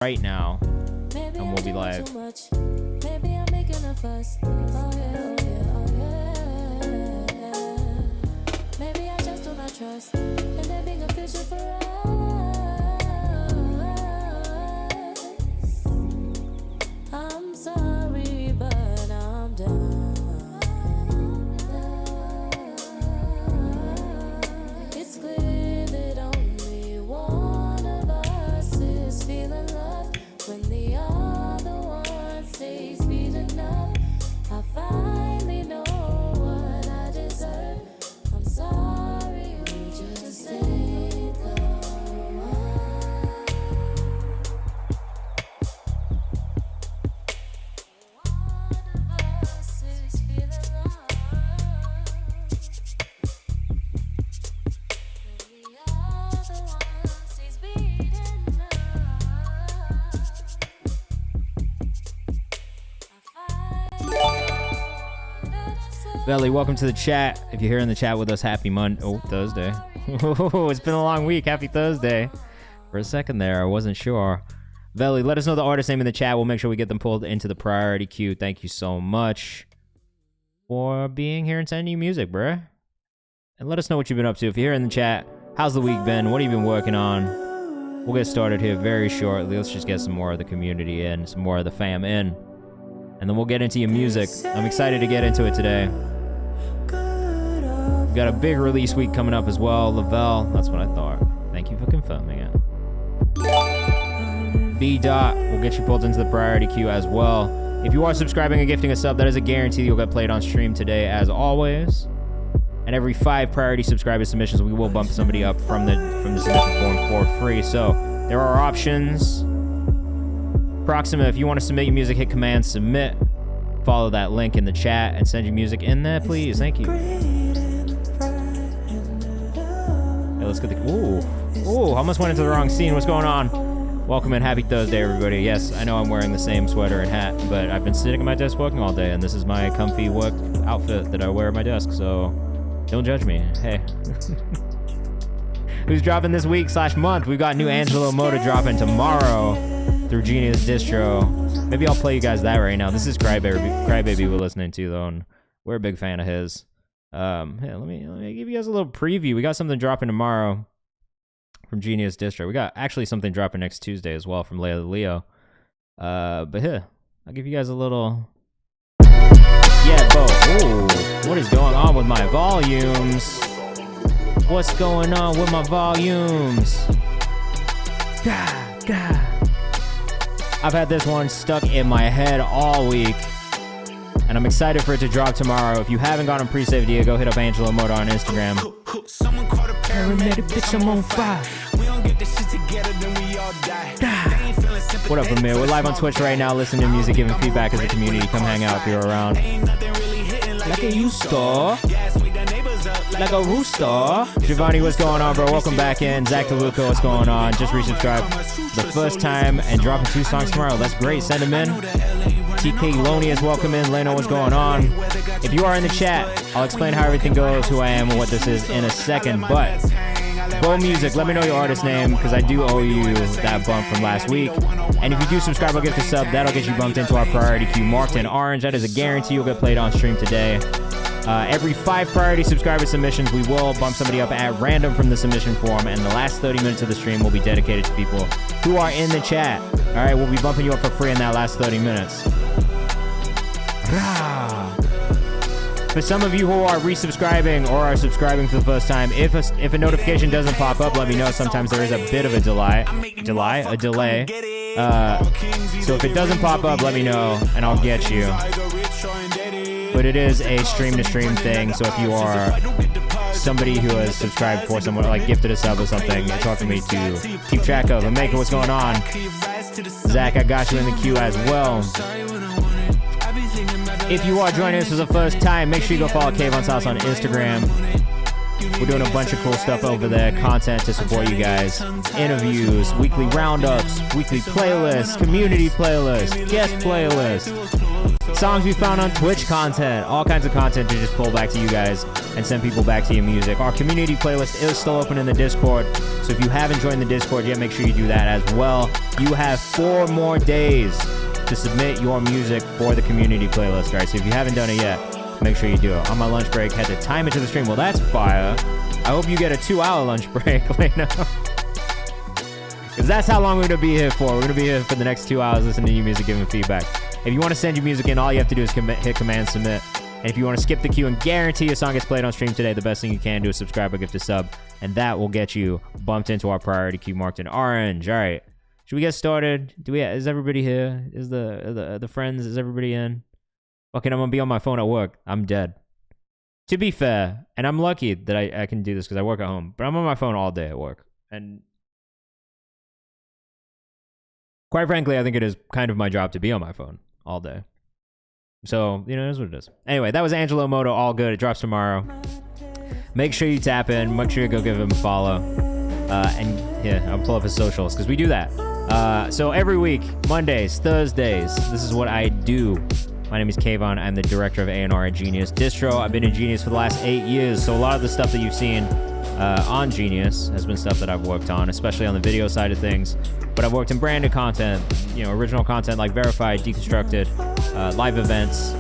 right now, and we'll be live. Maybe I'm making a fuss. Oh yeah, oh yeah, oh yeah. Maybe I just do not trust, and there being a future for us. I'm sorry, but I'm done. It's clear that only one of us is feeling love when the other one stays beat enough. I finally know what I deserve. I'm sorry, you just say the one of us is feeling love when the other one stays beat enough. Belly, welcome to the chat. If you're here in the chat with us, happy Thursday. It's been a long week. Happy Thursday. For a second there, I wasn't sure. Belly, let us know the artist name in the chat. We'll make sure we get them pulled into the priority queue. Thank you so much for being here and sending you music, bruh. And let us know what you've been up to. If you're here in the chat, how's the week been? What have you been working on? We'll get started here very shortly. Let's just get some more of the community in, some more of the fam in. And then we'll get into your music. I'm excited to get into it today. We've got a big release week coming up as well. Lavelle, that's what I thought. Thank you for confirming it. B. Dot will get you pulled into the priority queue as well. If you are subscribing and gifting a sub, that is a guarantee you'll get played on stream today as always. And every 5 priority subscriber submissions, we will bump somebody up from the submission form for free. So there are options. Proxima, if you want to submit your music, hit command submit. Follow that link in the chat and send your music in there, please. Thank you. Hey, let's get the... Ooh, almost went into the wrong scene. What's going on? Welcome and happy Thursday, everybody. Yes, I know I'm wearing the same sweater and hat, but I've been sitting at my desk working all day, and this is my comfy work outfit that I wear at my desk, so don't judge me. Hey. Who's dropping this week / month? We've got new Angelo Moda dropping tomorrow through Genius Distro. Maybe I'll play you guys that right now. This is Crybaby we're listening to, though, and we're a big fan of his. Let me give you guys a little preview. We got something dropping tomorrow from Genius Distro. We got actually something dropping next Tuesday as well from Leia the Leo. But here, I'll give you guys a little... Yeah, Bo. Ooh, what is going on with my volumes? What's going on with my volumes? God. I've had this one stuck in my head all week, and I'm excited for it to drop tomorrow. If you haven't gotten pre-saved yet, go hit up Angelo Moda on Instagram. Paramedic, bitch, I'm on fire. What up, Amir? We're live on Twitch right now, listening to music, giving feedback as a community. Come hang out if you're around. Like a U-Star. Like a rooster. Giovanni, what's going on, bro? Welcome back in. Zach DeLuca, what's going on? Just resubscribed the first time and dropping 2 songs tomorrow. That's great. Send them in. TK Loney is welcome in. Leno, what's going on? If you are in the chat, I'll explain how everything goes, who I am, and what this is in a second. But Bo Music, let me know your artist name, because I do owe you that bump from last week. And if you do subscribe or gift a sub, that'll get you bumped into our priority queue marked in orange. That is a guarantee you'll get played on stream today. Every 5 priority subscriber submissions, we will bump somebody up at random from the submission form, and the last 30 minutes of the stream will be dedicated to people who are in the chat. All right, we'll be bumping you up for free in that last 30 minutes. For some of you who are resubscribing or are subscribing for the first time, if a notification doesn't pop up, let me know. Sometimes there is a bit of a delay. So if it doesn't pop up, let me know, and I'll get you. But it is a stream-to-stream thing, so if you are somebody who has subscribed for someone, like gifted a sub or something, it's hard for me to keep track of. And Maker, what's going on? Zach, I got you in the queue as well. If you are joining us for the first time, make sure you go follow Kayvan's House on Instagram. We're doing a bunch of cool stuff over there, content to support you guys, interviews, weekly roundups, weekly playlists, community playlists, guest playlists, songs we found on Twitch content, all kinds of content to just pull back to you guys and send people back to your music. Our community playlist is still open in the Discord, so if you haven't joined the Discord yet, make sure you do that as well. You have 4 more days to submit your music for the community playlist, right? So if you haven't done it yet, make sure you do it. On my lunch break, had to time into the stream. Well, that's fire. I hope you get a 2-hour lunch break right now. Because that's how long we're going to be here for. We're going to be here for the next 2 hours listening to your music, giving feedback. If you want to send your music in, all you have to do is hit command submit. And if you want to skip the queue and guarantee your song gets played on stream today, the best thing you can do is subscribe or gift a sub. And that will get you bumped into our priority queue marked in orange. All right. Should we get started? Is everybody here? Is the friends? Is everybody in? Okay, I'm going to be on my phone at work. I'm dead. To be fair, and I'm lucky that I can do this because I work at home, but I'm on my phone all day at work. And quite frankly, I think it is kind of my job to be on my phone all day. So, you know, it is what it is. Anyway, that was Angelo Moto, All Good. It drops tomorrow. Make sure you tap in. Make sure you go give him a follow. And yeah, I'll pull up his socials because we do that. So every week, Mondays, Thursdays, this is what I do. My name is Kayvan. I'm the director of A&R at Genius Distro. I've been in Genius for the last 8 years, so a lot of the stuff that you've seen on Genius has been stuff that I've worked on, especially on the video side of things. But I've worked in branded content, you know, original content like Verified, Deconstructed, live events,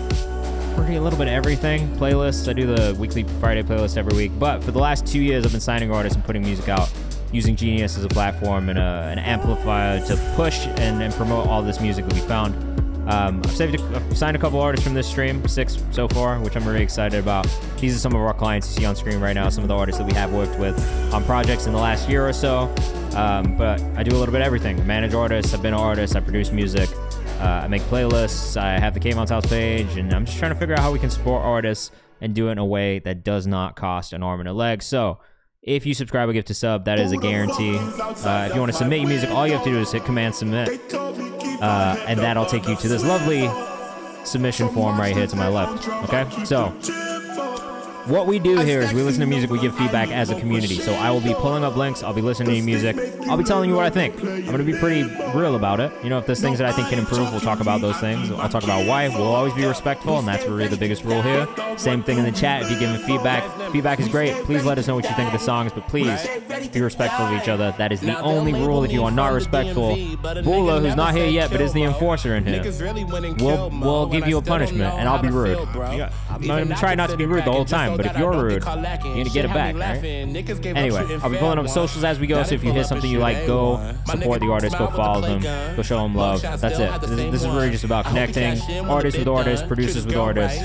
pretty a little bit of everything. Playlists. I do the weekly Friday playlist every week. But for the last 2 years, I've been signing artists and putting music out using Genius as a platform and an amplifier to push and promote all this music that we found. I've signed a couple artists from this stream, 6 so far, which I'm really excited about. These are some of our clients you see on screen right now, some of the artists that we have worked with on projects in the last year or so. But I do a little bit of everything. I manage artists, I've been an artist, I produce music, I make playlists, I have the KayvanMD House page, and I'm just trying to figure out how we can support artists and do it in a way that does not cost an arm and a leg. So if you subscribe or gift a sub, that is a guarantee. If you want to submit your music, all you have to do is hit command submit. And that'll take you to this lovely submission form right here to my left. Okay, so what we do here is we listen to music, we give feedback as a community. So I will be pulling up links, I'll be listening to your music, I'll be telling you what I think. I'm going to be pretty real about it. You know, if there's things that I think can improve, we'll talk about those things. I'll talk about why. We'll always be respectful, and that's really the biggest rule here. Same thing in the chat. If you give me feedback, feedback is great. Please let us know what you think of the songs, but please be respectful of each other. That is the only rule. If you are not respectful, Bula, who's not here yet but is the enforcer in here, will give you a punishment, and I'll be rude. I'm going to try not to be rude the whole time, but if you're rude, you're going to get it back, right? Anyway, I'll be pulling up socials as we go, so if you hear something you like, go support the artist, go follow them, go show them love. That's it. This is really just about connecting artists with artists, producers with artists,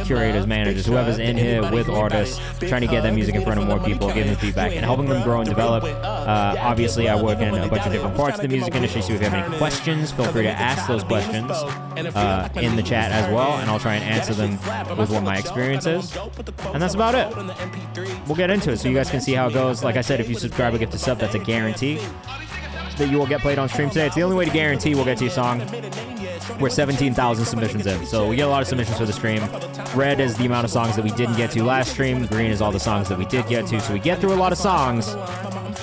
curators, managers, whoever's in here with artists, trying to get that music in front of more people, giving feedback, and helping them grow and develop. Obviously, I work in a bunch of different parts of the music industry, so if you have any questions, feel free to ask those questions in the chat as well, and I'll try and answer them with what my experience is. And that's about it. We'll get into it so you guys can see how it goes. Like I said, if you subscribe or gift a sub, that's a guarantee that you will get played on stream today. It's the only way to guarantee we'll get to your song. We're 17,000 submissions in, so we get a lot of submissions for the stream. Red is the amount of songs that we didn't get to last stream. Green is all the songs that we did get to, so we get through a lot of songs.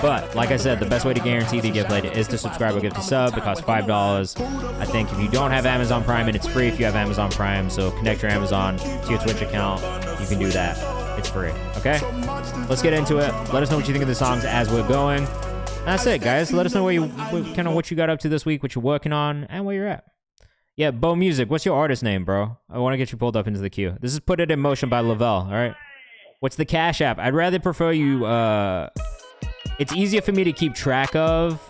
But like I said, the best way to guarantee that you get played is to subscribe or gift a sub. It costs $5. I think if you don't have Amazon Prime, and it's free if you have Amazon Prime, so connect your Amazon to your Twitch account. You can do that. It's free. Okay? Let's get into it. Let us know what you think of the songs as we're going. That's it, guys. Let us know what you got up to this week, what you're working on, and where you're at. Yeah, Bo Music. What's your artist name, bro? I want to get you pulled up into the queue. This is Put It in Motion by Lavelle. All right. What's the Cash App? I'd rather prefer you. It's easier for me to keep track of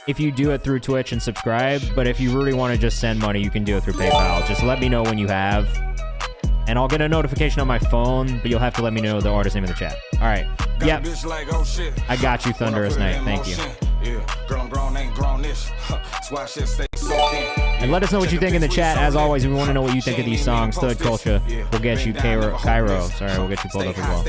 if you do it through Twitch and subscribe. But if you really want to just send money, you can do it through PayPal. Just let me know when you have, and I'll get a notification on my phone. But you'll have to let me know the artist name in the chat. All right. Yep. I got you, Thunderous Night. Thank you. And let us know what you think in the chat. As always, if we want to know what you think of these songs, Third Culture, we'll get you Cairo. Sorry, we'll get you pulled up as well.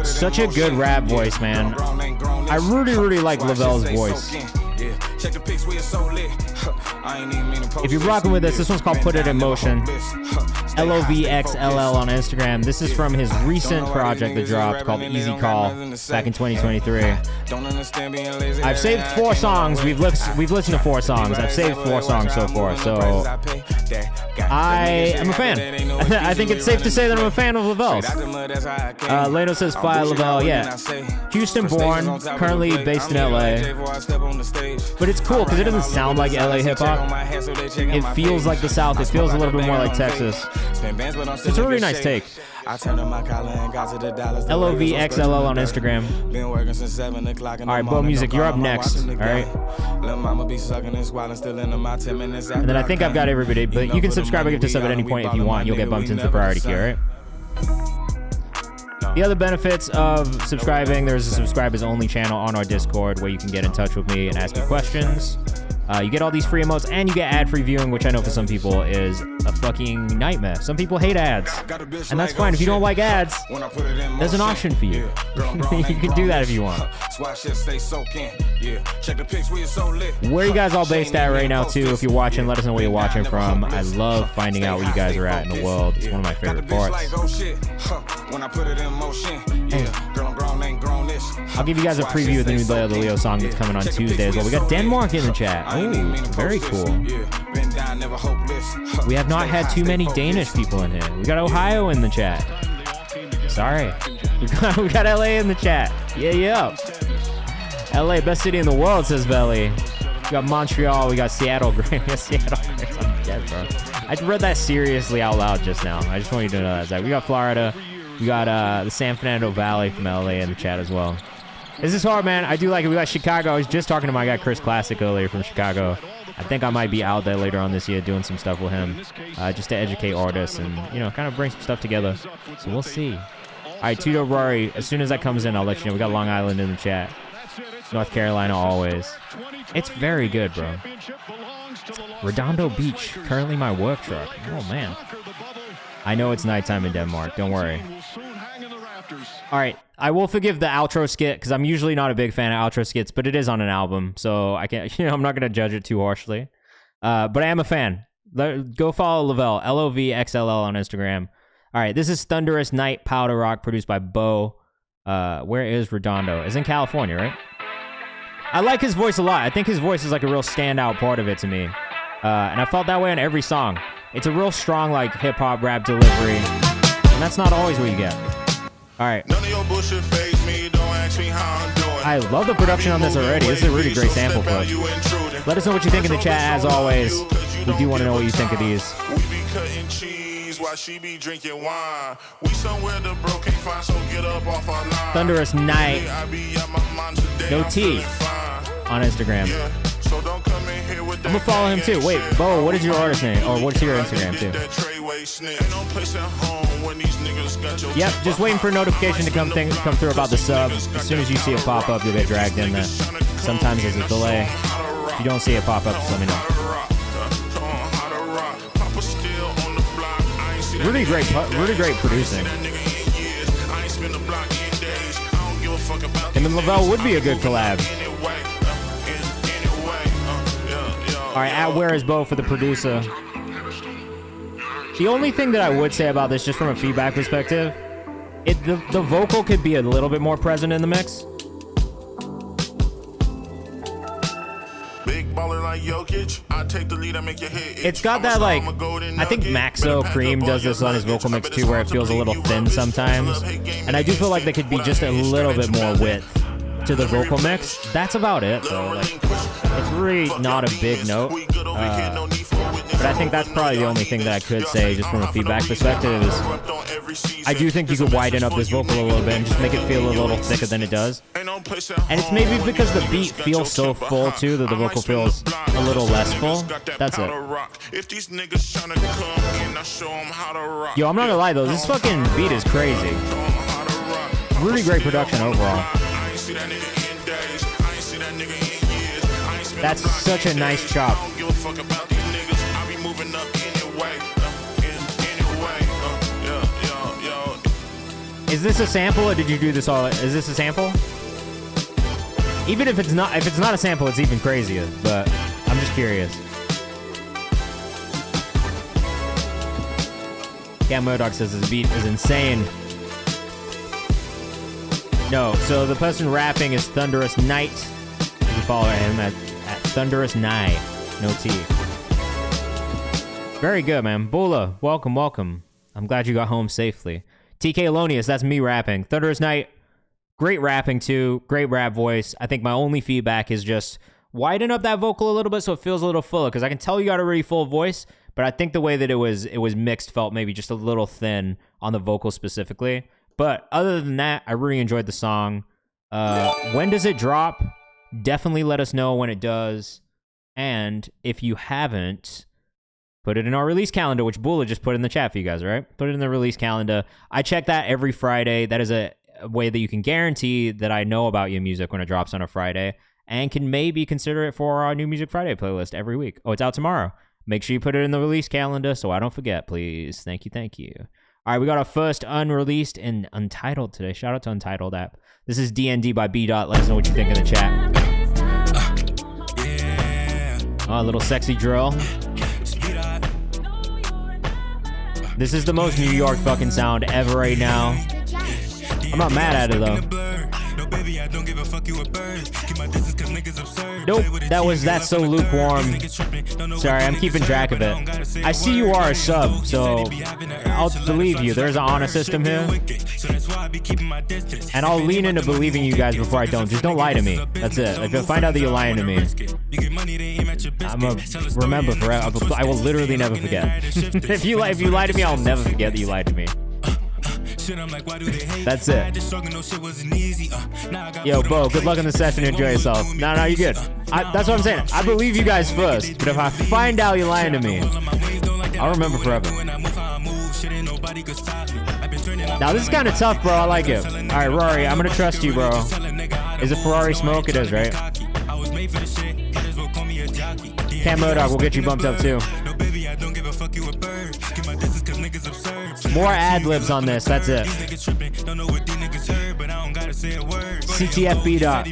Such a good rap voice, man. I really like Lavelle's voice. If you're rocking with us, this one's called Put It in Motion. LOVXLL on Instagram. This is from his recent project that dropped called Easy Call back in 2023. I've saved 4 songs. We've listened to 4 songs. I've saved 4 songs so far. So I am a fan. I think it's safe to say that I'm a fan of Lavelle's. Leno says fire Lavelle. Yeah. Houston born, currently based in LA. But it's cool because it doesn't sound like LA hip hop. It feels like the South. It feels a little bit more like Texas. It's a really nice take. LOVXLL on Instagram. All right, Bo Music, you're up next. All right. And then I think I've got everybody, but you can subscribe or give to sub at any point if you want. You'll get bumped into the priority queue, all right? The other benefits of subscribing, there's a subscribers only channel on our Discord where you can get in touch with me and ask me questions. You get all these free emotes and you get ad-free viewing, which I know for some people is a fucking nightmare. Some people hate ads, and that's fine. If you don't like ads, there's an option for you. You can do that if you want. Where are you guys all based at right now, too? If you're watching, let us know where you're watching from. I love finding out where you guys are at in the world. It's one of my favorite parts. I'll give you guys a preview of the new Leo the Leo song that's coming on Tuesday as well. We got Denmark in the chat. Ooh, very cool. We have not had too many Danish people in here. We got Ohio in the chat. Sorry. We got LA in the chat. Yeah. LA, best city in the world, says Velly. We got Montreal. We got Seattle. Seattle. I'm dead, bro. I read that seriously out loud just now. I just want you to know that, Zach. We got Florida. We got the San Fernando Valley from LA in the chat as well. This is hard, man. I do like it. We got Chicago. I was just talking to my guy Chris Classic earlier from Chicago. I think I might be out there later on this year doing some stuff with him, just to educate artists and, you know, kind of bring some stuff together. So we'll see. All right, Tito Rory, as soon as that comes in, I'll let you know. We got Long Island in the chat. North Carolina always. It's very good, bro. Redondo Beach, currently my work truck. Oh, man. I know it's nighttime in Denmark. Don't worry. All right, I will forgive the outro skit because I'm usually not a big fan of outro skits, but it is on an album, so I can't. I'm not gonna judge it too harshly. But I am a fan. Go follow Lavelle, LOVXLL on Instagram. All right, this is Thunderous Night Powder Rock, produced by Bo. Where is Redondo? It's in California, right? I like his voice a lot. I think his voice is like a real standout part of it to me, and I felt that way on every song. It's a real strong like hip hop rap delivery, and that's not always what you get. All right. I love the production on this already. This is a really great sample for it. Let us know what you think in the chat, as always. We do want to know what you think of these. Thunderous Night. No T on Instagram. I'm gonna follow him too. Wait, Bo, what is your artist name? Or what's your Instagram too? Yep, just waiting for a notification to come through about the sub. As soon as you see it pop up, you'll get dragged in there. Sometimes there's a delay. If you don't see it pop up, just let me know. Really great producing. Him and Lavelle would be a good collab. All right, at Where is Bo for the producer. The only thing that I would say about this, just from a feedback perspective, the vocal could be a little bit more present in the mix. Big baller like Jokic, I take the lead, I make your hit. It's got that like, I think Maxo Cream does this on his vocal mix too, where it feels a little thin sometimes. And I do feel like there could be just a little bit more width to the vocal mix. That's about it though. Like, it's really not a big note. But I think that's probably the only thing that I could say just from a feedback perspective is I do think you could widen up this vocal a little bit and just make it feel a little thicker than it does. And it's maybe because the beat feels so full too that the vocal feels a little less full. That's it. Yo, I'm not gonna lie though, this fucking beat is crazy. Really great production overall. That's such a nice chop. Is this a sample or did you do this all? Is this a sample? Even if it's not a sample, it's even crazier, but I'm just curious. Cam Murdoch says this beat is insane. No, so the person rapping is Thunderous Knight. You can follow him at Thunderous Knight. No T. Very good, man. Bula, welcome, welcome. I'm glad you got home safely. TK Alonius, that's me rapping. Thunderous Knight, great rapping too. Great rap voice. I think my only feedback is just widen up that vocal a little bit so it feels a little fuller, because I can tell you got a really full voice, but I think the way that it was mixed felt maybe just a little thin on the vocal specifically. But other than that, I really enjoyed the song. When does it drop? Definitely let us know when it does. And if you haven't, put it in our release calendar, which Bula just put in the chat for you guys, right? Put it in the release calendar. I check that every Friday. That is a way that you can guarantee that I know about your music when it drops on a Friday, and can maybe consider it for our New Music Friday playlist every week. Oh, it's out tomorrow. Make sure you put it in the release calendar so I don't forget, please. Thank you, thank you. All right, we got our first unreleased and Untitled today. Shout out to Untitled app. This is DND by B. Let us know what you think in the chat. Oh, a little sexy drill. This is the most New York fucking sound ever right now. I'm not mad at it though. Nope, that's so lukewarm. Sorry, I'm keeping track of it. I see you are a sub, so I'll believe you. There's an honor system here. And I'll lean into believing you guys before I don't. Just don't lie to me. That's it. If I find out that you're lying to me, I'm gonna remember forever. I will literally never forget. If you lie to me, I'll never forget that you lied to me. That's it. Yo, Bo, good luck in the session. Enjoy yourself. No, you're good. That's what I'm saying. I believe you guys first, but if I find out you're lying to me, I'll remember forever. Now, this is kind of tough, bro. I like it. All right, Rory, I'm going to trust you, bro. Is it Ferrari smoke? It is, right? Cam Murdoch will get you bumped up, too. More ad-libs on this, that's it. CTFB dot.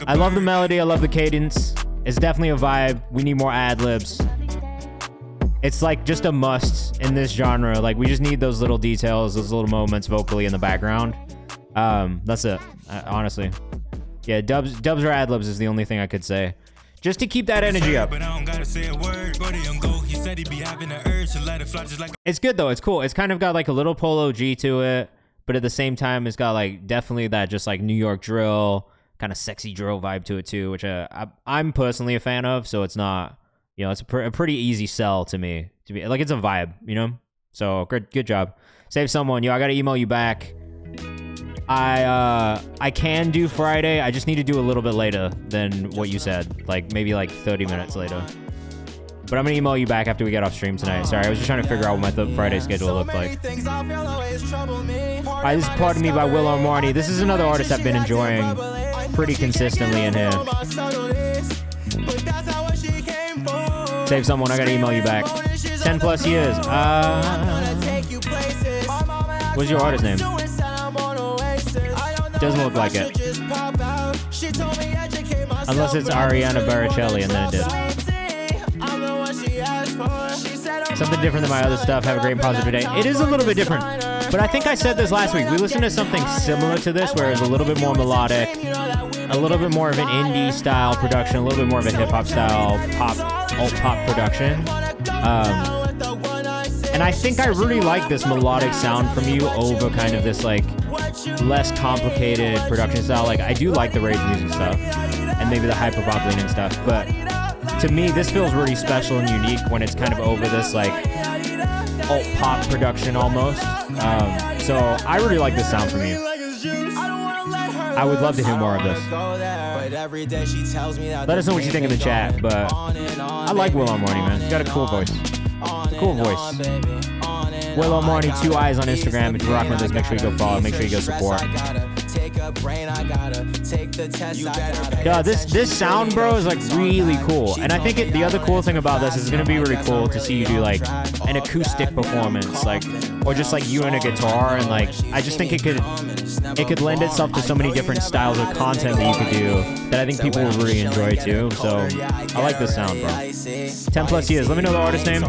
I love the melody, I love the cadence. It's definitely a vibe. We need more ad-libs. It's like just a must in this genre. Like, we just need those little details, those little moments vocally in the background. That's it, honestly. Yeah, dubs or ad-libs is the only thing I could say. Just to keep that energy up. It's good though, it's cool. It's kind of got like a little Polo G to it, but at the same time, it's got like definitely that just like New York drill, kind of sexy drill vibe to it too, which I'm personally a fan of. So it's not, you know, it's a pretty easy sell to me. To be like, it's a vibe, you know? So good job. Save someone. Yo, I gotta email you back. I can do Friday. I just need to do a little bit later than what you said. Like maybe like 30 minutes later. But I'm gonna email you back after we get off stream tonight. Sorry, I was just trying to figure out what my Friday schedule looked like. Alright, this is Pardon Me by Will Marnie. This is another artist I've been enjoying pretty consistently in here. Save someone, I gotta email you back. 10 plus years. What's your artist name? Doesn't look like it. Unless it's Ariana Baricelli, and then it did. Something different than my other stuff. Have a great and positive day. It is a little bit different, but I think I said this last week. We listened to something similar to this, where it's a little bit more melodic, a little bit more of an indie style production, a little bit more of a hip hop style alt pop production. And I think I really like this melodic sound from you over kind of this like less complicated production style. Like, I do like the rage music stuff and maybe the hyperpop leaning stuff, but to me this feels really special and unique when it's kind of over this like alt pop production almost. So I really like this sound from you. I would love to hear more of this. Let us know what you think in the chat, but I like Will Marnie, man. He's got a cool voice. Cool voice. Willow Marnie, 2 eyes on Instagram. If you're rocking with this, make sure you go follow. Make sure you go support. Yeah, this sound, bro, is like really cool. And I think the other cool thing about this is it's gonna be really cool to see you do like an acoustic performance, like, or just like you and a guitar. And like, I just think it could lend itself to so many different styles of content that you could do that I think people will really enjoy too. So I like this sound, bro. 10 plus years. Let me know the artist name.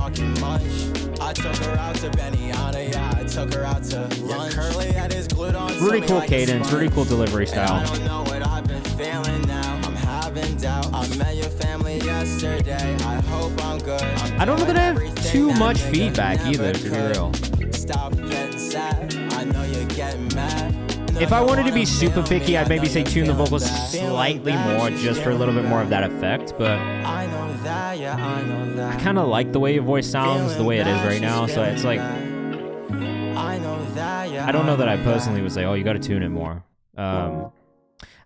I took her out to Benihana, yeah, I took her out to lunch. Curly had his glued on. Really cool cadence, really cool delivery style. I don't know what I've been feeling now. I'm having doubt. I met your family yesterday. I hope I'm good. I don't know that I have too much feedback either, to be real. Stop getting sad. I know you're getting mad. If I wanted to be super picky, I'd maybe say tune the vocals slightly more, just for a little bit more of that effect, but I know that, yeah, I know that. I kind of like the way your voice sounds the way it is right now, so it's like, I know that, yeah, I don't know that I personally would say, oh, you got to tune it more. I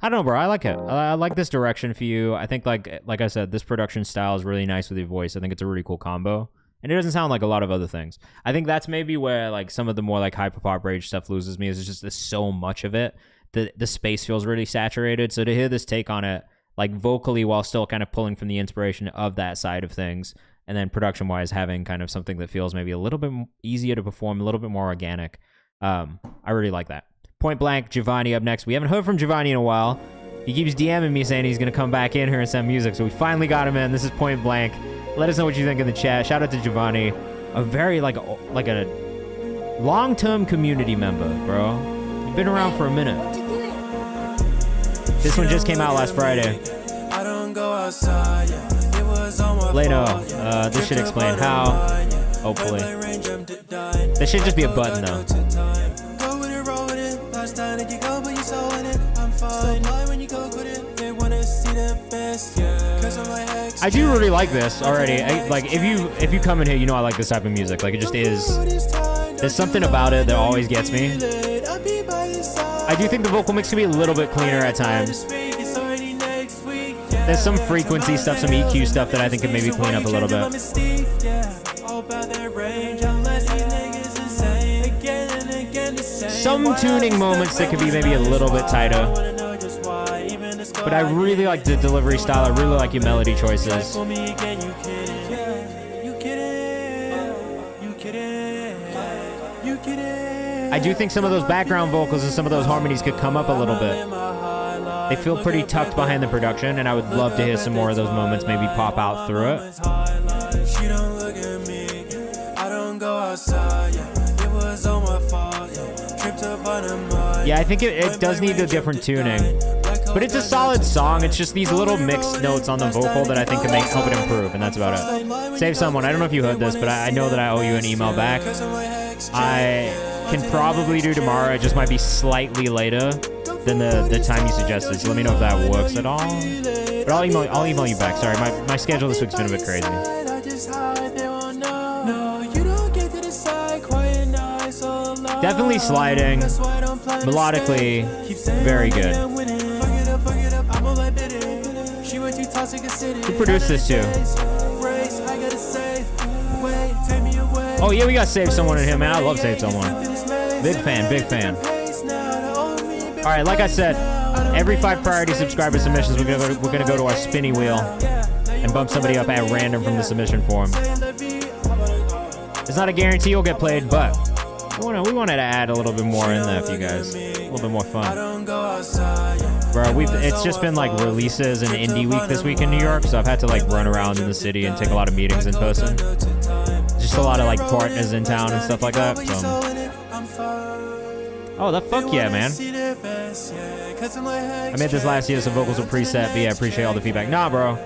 don't know, bro. I like it. I like this direction for you. I think, like I said, this production style is really nice with your voice. I think it's a really cool combo. And it doesn't sound like a lot of other things. I think that's maybe where like some of the more like hyper pop rage stuff loses me, is just there's so much of it. The space feels really saturated. So to hear this take on it, like vocally while still kind of pulling from the inspiration of that side of things, and then production wise having kind of something that feels maybe a little bit easier to perform, a little bit more organic. I really like that. Point Blank, Giovanni up next. We haven't heard from Giovanni in a while. He keeps DMing me saying he's going to come back in here and send music. So we finally got him in. This is Point Blank. Let us know what you think in the chat. Shout out to Giovanni, a very like a long-term community member, bro. You've been around for a minute. This one just came out last Friday. Leno, this should explain how. Hopefully, this should just be a button though. I do really like this already. Like if you come in here, you know I like this type of music. Like it just is. There's something about it that always gets me. I do think the vocal mix can be a little bit cleaner at times. There's some frequency stuff, some EQ stuff that I think could maybe clean up a little bit. Some tuning moments that could be maybe a little bit tighter. But I really like the delivery style. I really like your melody choices. I do think some of those background vocals and some of those harmonies could come up a little bit. They feel pretty tucked behind the production, and I would love to hear some more of those moments maybe pop out through it. Yeah, I think it does need a different tuning. But it's a solid song. It's just these little mixed notes on the vocal that I think can help it improve, and that's about it. Save Someone. I don't know if you heard this, but I know that I owe you an email back. I can probably do tomorrow. It just might be slightly later than the time you suggested, so let me know if that works at all. But I'll email you back. Sorry, my schedule this week's been a bit crazy. Definitely sliding. Melodically, very good. Who produced this too? Oh yeah, we got Save Someone in here, man. I love Save Someone. Big fan, big fan. All right, like I said, every 5 priority subscriber submissions, we're gonna go to our spinny wheel and bump somebody up at random from the submission form. It's not a guarantee you'll get played, but we wanted to add a little bit more in there for you guys. A little bit more fun. Bro, it's just been like releases and indie week this week in New York, so I've had to like run around in the city and take a lot of meetings in person. Just a lot of like partners in town and stuff like that. So. Oh, fuck yeah, man. I made this last year, so vocals were preset, but yeah, I appreciate all the feedback. Nah, bro.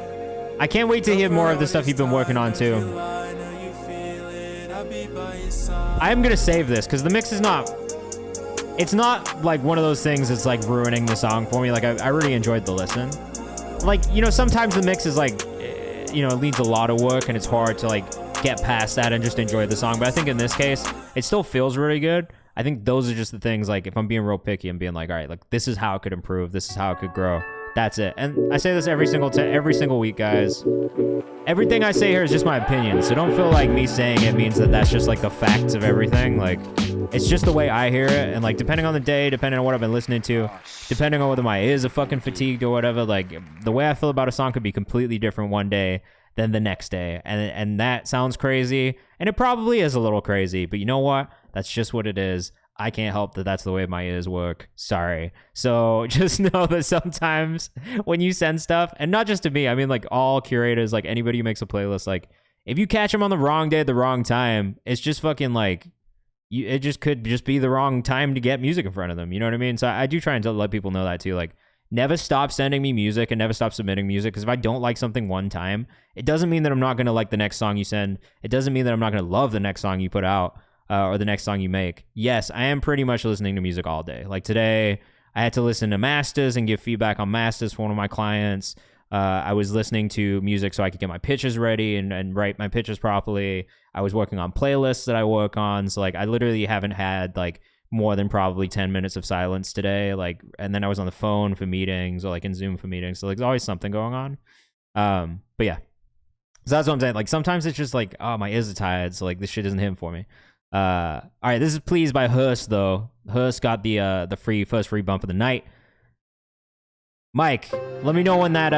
I can't wait to hear more of the stuff you've been working on too. I am gonna save this because the mix is not. It's not like one of those things that's like ruining the song for me. Like I really enjoyed the listen. Like, you know, sometimes the mix is like, you know, it needs a lot of work and it's hard to like get past that and just enjoy the song. But I think in this case, it still feels really good. I think those are just the things, like if I'm being real picky, I'm being like, all right, like this is how it could improve. This is how it could grow. That's it. And I say this every single week, guys. Everything I say here is just my opinion. So don't feel like me saying it means that that's just like the facts of everything. Like it's just the way I hear it. And like, depending on the day, depending on what I've been listening to, depending on whether my ears are fucking fatigued or whatever, like the way I feel about a song could be completely different one day than the next day. And that sounds crazy. And it probably is a little crazy, but you know what? That's just what it is. I can't help that that's the way my ears work. Sorry. So just know that sometimes when you send stuff, and not just to me, I mean like all curators, like anybody who makes a playlist, like if you catch him on the wrong day at the wrong time, it's just fucking like, it just could just be the wrong time to get music in front of them. You know what I mean? So I do try and let people know that too. Like, never stop sending me music and never stop submitting music, because if I don't like something one time, it doesn't mean that I'm not going to like the next song you send. It doesn't mean that I'm not going to love the next song you put out or the next song you make. Yes, I am pretty much listening to music all day. Like today, I had to listen to masters and give feedback on masters for one of my clients. I was listening to music so I could get my pitches ready and write my pitches properly. I was working on playlists that I work on. So like I literally haven't had like more than probably 10 minutes of silence today. Like, and then I was on the phone for meetings or like in Zoom for meetings. So like there's always something going on. But yeah. So that's what I'm saying. Like sometimes it's just like, oh, my ears are tired. So like this shit isn't hitting for me. All right. This is Pleased by Hearst though. Hearst got the first free bump of the night. Mike, let me know when that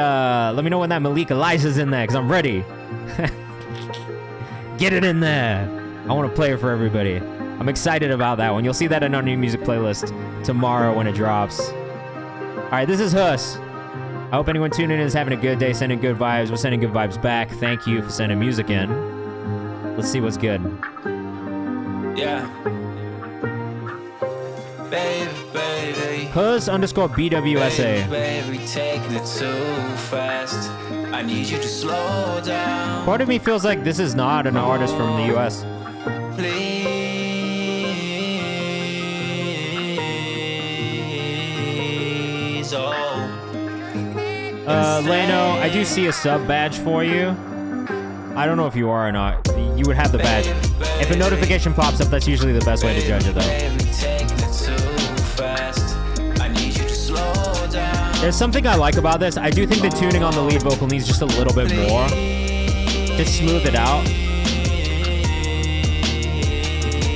Malik Eliza's in there, because I'm ready. Get it in there. I want to play it for everybody. I'm excited about that one. You'll see that in our new music playlist tomorrow when it drops. All right, this is Hus. I hope anyone tuning in is having a good day, sending good vibes. We're sending good vibes back. Thank you for sending music in. Let's see what's good. Yeah. Baby, baby. Hus_BWSA. Baby, taking it too fast. I need you to slow down. Part of me feels like this is not an artist from the US. Please, oh. Leno, I do see a sub badge for you. I don't know if you are or not. You would have the badge. If a notification pops up, that's usually the best way to judge it, though. There's something I like about this. I do think the tuning on the lead vocal needs just a little bit more to smooth it out.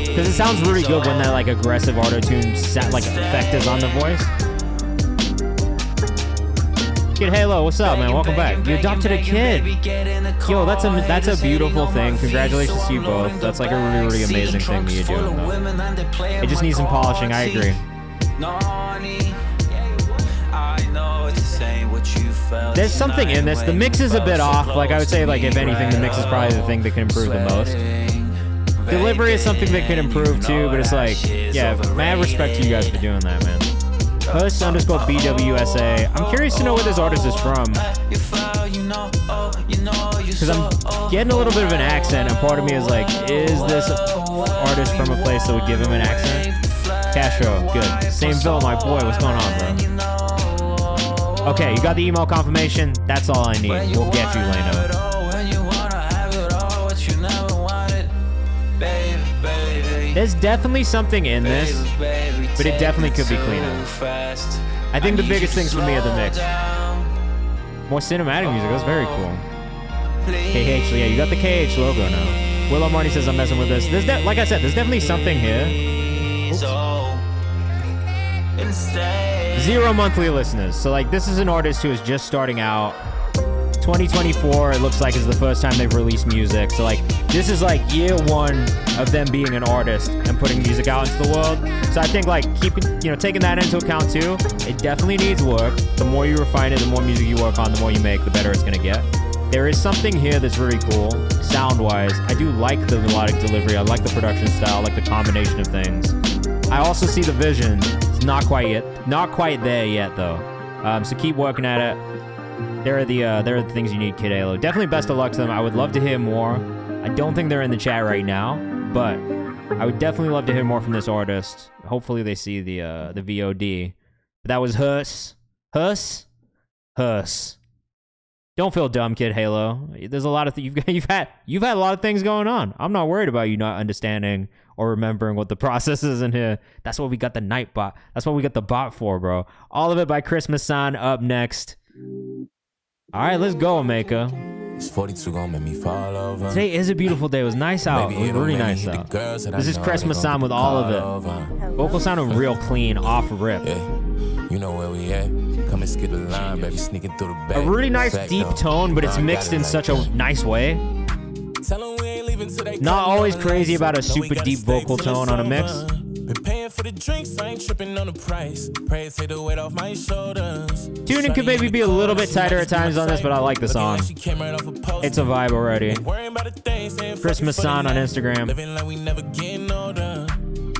Because it sounds really good when that like aggressive auto-tune like effect is on the voice. Kid Halo, what's up, man? Welcome back. You adopted a kid. Yo, that's a beautiful thing. Congratulations to you both. That's like a really, really amazing thing that you're doing, though. It just needs some polishing. I agree. There's something in this. The mix is a bit off. Like I would say, like if anything, the mix is probably the thing that can improve the most. Delivery is something that can improve too, but it's like, yeah, mad respect to you guys for doing that, man. Hus_BWSA. I'm curious to know where this artist is from. Because I'm getting a little bit of an accent, and part of me is like, is this artist from a place that would give him an accent? Castro, good. Same Phil, my boy. What's going on, bro? Okay, you got the email confirmation. That's all I need. We'll get you, Leno. There's definitely something in this, but it definitely could be cleaner. I think the biggest things for me are the mix. More cinematic music. That's very cool. KH, yeah, you got the KH logo now. Willow Marty says I'm messing with this. Like I said, there's definitely something here. Oops. 0 monthly listeners. So like this is an artist who is just starting out. 2024, it looks like, is the first time they've released music. So like this is like year one of them being an artist and putting music out into the world. So I think like taking that into account too, it definitely needs work. The more you refine it, the more music you work on, the more you make, the better it's gonna get. There is something here that's really cool, sound-wise. I do like the melodic delivery. I like the production style. I like the combination of things. I also see the vision. It's not quite there yet though. So keep working at it. There are the things you need, Kid Halo. Definitely best of luck to them. I would love to hear more. I don't think they're in the chat right now, but I would definitely love to hear more from this artist. Hopefully they see the VOD. But that was Hus. Don't feel dumb, Kid Halo. There's a lot of you've had a lot of things going on. I'm not worried about you not understanding or remembering what the process is in here. That's what we got the night bot. That's what we got the bot for, bro. All of it by Christmas San up next. All right, let's go, Maker. It's 42 gonna make me fall over. Today is a beautiful day. It was nice out. It was really nice out. This is Christmas San with all of it. Vocal sounding real clean, off rip. Yeah, you know where we at. Come and skip the line, baby, sneaking through the back. A really nice deep tone, but it's mixed in such a nice way. Not always crazy about a super deep vocal tone on a mix. for the drinks, I ain't tripping on the price. Pray to take the weight off my shoulders. Tuning could maybe be a little bit tighter at times on this, but I like the song. It's a vibe already. Christmas Son on Instagram. Living like we never getting older.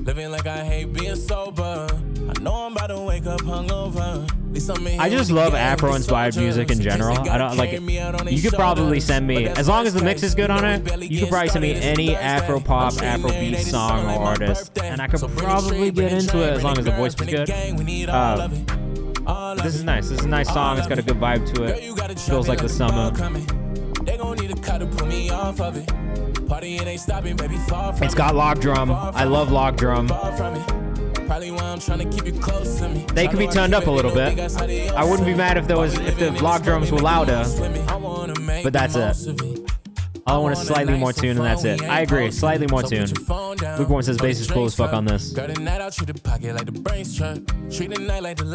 Living like I hate being sober. I know I'm about to wake up hungover. I just love Afro-inspired music in general. I don't like it. You could probably send me, as long as the mix is good on it, you could probably send me any Afro-pop, Afrobeat song or artist, and I could probably get into it as long as the voice was good. This is nice. This is a nice song. It's got a good vibe to it. Feels like the summer. It's got log drum. I love log drum. They could be turned up a little bit. I wouldn't be mad if the log drums were louder, but that's it. I want a slightly more tune, and that's it. I agree, slightly more tune. Lukewarm says bass is cool as fuck on this. I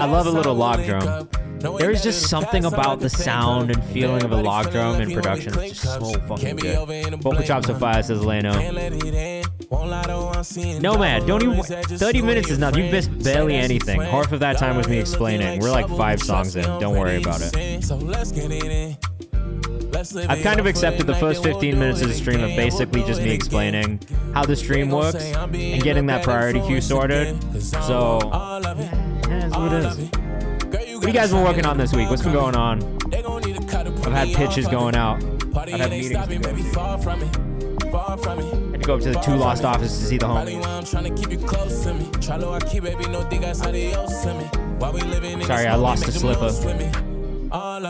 love a little log drum. There is just something about the sound and feeling of a log drum in production. It's just so fucking good. Vocal chops are fire, says Leno. No, man, don't even. 30 minutes is nothing. You've missed barely anything. Half of that time was me explaining. We're like 5 songs in. Don't worry about it. I've kind of accepted the first 15 minutes of the stream of basically just me explaining how the stream works and getting that priority queue sorted. So, yeah, it's what it is. What you guys been working on this week? What's been going on? I've had pitches going out. I've had meetings to go to. I had to go up to the 2 Lost office to see the homies. Sorry, I lost a slipper.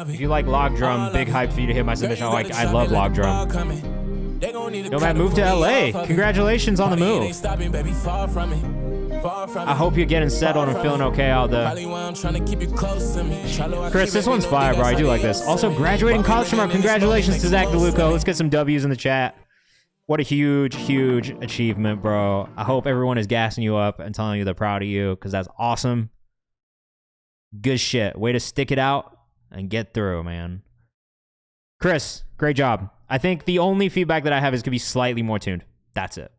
If you like log drum, big hype for you to hit my submission. I love log drum. Nomad moved to LA. Congratulations on the move. I hope you're getting settled and feeling okay out there. Chris, this one's fire, bro. I do like this. Also, graduating college tomorrow. Congratulations to Zach DeLuca. Let's get some W's in the chat. What a huge, huge achievement, bro. I hope everyone is gassing you up and telling you they're proud of you, because that's awesome. Good shit. Way to stick it out and get through, man. Chris, great job. I think the only feedback that I have is could be slightly more tuned. That's it.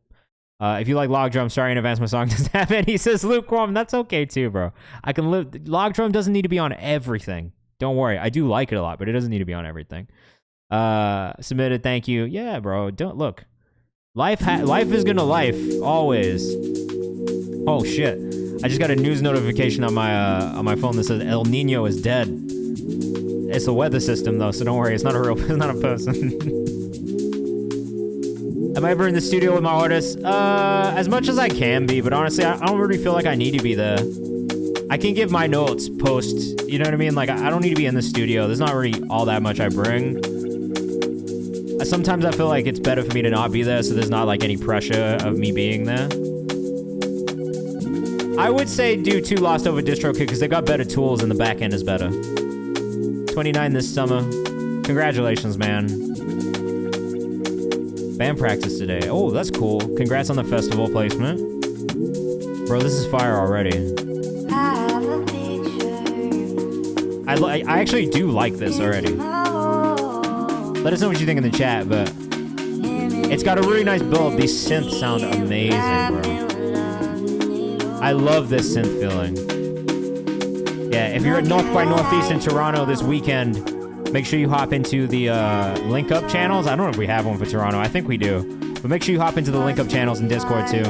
If you like log drum, sorry in advance my song doesn't have it. He says lukewarm. That's okay too, bro. I can live. Log drum doesn't need to be on everything. Don't worry. I do like it a lot, but it doesn't need to be on everything. Submitted. Thank you. Yeah, bro. Don't look. Life is gonna life always. Oh shit! I just got a news notification on my phone that says El Nino is dead. It's a weather system though, so don't worry. It's not a real. It's not a person. Am I ever in the studio with my artists? As much as I can be, but honestly, I don't really feel like I need to be there. I can give my notes post, you know what I mean? Like, I don't need to be in the studio. There's not really all that much I bring. Sometimes I feel like it's better for me to not be there, so there's not, like, any pressure of me being there. I would say do 2 Lost over DistroKid, because they got better tools and the back end is better. 29 this summer. Congratulations, man. Band practice today. Oh, that's cool. Congrats on the festival placement. Bro, this is fire already. I actually do like this already. Let us know what you think in the chat, but it's got a really nice build. These synths sound amazing, bro. I love this synth feeling. Yeah, if you're at North by Northeast in Toronto this weekend, make sure you hop into the link up channels. I don't know if we have one for Toronto. I think we do. But make sure you hop into the link up channels in Discord too.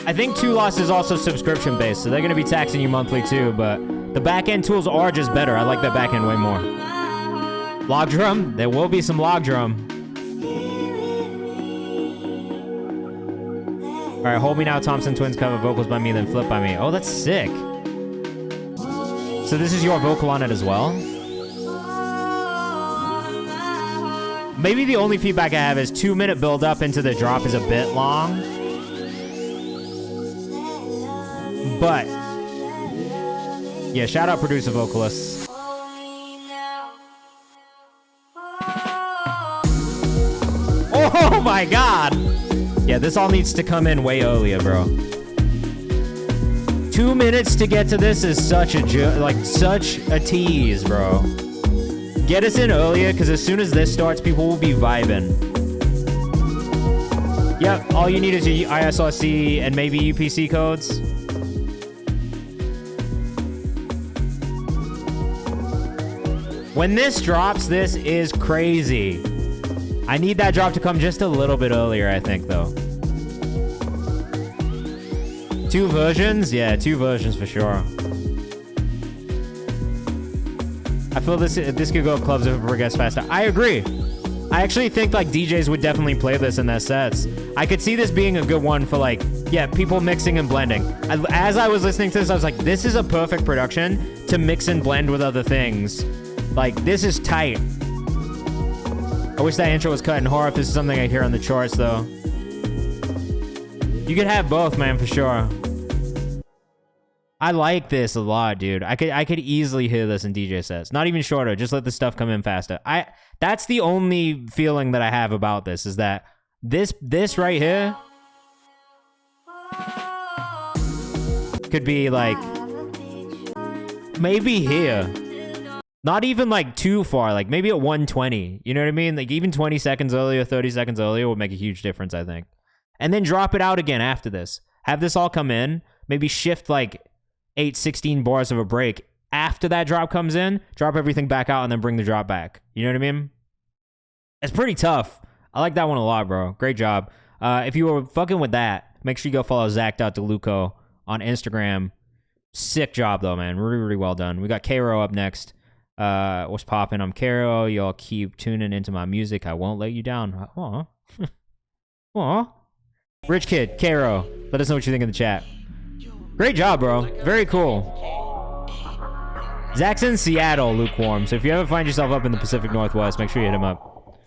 I think 2 Lost is also subscription based, so they're going to be taxing you monthly too, but the back end tools are just better. I like that back end way more. Log drum? There will be some log drum. All right, Hold Me Now, Thompson Twins cover, vocals by me, then Flip by me. Oh, that's sick. So this is your vocal on it as well? Maybe the only feedback I have is 2-minute build up into the drop is a bit long. But, yeah, shout out producer vocalists. Oh my God. Yeah, this all needs to come in way earlier, bro. 2 minutes to get to this is such a tease, bro. Get us in earlier, because as soon as this starts, people will be vibing. Yep, all you need is your ISRC and maybe UPC codes. When this drops, this is crazy. I need that drop to come just a little bit earlier, I think, though. 2 versions? Yeah, 2 versions for sure. I feel this could go clubs if it progresses faster. I agree. I actually think like DJs would definitely play this in their sets. I could see this being a good one for like, yeah, people mixing and blending. As I was listening to this, I was like, this is a perfect production to mix and blend with other things. Like, this is tight. I wish that intro was cut in horror if this is something I hear on the charts, though. You could have both, man, for sure. I like this a lot, dude. I could easily hear this in DJ sets. Not even shorter. Just let the stuff come in faster. That's the only feeling that I have about this, is that this right here could be like maybe here. Not even like too far, like maybe at 120. You know what I mean? Like even 20 seconds earlier, 30 seconds earlier would make a huge difference, I think. And then drop it out again after this. Have this all come in. Maybe shift like 8-16 bars of a break. After that drop comes in, drop everything back out and then bring the drop back. You know what I mean? It's pretty tough. I like that one a lot, bro. Great job. If you were fucking with that, make sure you go follow Zach.DeLuco on Instagram. Sick job, though, man. Really, really well done. We got K-Ro up next. What's poppin'? I'm K-Ro. Y'all keep tuning into my music. I won't let you down. Aw. Aw. Rich Kid, K-Ro. Let us know what you think in the chat. Great job, bro. Very cool. Zach's in Seattle, lukewarm. So if you ever find yourself up in the Pacific Northwest, make sure you hit him up.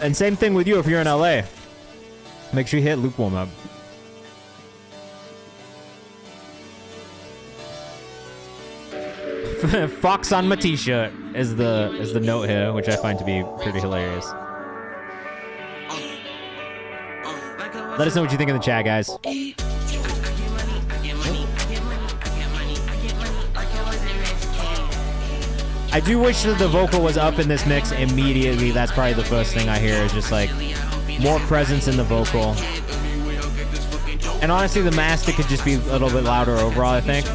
And same thing with you if you're in LA. Make sure you hit lukewarm up. Fox on my t-shirt is the note here, which I find to be pretty hilarious. Let us know what you think in the chat, guys. I do wish that the vocal was up in this mix immediately. That's probably the first thing I hear, is just like more presence in the vocal. And honestly, the master could just be a little bit louder overall, I think.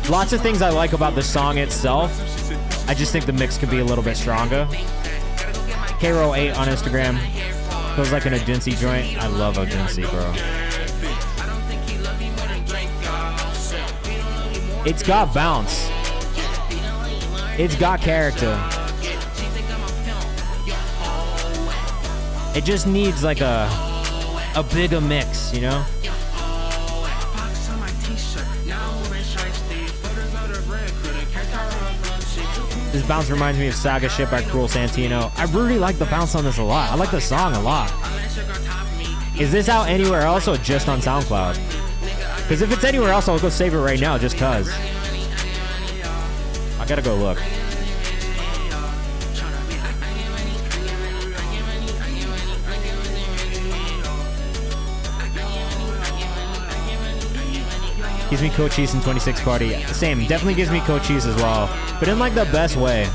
Lots of things I like about the song itself. I just think the mix could be a little bit stronger. K-Ro8 on Instagram. Feels like an Agency joint. I love Agency, bro. It's got bounce. It's got character. It just needs like a bigger mix, you know? This bounce reminds me of Saga Ship by Cruel Santino. I really like the bounce on this a lot. I like the song a lot. Is this out anywhere else or just on SoundCloud? Because if it's anywhere else, I'll go save it right now just cause. I gotta go look. Gives me Cochise in 26 Party. Same, definitely gives me Cochise as well. But in like the best way.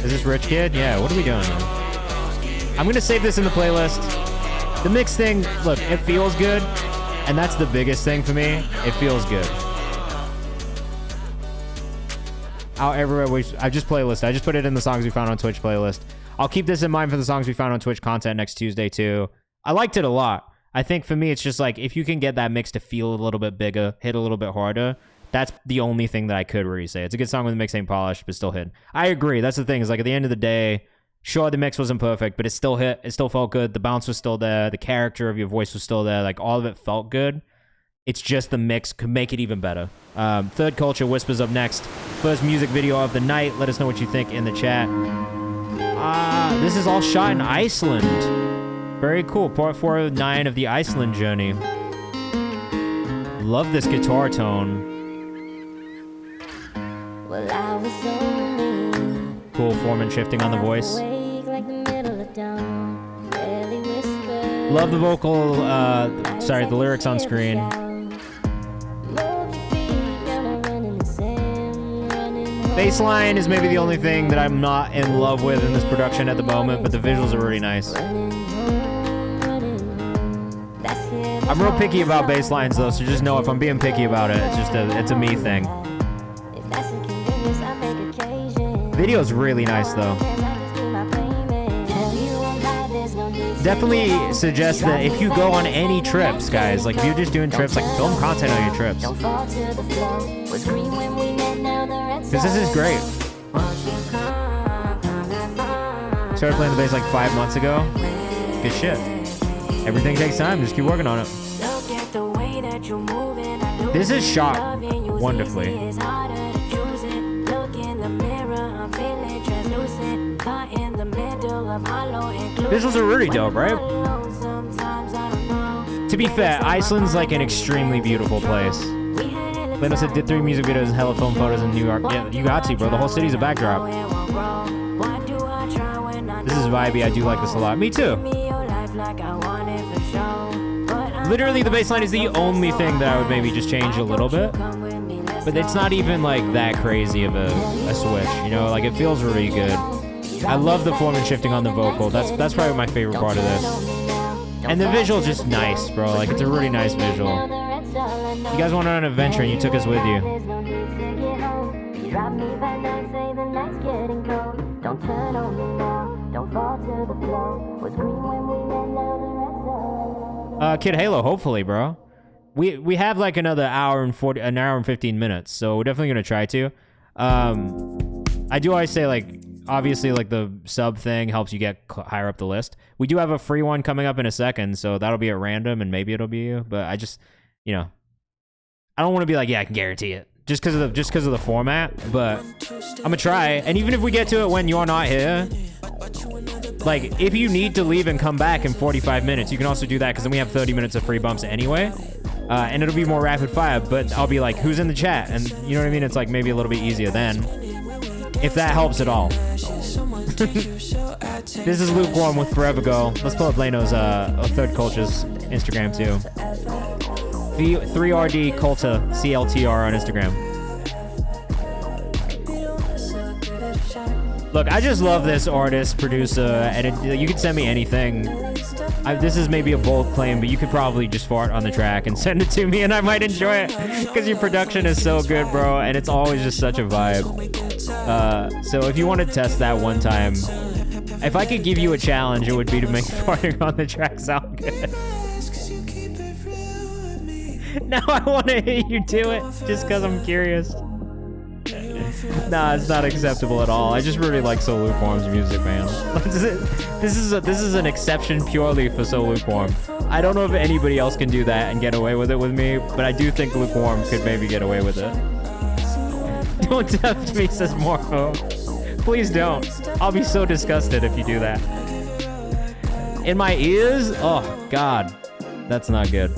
Is this Rich Kid? Yeah, what are we doing, man? I'm gonna save this in the playlist. The mix thing, look, it feels good. And that's the biggest thing for me. It feels good. Out everywhere. I just playlist. I just put it in the songs we found on Twitch playlist. I'll keep this in mind for the songs we found on Twitch content next Tuesday too. I liked it a lot. I think for me, it's just like, if you can get that mix to feel a little bit bigger, hit a little bit harder, that's the only thing that I could really say. It's a good song when the mix ain't polished, but still hit. I agree. That's the thing, is like at the end of the day, sure, the mix wasn't perfect, but it still hit. It still felt good. The bounce was still there. The character of your voice was still there. Like, all of it felt good. It's just the mix could make it even better. Third Culture Whispers up next. First music video of the night. Let us know what you think in the chat. This is all shot in Iceland. Very cool. Part 409 of the Iceland journey. Love this guitar tone. Well, I was only Cool Foreman shifting on the voice. Love the vocal, the lyrics on screen. Bassline is maybe the only thing that I'm not in love with in this production at the moment, but the visuals are really nice. I'm real picky about bass lines though, so just know if I'm being picky about it, it's a me thing. Video's really nice though. Definitely suggest that if you go on any trips, guys, like if you're just doing trips, like film content on your trips. Because this is great. Started playing the bass like 5 months ago. Good shit. Everything takes time. Just keep working on it. This is shot wonderfully. Visuals are really dope, right? To be fair, Iceland's like an extremely beautiful place. Leno said did 3 music videos and hella film photos in New York. Yeah, you got to, bro. The whole city's a backdrop. This is vibey. I do like this a lot. Me too. Literally, the bass line is the only thing that I would maybe just change a little bit. But it's not even like that crazy of a switch, you know? Like, it feels really good. I love the form and shifting on the vocal. That's probably my favorite part of this. And the visual's just nice, bro. Like, it's a really nice visual. You guys went on an adventure and you took us with you. Kid Halo, hopefully, bro. We have like an hour and 15 minutes, so we're definitely gonna try to. I do always say, like, obviously, like, the sub thing helps you get higher up the list. We do have a free one coming up in a second, so that'll be at random, and maybe it'll be you. But I just, you know, I don't want to be like, yeah, I can guarantee it, just because of the format. But I'm gonna try, and even if we get to it when you're not here, like, if you need to leave and come back in 45 minutes, you can also do that, because then we have 30 minutes of free bumps anyway. And it'll be more rapid fire, but I'll be like, who's in the chat? And you know what I mean? It's like maybe a little bit easier then, if that helps at all. This is Lukewarm with Forever Go. Let's pull up Leno's Third Culture's Instagram too. 3RD Culta CLTR on Instagram. Look, I just love this artist, producer, and you can send me anything. This is maybe a bold claim, but you could probably just fart on the track and send it to me, and I might enjoy it, because your production is so good, bro, and it's always just such a vibe. So if you want to test that one time, if I could give you a challenge, it would be to make farting on the track sound good. Now I want to hear you do it, just because I'm curious. Nah, it's not acceptable at all. I just really like So Lukewarm's music, man. This is an exception purely for So Lukewarm. I don't know if anybody else can do that and get away with it with me, but I do think Lukewarm could maybe get away with it. Don't tempt me, says Morpho. Please don't. I'll be so disgusted if you do that. In my ears? Oh, God. That's not good.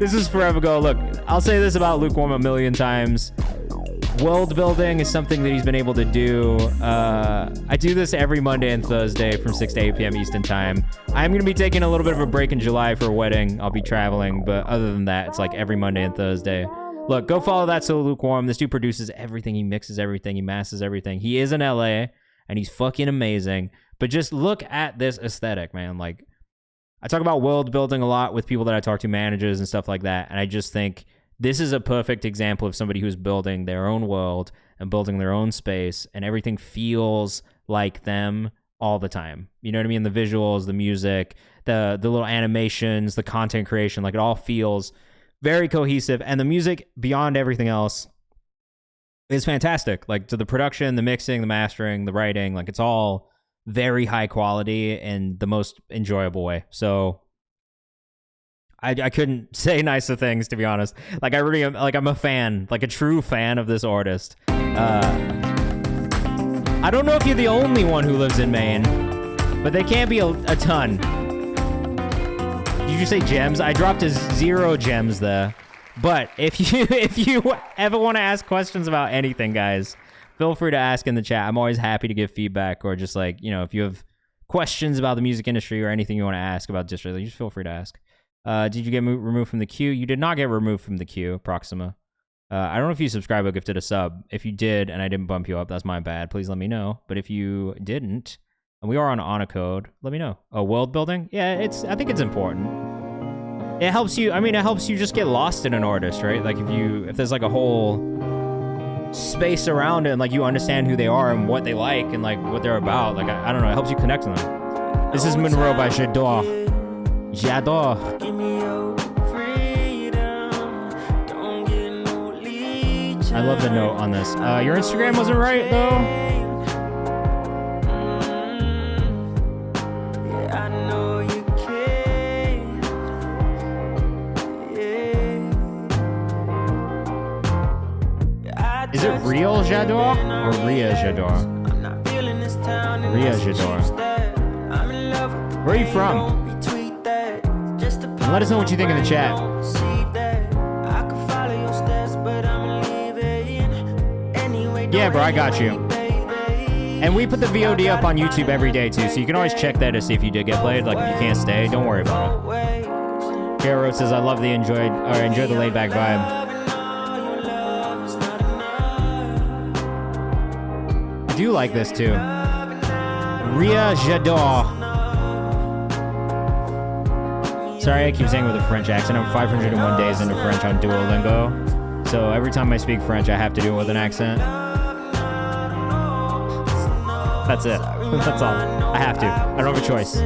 This is Forever Go. Look, I'll say this about Lukewarm a million times. World building is something that he's been able to do. I do this every Monday and Thursday from 6 to 8 p.m. Eastern time. I'm going to be taking a little bit of a break in July for a wedding. I'll be traveling, but other than that, it's like every Monday and Thursday. Look, go follow that So Lukewarm. This dude produces everything. He mixes everything. He masters everything. He is in LA, and he's fucking amazing. But just look at this aesthetic, man. Like, I talk about world building a lot with people that I talk to, managers and stuff like that, and I just think this is a perfect example of somebody who's building their own world and building their own space, and everything feels like them all the time. You know what I mean? The visuals, the music, the little animations, the content creation, like, it all feels very cohesive, and the music, beyond everything else, is fantastic. Like, to the production, the mixing, the mastering, the writing, like, it's all very high quality in the most enjoyable way. So I couldn't say nicer things, to be honest. Like, I really am, like, I'm a fan, like a true fan of this artist. I don't know if you're the only one who lives in Maine, but they can't be a ton. Did you say gems? I dropped a 0 gems there. But if you ever want to ask questions about anything, guys, feel free to ask in the chat. I'm always happy to give feedback, or just, like, you know, if you have questions about the music industry or anything you want to ask about district, just feel free to ask. Did you get removed from the queue? You did not get removed from the queue, Proxima. I don't know if you subscribe or gifted a sub. If you did and I didn't bump you up, that's my bad. Please let me know. But if you didn't, and we are on honor code, let me know. World building? Yeah, I think it's important. It helps you, it helps you just get lost in an artist, right? Like if there's like a whole space around it and like you understand who they are and what they like and like what they're about, like I don't know, it helps you connect to them. This is Monroe by J'adore. J'adore. I love the note on this. Your Instagram wasn't right, though. Is it real J'adore or Ria J'adore? Ria J'adore. Where are you from? And let us know what you think in the chat. Yeah, bro, I got you. And we put the VOD up on YouTube every day, too, so you can always check that to see if you did get played. Like, if you can't stay, don't worry about it. Hero says, I love the enjoy the laid-back vibe. I do like this, too. Ria J'adore. Sorry, I keep saying with a French accent. I'm 501 days into French on Duolingo. So every time I speak French, I have to do it with an accent. That's it. That's all. I have to. I don't have a choice.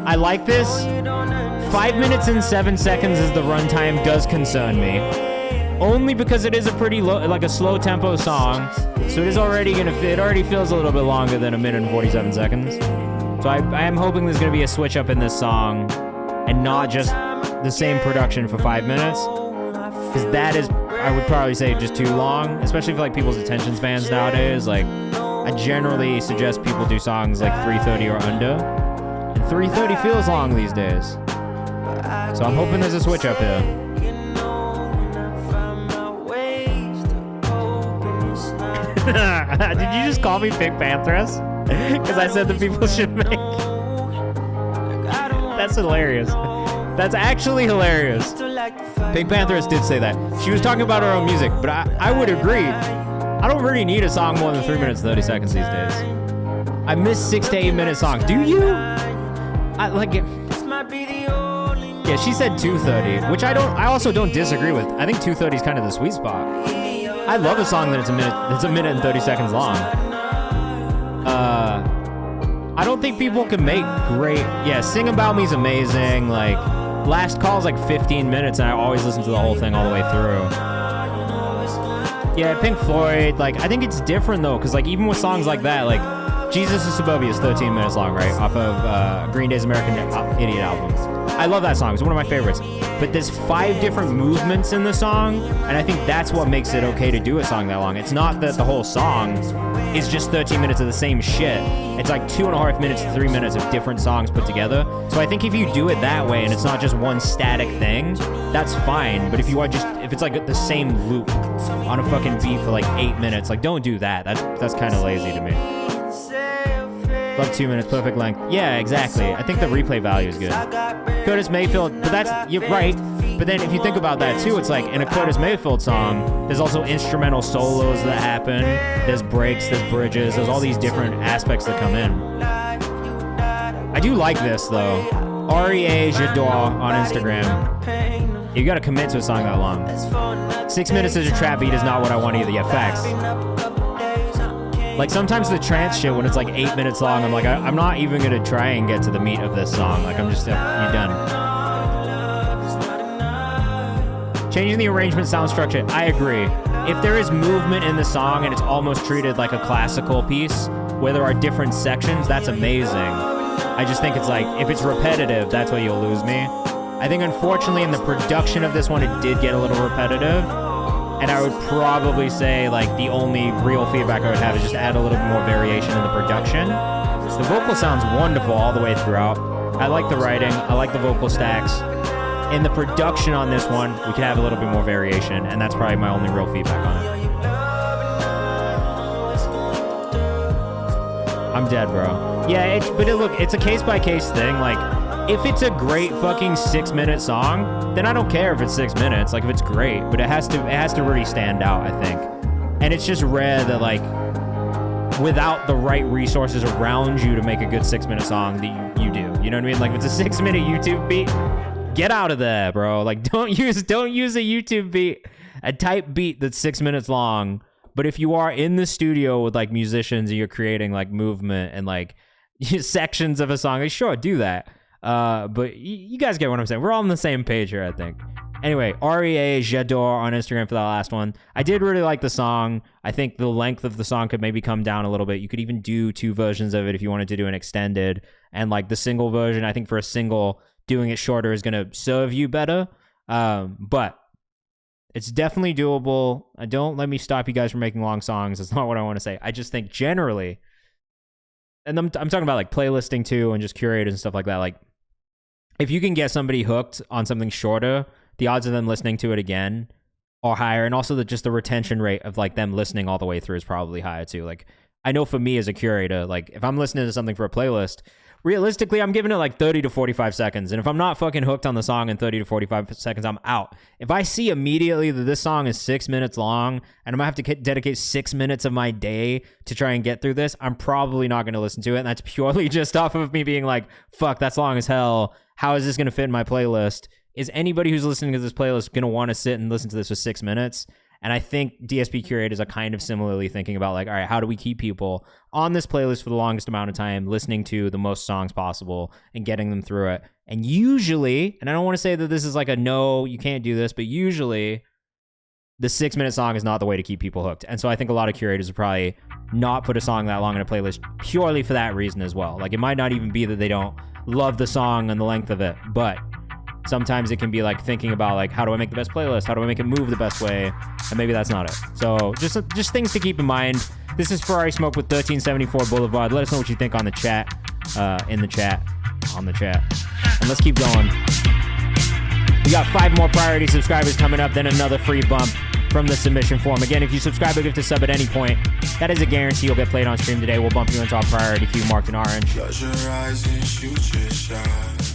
I like this. 5 minutes and 7 seconds is the runtime does concern me. Only because it is a pretty low, like a slow tempo song. So it already feels a little bit longer than 1 minute and 47 seconds. So I am hoping there's going to be a switch up in this song and not just the same production for 5 minutes. Because that is, I would probably say, just too long, especially for like people's attention spans nowadays. Like, I generally suggest people do songs like 3:30 or under. And 3:30 feels long these days. So I'm hoping there's a switch up here. Did you just call me Pink Panthers? Because I said that people should make. That's hilarious. That's actually hilarious. Pink Panthers did say that. She was talking about her own music, but I would agree. I don't really need a song more than 3 minutes and 30 seconds these days. I miss 6 to 8 minute songs. Do you? I like it. Yeah, she said 2:30, which I also don't disagree with. I think 2:30 is kind of the sweet spot. I love a song that's a minute and 30 seconds long. I don't think people can make great. Yeah, Sing About Me's amazing. Like, Last Call is like 15 minutes, and I always listen to the whole thing all the way through. Yeah, Pink Floyd. Like, I think it's different though, because like even with songs like that, like Jesus is Suburbia is 13 minutes long, right? Off of Green Day's American Idiot album. I love that song. It's one of my favorites. But there's 5 different movements in the song, and I think that's what makes it okay to do a song that long. It's not that the whole song is just 13 minutes of the same shit. It's like 2.5 minutes to 3 minutes of different songs put together. So I think if you do it that way, and it's not just one static thing, that's fine. But if it's like the same loop on a fucking beat for like 8 minutes, like don't do that. That's kind of lazy to me. Love 2 minutes, perfect length. Yeah, exactly. I think the replay value is good. Curtis Mayfield, but you're right. But then if you think about that too, it's like in a Curtis Mayfield song, there's also instrumental solos that happen. There's breaks, there's bridges, there's all these different aspects that come in. I do like this though. REA J'adore on Instagram. You gotta commit to a song that long. 6 minutes as a trap beat is not what I want either. Yeah, facts. Like sometimes the trance shit when it's like 8 minutes long, I'm like, I'm not even gonna try and get to the meat of this song. Like I'm just, you're done. Changing the arrangement, sound structure, I agree. If there is movement in the song and it's almost treated like a classical piece where there are different sections, that's amazing. I just think it's like, if it's repetitive, that's where you'll lose me. I think unfortunately in the production of this one, it did get a little repetitive. And I would probably say like the only real feedback I would have is just add a little bit more variation in the production. The vocal sounds wonderful all the way throughout. I like the writing, I like the vocal stacks. In the production on this one, we could have a little bit more variation, and that's probably my only real feedback on it. I'm dead, bro. Yeah, look, it's a case-by-case thing. Like, if it's a great fucking 6-minute song, then I don't care if it's 6 minutes. Like if it's great, but it has to really stand out, I think. And it's just rare that like without the right resources around you to make a good 6-minute song that you do. You know what I mean? Like if it's a 6-minute YouTube beat, get out of there, bro. Like don't use a YouTube beat, a type beat that's 6 minutes long. But if you are in the studio with like musicians and you're creating like movement and like sections of a song, like, sure, do that. But you guys get what I'm saying. We're all on the same page here, I think. Anyway, REA J'adore on Instagram for that last one. I did really like the song. I think the length of the song could maybe come down a little bit. You could even do 2 versions of it if you wanted to do an extended. And like the single version, I think for a single, doing it shorter is going to serve you better. But it's definitely doable. Don't let me stop you guys from making long songs. That's not what I want to say. I just think generally, and I'm talking about like playlisting too and just curators and stuff like that. Like if you can get somebody hooked on something shorter, the odds of them listening to it again are higher. And also just the retention rate of like them listening all the way through is probably higher too. Like I know for me as a curator, like if I'm listening to something for a playlist, realistically, I'm giving it like 30 to 45 seconds. And if I'm not fucking hooked on the song in 30 to 45 seconds, I'm out. If I see immediately that this song is 6 minutes long and I'm gonna have to dedicate 6 minutes of my day to try and get through this, I'm probably not going to listen to it. And that's purely just off of me being like, fuck, that's long as hell. How is this going to fit in my playlist? Is anybody who's listening to this playlist going to want to sit and listen to this for 6 minutes? And I think DSP curators are kind of similarly thinking about like, all right, how do we keep people on this playlist for the longest amount of time, listening to the most songs possible and getting them through it? And usually, and I don't want to say that this is like a no, you can't do this, but usually the 6-minute song is not the way to keep people hooked. And so I think a lot of curators would probably not put a song that long in a playlist purely for that reason as well. Like it might not even be that they don't love the song and the length of it, but sometimes it can be like thinking about like, how do I make the best playlist? How do I make it move the best way? And maybe that's not it. So just things to keep in mind. This is Ferrari Smoke with 1374 Boulevard. Let us know what you think on the chat, on the chat. And let's keep going. We got 5 more priority subscribers coming up, then another free bump from the submission form. Again, if you subscribe or give to sub at any point, that is a guarantee you'll get played on stream today. We'll bump you into our priority queue marked in orange.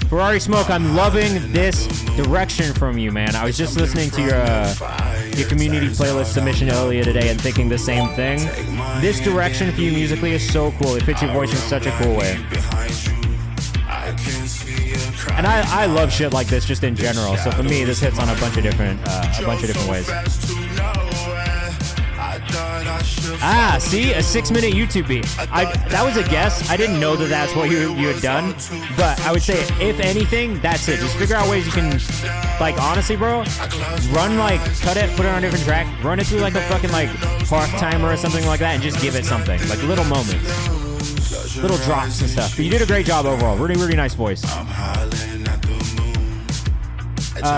Ferrari Smoke, I'm loving this direction from you, man. I was just listening to your community playlist submission earlier today and thinking the same thing. This direction for you musically is so cool. It fits your voice in such a cool way. And I love shit like this just in general. So for me, this hits on a bunch of different ways. See, a 6-minute YouTube beat. That was a guess. I didn't know that that's what you had done. But I would say, if anything, that's it. Just figure out ways you can, like, honestly, bro, cut it, put it on a different track, run it through like a fucking like park timer or something like that, and just give it something, like little moments, little drops and stuff. But you did a great job overall. Really, really nice voice.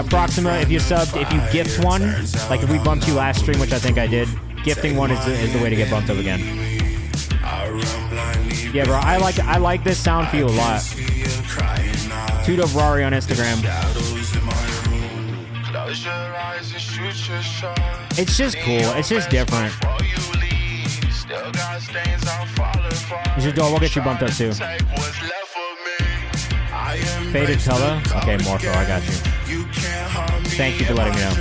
Proxima, if you gift one, like if we bumped you last stream, which I think I did, gifting one is the way to get bumped up again. Yeah, bro, I like this sound for you a lot. Toot up Rory on Instagram. It's just cool. It's just different. We'll get you bumped up too. Faded color? Okay, Morpho, I got you. Thank you for letting me know.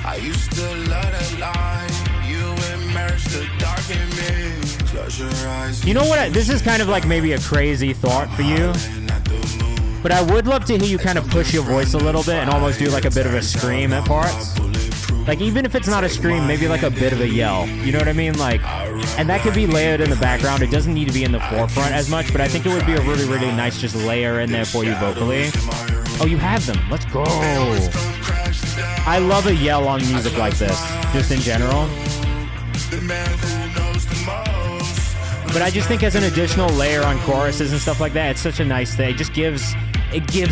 I used to love that line. You immersed the dark in me. Close your eyes. You know what? This is kind of like maybe a crazy thought for you. But I would love to hear you kind of push your voice a little bit and almost do like a bit of a scream at parts. Like even if it's not a scream, maybe like a bit of a yell. You know what I mean? Like, and that could be layered in the background. It doesn't need to be in the forefront as much, but I think it would be a really, really nice just layer in there for you vocally. Oh, you have them. Let's go. I love a yell on music like this, just in general. But I just think as an additional layer on choruses and stuff like that, it's such a nice thing. It just gives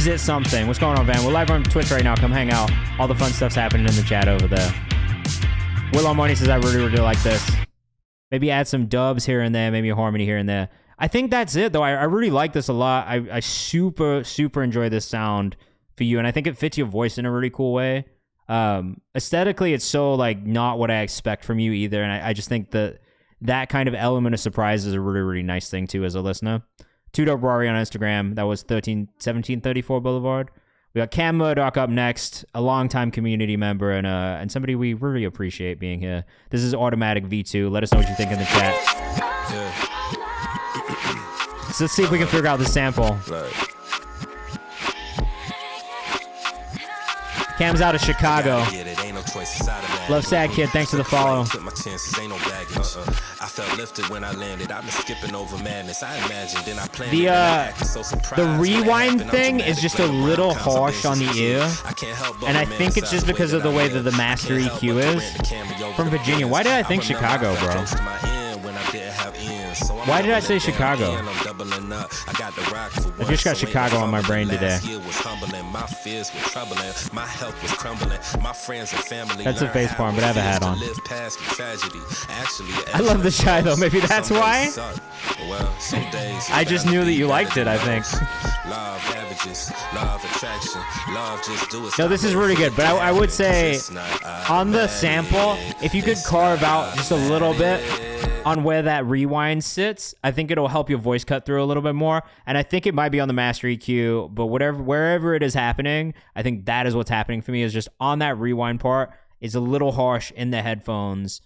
it something. What's going on, Van? We're live on Twitch right now. Come hang out. All the fun stuff's happening in the chat over there. Willow Money says, I really, really like this. Maybe add some dubs here and there, maybe a harmony here and there. I think that's it, though. I really like this a lot. I super, super enjoy this sound for you, and I think it fits your voice in a really cool way. Aesthetically, it's so, like, not what I expect from you either, and I just think that kind of element of surprise is a really, really nice thing, too, as a listener. Two Dope Rory on Instagram. That was 1734 Boulevard. We got Cam Murdoch up next, a longtime community member and somebody we really appreciate being here. This is Automatic V2. Let us know what you think in the chat. So let's see if we can figure out the sample. Cam's out of Chicago. Love Sad Kid, thanks for the follow. I felt lifted when I landed. I've been skipping over madness. I imagined, then I planned the rewind thing is just a little harsh on the ear. And I think it's just because of the way that the master EQ is. From Virginia. Why did I think Chicago, bro? Why did I say Chicago? I just got Chicago on my brain today. That's a face palm, but I have a hat on. I love the shy though. Maybe that's why. I just knew that you liked it, I think. No, this is really good, but I would say on the sample, if you could carve out just a little bit on where that rewind sits, I think it'll help your voice cut through a little bit more. And I think it might be on the master EQ, but wherever it is happening, I think that is what's happening for me, is just on that rewind part is a little harsh in the headphones,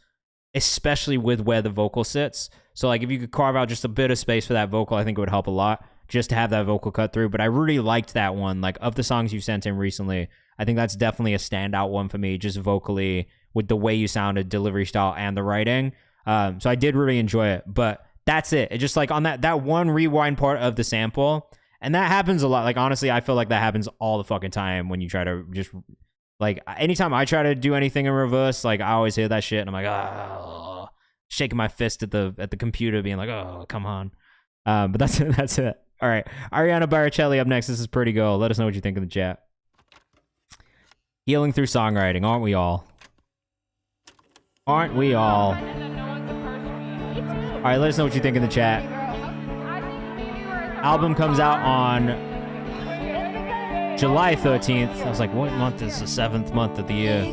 especially with where the vocal sits. So like if you could carve out just a bit of space for that vocal, I think it would help a lot just to have that vocal cut through. But I really liked that one. Like of the songs you sent in recently, I think that's definitely a standout one for me, just vocally with the way you sounded, delivery style, and the writing. So I did really enjoy it, but that's it. It just like on that one rewind part of the sample, and that happens a lot. Like honestly, I feel like that happens all the fucking time when you try to just like anytime I try to do anything in reverse, like I always hear that shit and I'm like, oh, shaking my fist at the computer, being like, oh, come on. But that's it. All right, Ariana Baricelli up next. This is Pretty Girl. Let us know what you think in the chat. Healing through songwriting, aren't we all? Aren't we all? All right, let us know what you think in the chat. Album comes out on July 13th. I was like, what month is the 7th month of the year?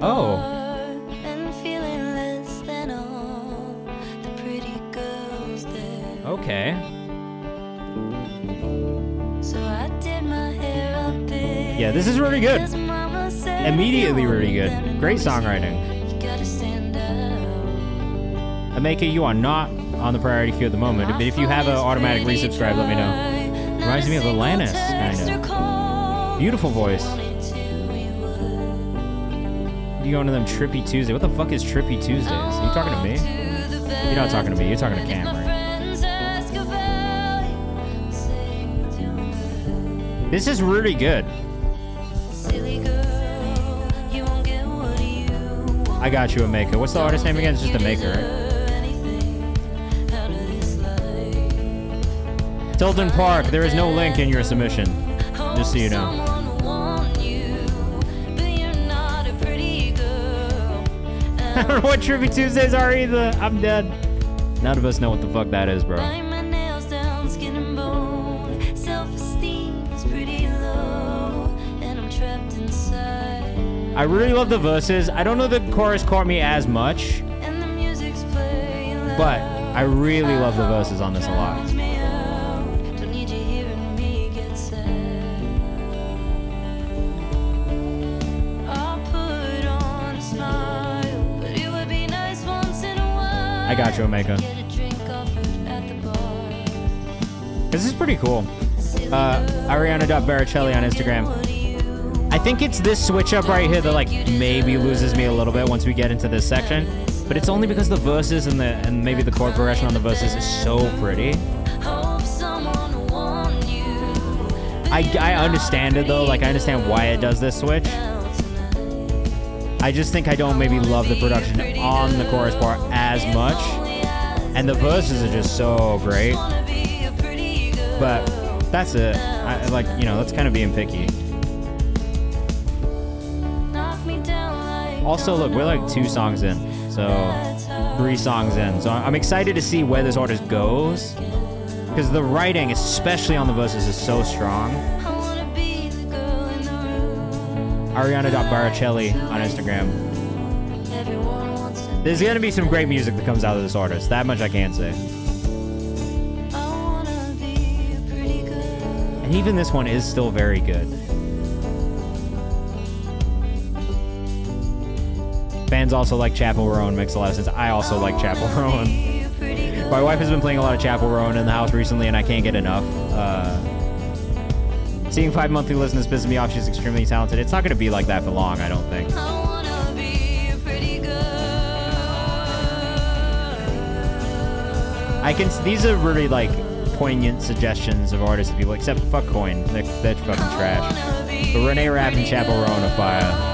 Oh. Okay. Yeah, this is really good. Immediately really good. Great songwriting. Ameka, you are not on the priority queue at the moment, but if you have an automatic resubscribe, let me know. Reminds me of Alanis, kind of. Beautiful voice. You going to them Trippy Tuesday? What the fuck is Trippy Tuesdays? Are you talking to me? You're not talking to me. You're talking to Cam, right? This is really good. I got you, Ameka. What's the artist name again? It's just Ameka, right? Tilden Park, there is no link in your submission. Just so you know. I don't know what Trippy Tuesdays are either. I'm dead. None of us know what the fuck that is, bro. I really love the verses. I don't know the chorus caught me as much, but I really love the verses on this a lot. I got you, Omega. This is pretty cool. Ariana.Baricelli on Instagram. I think it's this switch up right here that like maybe loses me a little bit once we get into this section, but it's only because the verses and maybe the chord progression on the verses is so pretty. I understand it though, like I understand why it does this switch. I just think I don't maybe love the production on the chorus part as much, and the verses are just so great. But that's it. I like, you know, that's kind of being picky. Also, look, we're like 2 songs in, so 3 songs in. So I'm excited to see where this artist goes, because the writing, especially on the verses, is so strong. Ariana.Baricelli on Instagram. There's gonna be some great music that comes out of this artist. That much I can say. And even this one is still very good. Fans also like Chapel Roan. Makes a lot of sense. I also like Chapel Roan. My wife has been playing a lot of Chapel Roan in the house recently, and I can't get enough. Seeing 5 monthly listeners pisses me off. She's extremely talented. It's not going to be like that for long, I don't think. These are really like poignant suggestions of artists to people, except fuck Coin. They're fucking trash. But Renee Rapp and Chapel Roan are fire.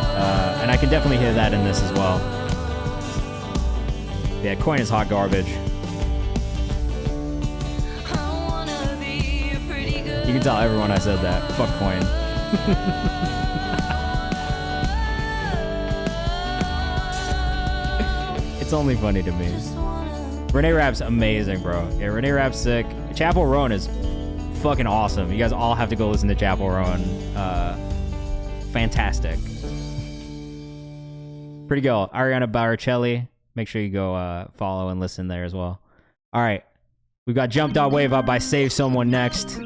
And I can definitely hear that in this as well. Yeah, Coin is hot garbage. You can tell everyone I said that. Fuck Coin. It's only funny to me. Renee Rapp's amazing, bro. Yeah, Renee Rapp's sick. Chapel Roan is fucking awesome. You guys all have to go listen to Chapel Roan. Fantastic. Pretty girl, Ariana Baricelli. Make sure you go follow and listen there as well. All right. We've got Jumped Out Wave Up by Save Someone next.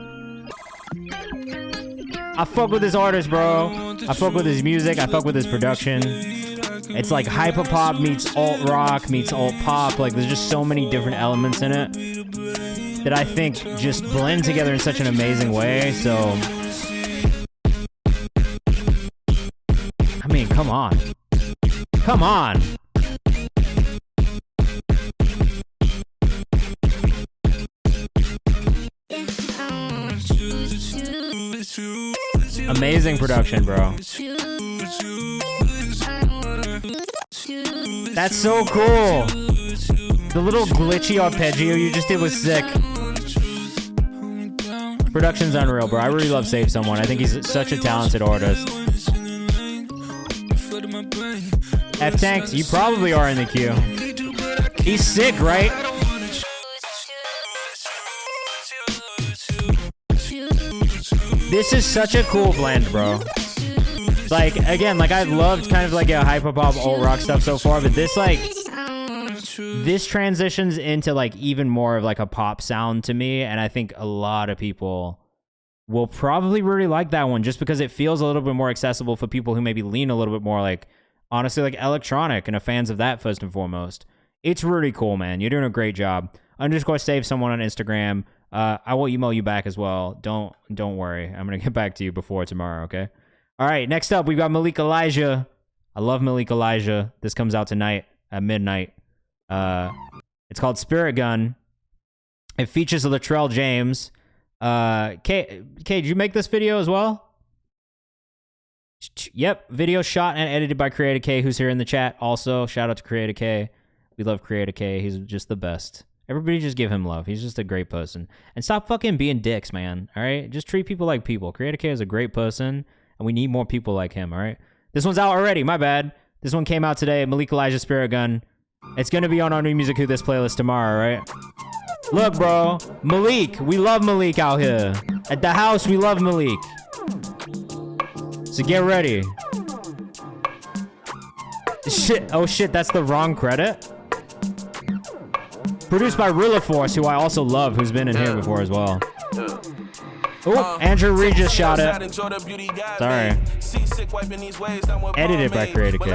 I fuck with this artist, bro. I fuck with his music. I fuck with his production. It's like hyperpop meets alt rock meets alt pop. Like there's just so many different elements in it that I think just blend together in such an amazing way. So, I mean, come on. Come on. Amazing production, bro. That's so cool. The little glitchy arpeggio you just did was sick. Production's unreal, bro. I really love Save Someone. I think he's such a talented artist. F-Tanked, you probably are in the queue. He's sick, right? This is such a cool blend, bro. Like, again, like I've loved kind of like a hyperpop alt rock stuff so far, but this transitions into like even more of like a pop sound to me, and I think a lot of people will probably really like that one just because it feels a little bit more accessible for people who maybe lean a little bit more like, honestly, like electronic and are fans of that first and foremost. It's really cool, man. You're doing a great job. _save someone on Instagram. I will email you back as well. Don't worry. I'm gonna get back to you before tomorrow, okay? All right, next up, we've got Malik Elijah. I love Malik Elijah. This comes out tonight at midnight. It's called Spirit Gun. It features Latrell James. Kay, did you make this video as well? Yep, video shot and edited by Creator K, who's here in the chat. Also, shout out to Creator K. We love Creator K. He's just the best. Everybody just give him love. He's just a great person. And stop fucking being dicks, man. All right? Just treat people like people. Creator K is a great person, and we need more people like him, all right? This one's out already. My bad. This one came out today. Malik Elijah, Spirit Gun. It's going to be on our New Music Who This playlist tomorrow, right? Look, bro. Malik. We love Malik out here. At the house, we love Malik. So get ready. Shit. Oh, shit. That's the wrong credit? Produced by Rilla Force, who I also love, who's been in here before as well. Oh, Andrew Reed just shot it. Sorry. Edited by Creator K.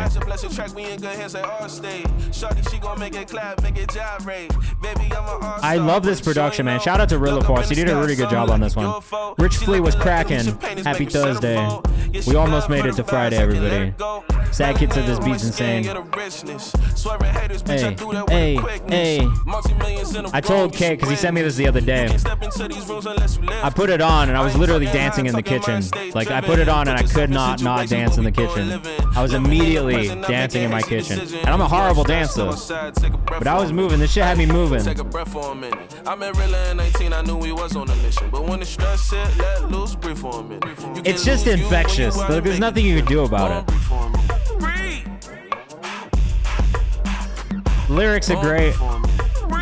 I love this production, man. Shout out to Rilla Force. He did a really good job on this one. Rich Flea was cracking. Happy Thursday. We almost made it to Friday, everybody. Sad Kid said this beat's insane. Hey. I told Kay, because he sent me this the other day. I put it on, and I was literally dancing in the kitchen. Like, I put it on, and I could not dance in the kitchen. I was immediately dancing in my kitchen. And I'm a horrible dancer. But I was moving. This shit had me moving. It's just infectious. There's nothing you can do about it. Lyrics are great.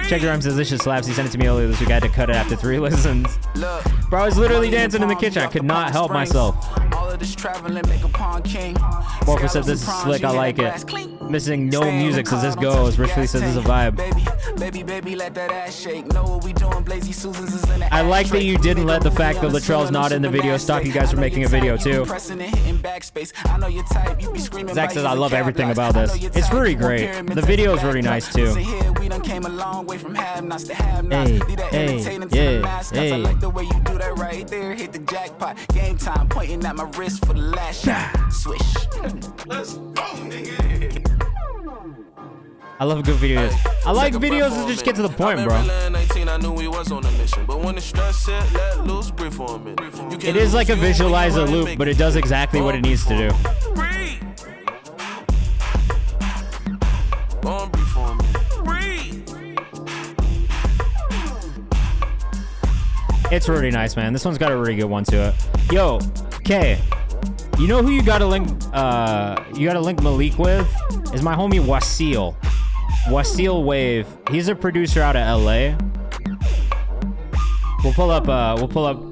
Check Your Arm says this shit slaps. He sent it to me earlier this week. I had to cut it after 3 listens. Bro, I was literally dancing in the kitchen. I could not help myself. all of this traveling make a pawn king. Morpho said this is slick, I like it. Missing no music says this goes. Richly says this is a vibe. Baby, let that ass shake. Know what we doing, Blazy Susans is in the I like that you didn't let the fact that Latrell's not in the video stop you guys from making a video too. Zach says I love everything about this. It's really great. The video is really nice too. Hey, yeah, hey. I like the way you do that right there. Hit the jackpot. Game time, pointing at my wrist for the last shot. Swish. Let's go, nigga. I love good videos. I like videos that just get to the point, bro. It is like a visualizer loop, but it does exactly what it needs to do. It's really nice, man. This one's got a really good one to it. Yo, Kay, you know who you gotta link? You gotta link Malik with? Is my homie Wasil. Wasil Wave. He's a producer out of LA. We'll pull up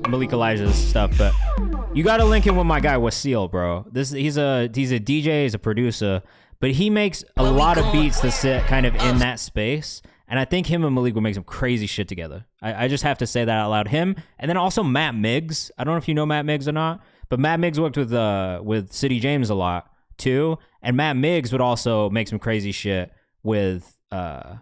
Malik Elijah's stuff, but you gotta link him with my guy Wasil, bro. He's a DJ, he's a producer, but he makes a lot of beats that sit kind of in that space. And I think him and Malik would make some crazy shit together. I just have to say that out loud. Him, and then also Matt Miggs. I don't know if you know Matt Miggs or not, but Matt Miggs worked with City James a lot too. And Matt Miggs would also make some crazy shit with fucking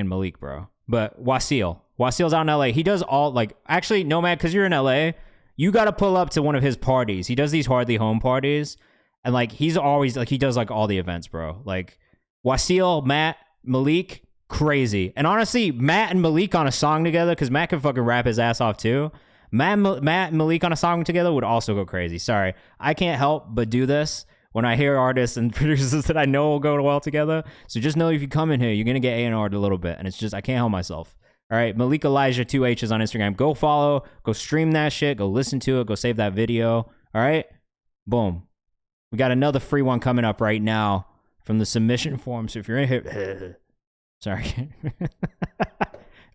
Malik, bro. But Wasil's out in LA. He does all, like, actually, Nomad, because you're in LA, you got to pull up to one of his parties. He does these Hardly Home parties, and like he's always like he does like all the events, bro. Like Wasil, Matt, Malik, crazy. And honestly, Matt and Malik on a song together, because Matt can fucking rap his ass off too. Matt and Malik on a song together would also go crazy. Sorry, I can't help but do this when I hear artists and producers that I know will go well together. So just know if you come in here, you're gonna get A&R'd a little bit, and it's just I can't help myself. All right, Malik Elijah 2H's on Instagram. Go follow, go stream that shit, go listen to it, go save that video. All right, boom. We got another free one coming up right now from the submission form. So if you're in here, sorry,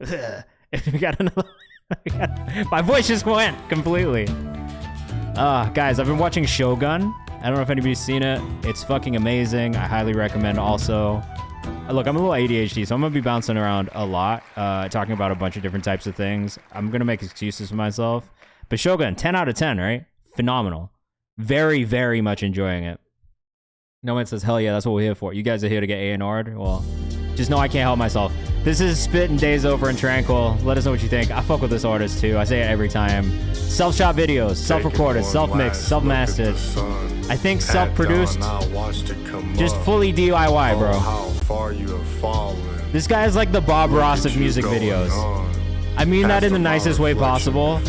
we got another. My voice just went completely. Guys, I've been watching Shogun. I don't know if anybody's seen it. It's fucking amazing. I highly recommend also. Look, I'm a little ADHD, so I'm going to be bouncing around a lot, talking about a bunch of different types of things. I'm going to make excuses for myself. But Shogun, 10 out of 10, right? Phenomenal. Very, very much enjoying it. No one says, hell yeah, that's what we're here for. You guys are here to get A&R'd? Well, just know I can't help myself. This is Spit and Days Over and Tranquil. Let us know what you think. I fuck with this artist too. I say it every time. Self-shot videos, self-recorded, self-mixed, self-mastered. I think self-produced. Just fully DIY, bro. This guy is like the Bob Ross of music videos. I mean that in the nicest way possible.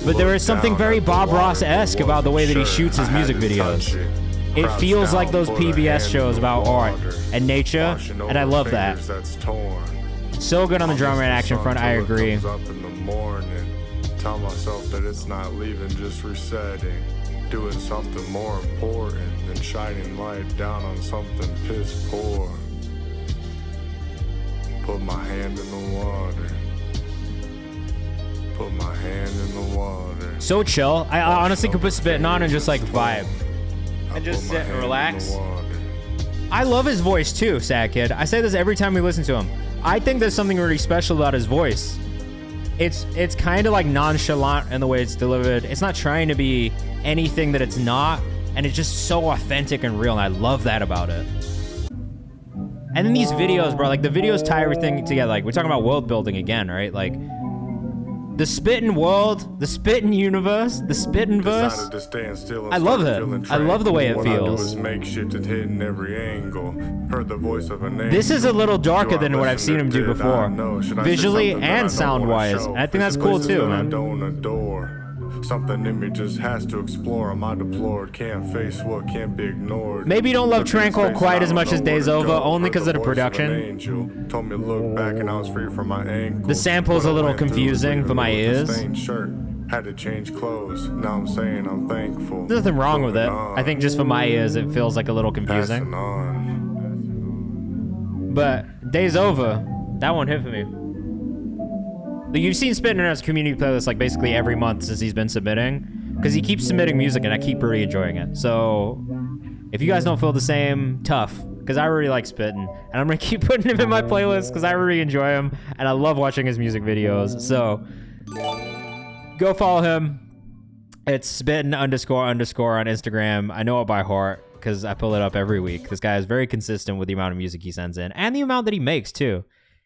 But there is something very Bob Ross-esque about the way that he shoots his music videos. It feels like those PBS shows about art and nature, and I love that. So good on the drama and action front, I agree. Tell myself that it's not leaving, just resetting. Doing something more important than shining light down on something piss poor. Put my hand in the water. Put my hand in the water. So chill. I honestly could put Spittin' on and just like vibe. And just sit and relax. I love his voice too, Sad Kid. I say this every time we listen to him. I think there's something really special about his voice. It's kind of like nonchalant in the way it's delivered. It's not trying to be anything that it's not, and it's just so authentic and real, and I love that about it. And then these videos, bro, like the videos tie everything together. Like we're talking about world building again, right? Like the Spittin' world, the Spittin' universe, the Spittin' verse. I love it. I love the way it feels. This is a little darker than what I've seen him do before, visually and sound-wise. I think that's cool too, man. Something in me just has to explore. Am I deplored? Can't face what can't be ignored. Maybe you don't love Tranquil quite as much as Days Over, only because of the production. Told me look back and I was free from my ankle. The sample's a little confusing for my ears. Had to change clothes. Now I'm saying I'm thankful. There's nothing wrong with it. I think just for my ears, it feels like a little confusing. But Days Over, that one hit for me. You've seen Spittin' in his community playlist like basically every month since he's been submitting. because he keeps submitting music and I keep really enjoying it. So if you guys don't feel the same, tough, because I really like spitting, and I'm gonna keep putting him in my playlist because I really enjoy him and I love watching his music videos. So go follow him. It's spitting __ on Instagram. I know it by heart because I pull it up every week. This guy is very consistent with the amount of music he sends in and the amount that he makes too.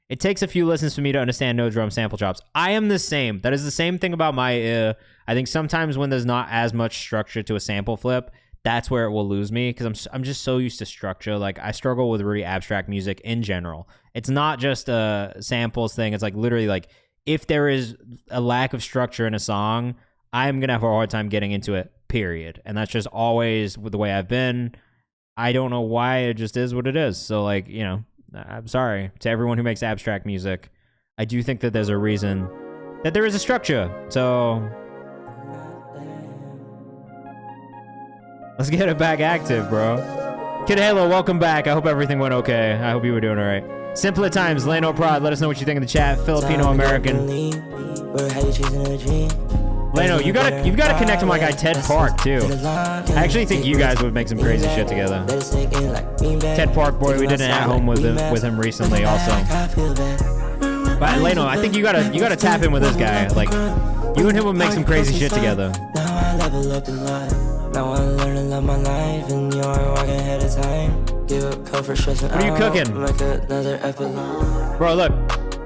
It takes a few listens for me to understand no drum sample chops. I am the same. That is the same thing about my ear. I think sometimes when there's not as much structure to a sample flip, that's where it will lose me because I'm just so used to structure. Like I struggle with really abstract music in general. It's not just a samples thing. It's like literally like if there is a lack of structure in a song, I'm going to have a hard time getting into it, period. And that's just always the way I've been. I don't know why, it just is what it is. So like, you know, I'm sorry to everyone who makes abstract music. I do think that there's a reason that there is a structure. So let's get it back active, bro. Kid Halo, welcome back. I hope everything went okay. I hope you were doing all right. Simpler Times, Lano Prod, let us know what you think in the chat. Filipino American. Lano, you've got to connect to my guy Ted Park too. I actually think you guys would make some crazy shit together. Ted Park, boy, we did an at home with him recently also. But Lano, I think you gotta tap in with this guy. Like, you and him would make some crazy shit together. What are you cooking? Bro, look,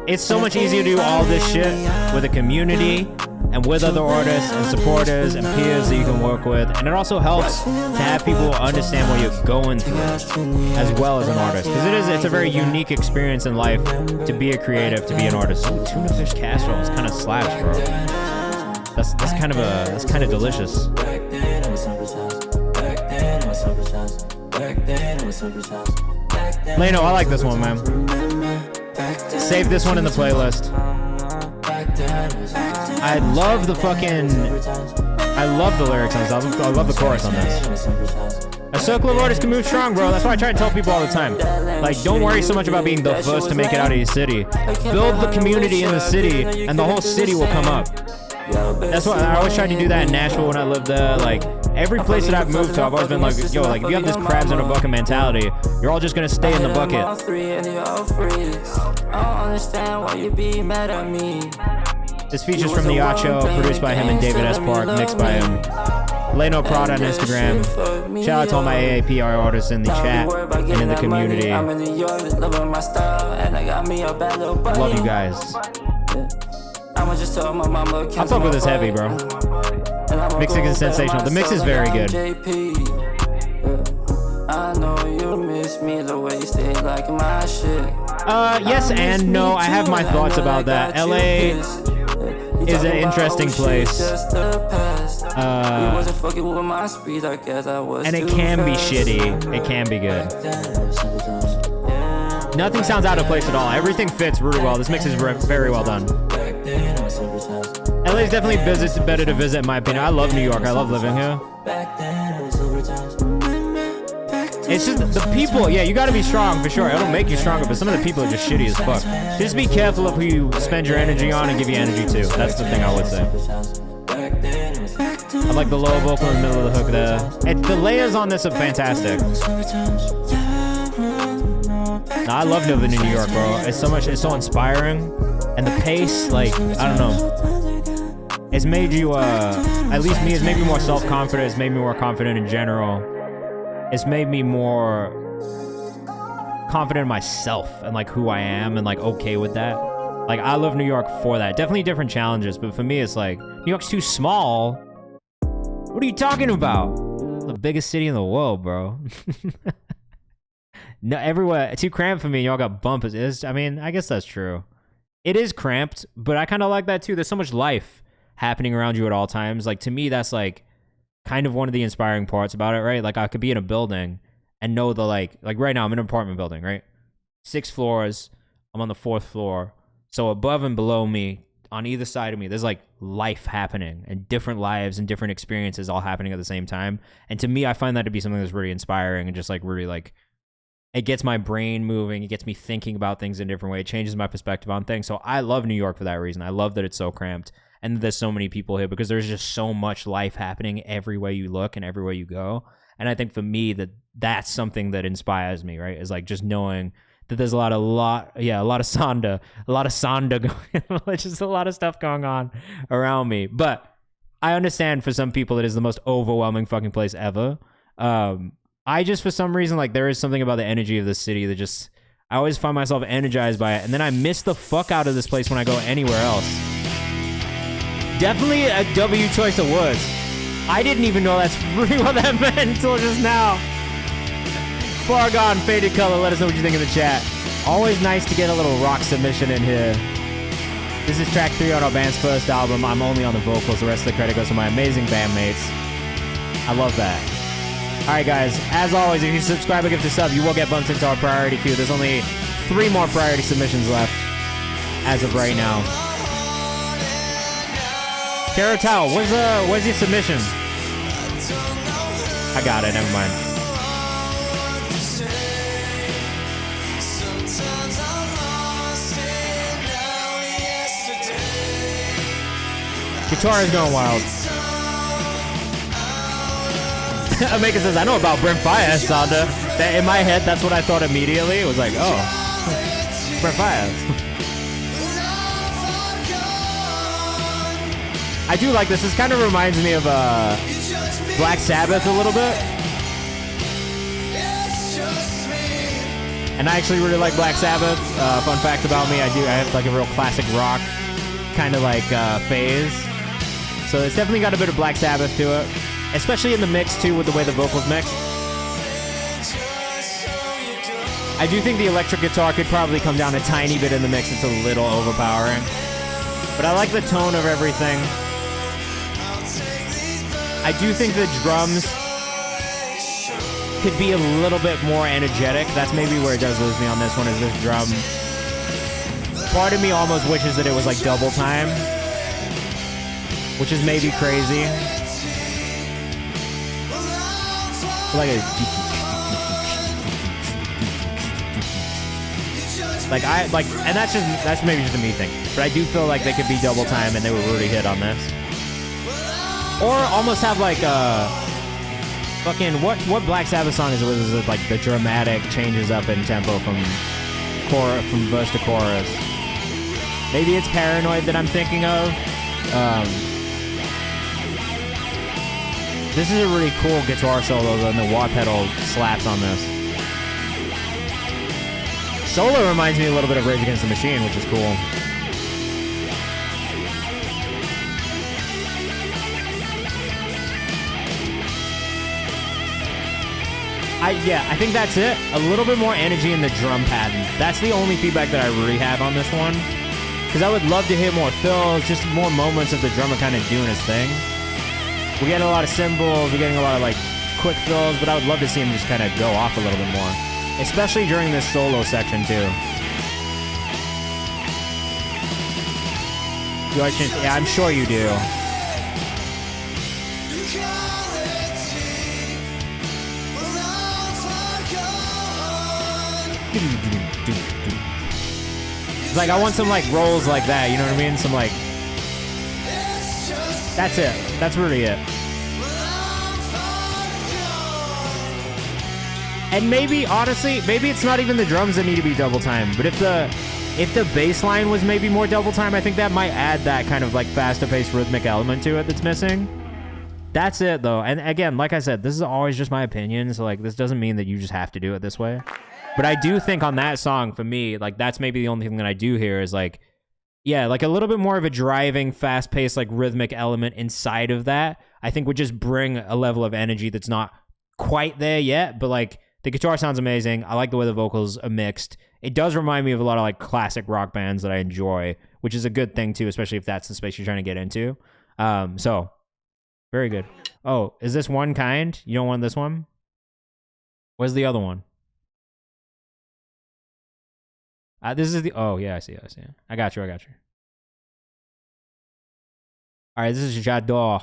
it's so much easier to do all this shit with a community and with other artists and supporters and peers that you can work with. And it also helps to have people understand what you're going through as well as an artist. Because it's a very unique experience in life to be a creative, to be an artist. Ooh, tuna fish casserole is kind of slaps, bro. That's kind of delicious. Lano, I like this one, man. Save this one in the playlist. I love the lyrics on this album. I love the chorus on this. A circle of artists can move strong, bro. That's why I try to tell people all the time. Like, don't worry so much about being the first to make it out of your city. Build the community in the city, and the whole city will come up. That's why I always tried to do that in Nashville when I lived there. Like, every place that I've moved to, I've always been like, yo, like, if you have this crabs in a bucket mentality, you're all just gonna stay in the bucket. This features from the Acho, produced by him and David S. Park, mixed by him. Lano Prod on Instagram. Shout out to all my AAPR artists in the chat and in the community. Love you guys. I'll fuck with this heavy, bro. Mixing is sensational. The mix is very good. Yes and no. I have my thoughts about that. LA is an interesting place. And it can be shitty. It can be good. Nothing sounds out of place at all. Everything fits really well. This mix is very well done. LA is definitely better to visit, in my opinion. I love New York. I love living here. It's just the people. Yeah, you gotta be strong for sure. It'll make you stronger, but some of the people are just shitty as fuck. Just be careful of who you spend your energy on and give you energy to. That's the thing I would say. I like the low vocal in the middle of the hook there. The layers on this are fantastic. I love living in New York, bro. It's so inspiring. And the pace, like, I don't know. It's made you, at least me, it's made me more self-confident. It's made me more confident in general. It's made me more confident in myself and like who I am and like okay with that. Like, I love New York for that. Definitely different challenges, but for me, it's like, New York's too small. What are you talking about? The biggest city in the world, bro. No, everywhere. Too cramped for me. Y'all got bumpers. I mean, I guess that's true. It is cramped, but I kind of like that too. There's so much life happening around you at all times. Like, to me, that's like kind of one of the inspiring parts about it, right? Like, I could be in a building and know the like right now I'm in an apartment building, right? 6 floors. I'm on the 4th floor. So above and below me, on either side of me, there's like life happening and different lives and different experiences all happening at the same time. And to me, I find that to be something that's really inspiring and just like really like, it gets my brain moving. It gets me thinking about things in a different way. It changes my perspective on things. So I love New York for that reason. I love that it's so cramped. and there's so many people here because there's just so much life happening everywhere you look and everywhere you go. And I think for me that's something that inspires me, right? Is like just knowing that there's a lot of Sanda going, just a lot of stuff going on around me. But I understand for some people it is the most overwhelming fucking place ever. I just, for some reason, like there is something about the energy of the city that just, I always find myself energized by it. And then I miss the fuck out of this place when I go anywhere else. Definitely a W choice of words. I didn't even know that's really what that meant until just now. Far Gone, Faded Color, let us know what you think in the chat. Always nice to get a little rock submission in here. This is track 3 on our band's first album. I'm only on the vocals. The rest of the credit goes to my amazing bandmates. I love that. All right, guys. As always, if you subscribe or give a sub, you will get bumped into our priority queue. There's only 3 more priority submissions left as of right now. Carotau, where's your submission? I got it. Never mind. Guitar is going wild. Amaka says, I know about Brent Fayez, Sanda. That in my head, that's what I thought immediately. It was like, oh, Brent Fayez. I do like this. This kind of reminds me of Black Sabbath a little bit. And I actually really like Black Sabbath. Fun fact about me, I have like a real classic rock kind of like phase. So it's definitely got a bit of Black Sabbath to it, especially in the mix too, with the way the vocals mix. I do think the electric guitar could probably come down a tiny bit in the mix. It's a little overpowering, but I like the tone of everything. I do think the drums could be a little bit more energetic. That's maybe where it does lose me on this one, is this drum. Part of me almost wishes that it was like double time, which is maybe crazy. Like and that's maybe just a me thing. But I do feel like they could be double time and they would really hit on this. Or almost have like a fucking what Black Sabbath song is it like the dramatic changes up in tempo from verse to chorus. Maybe it's Paranoid that I'm thinking of. This is a really cool guitar solo, though, and the wah pedal slaps on this. Solo reminds me a little bit of Rage Against the Machine, which is cool. I think that's it. A little bit more energy in the drum pattern. That's the only feedback that I really have on this one. Because I would love to hear more fills, just more moments of the drummer kind of doing his thing. We're getting a lot of cymbals, we're getting a lot of like quick fills, but I would love to see him just kind of go off a little bit more. Especially during this solo section too. Do I change? Yeah, I'm sure you do. It's like I want some like rolls like that, you know what I mean? Some like, that's it. That's really it. And maybe, honestly, maybe it's not even the drums that need to be double time, but if the bass line was maybe more double time, I think that might add that kind of like faster paced rhythmic element to it that's missing. That's it though. And again, like I said, this is always just my opinion, so like this doesn't mean that you just have to do it this way. But I do think on that song, for me, like that's maybe the only thing that I do here is like, yeah, like a little bit more of a driving, fast-paced, like rhythmic element inside of that, I think would just bring a level of energy that's not quite there yet, but like the guitar sounds amazing. I like the way the vocals are mixed. It does remind me of a lot of like classic rock bands that I enjoy, which is a good thing too, especially if that's the space you're trying to get into. So very good. Oh, is this one kind? You don't want this one? Where's the other one? This is the... Oh, yeah, I see. I got you. All right, this is J'adore.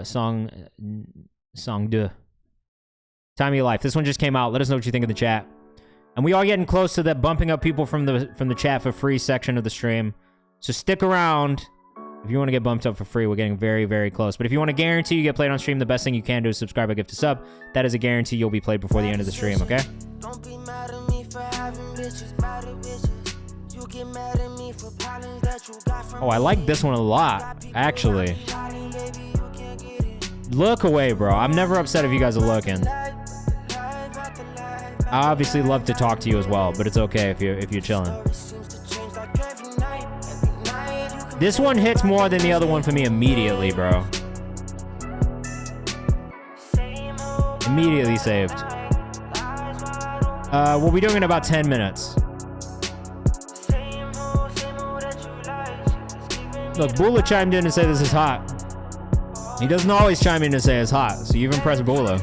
Song 2. Time of Your Life. This one just came out. Let us know what you think in the chat. And we are getting close to that bumping up people from the chat for free section of the stream. So stick around. If you want to get bumped up for free, we're getting very, very close. But if you want to guarantee you get played on stream, the best thing you can do is subscribe or gift a sub. That is a guarantee you'll be played before the end of the stream, okay? Don't be mad at me for having bitches, bad bitches. You get mad at me for problems that you got from Oh, I like this one a lot, actually. Look away, bro. I'm never upset if you guys are looking. I obviously love to talk to you as well, but it's okay if you're chilling. This one hits more than the other one for me immediately, bro. Immediately saved. We'll be doing it in about 10 minutes. Look, Bula chimed in and said this is hot. He doesn't always chime in and say it's hot, so you've impressed Bula.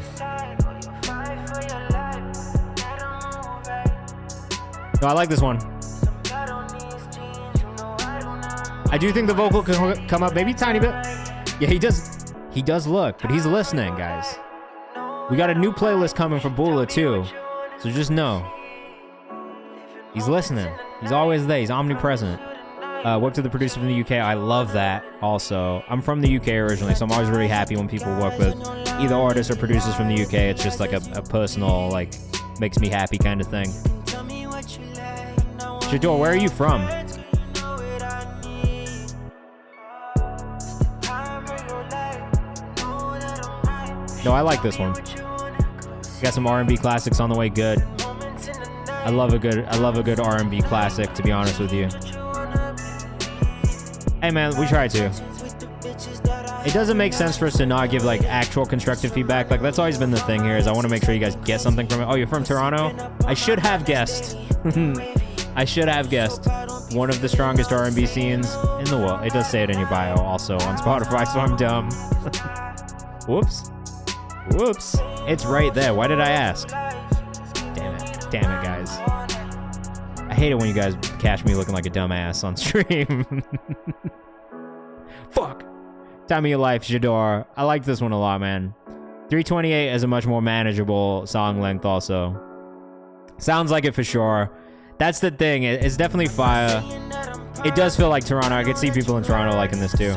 No, I like this one. I do think the vocal can come up maybe a tiny bit. Yeah, he does look, but he's listening, guys. We got a new playlist coming for Bula too, so just know. He's listening. He's always there. He's omnipresent. Work to the producer from the UK. I love that also. I'm from the UK originally, so I'm always really happy when people work with either artists or producers from the UK. It's just like a personal, like, makes me happy kind of thing. Jador, where are you from? No, I like this one. Got some R&B classics on the way. Good. I love a good R&B classic, to be honest with you. Hey man, we try to. It doesn't make sense for us to not give like actual constructive feedback. Like that's always been the thing here is I want to make sure you guys get something from it. Oh, you're from Toronto? I should have guessed. I should have guessed. One of the strongest R&B scenes in the world. It does say it in your bio also on Spotify, so I'm dumb. Whoops. Whoops. It's right there. Why did I ask? Damn it. Damn it, guys. I hate it when you guys catch me looking like a dumbass on stream. Fuck. Time of your life, Jador. I like this one a lot, man. 328 is a much more manageable song length also. Sounds like it for sure. That's the thing. It's definitely fire. It does feel like Toronto. I could see people in Toronto liking this too.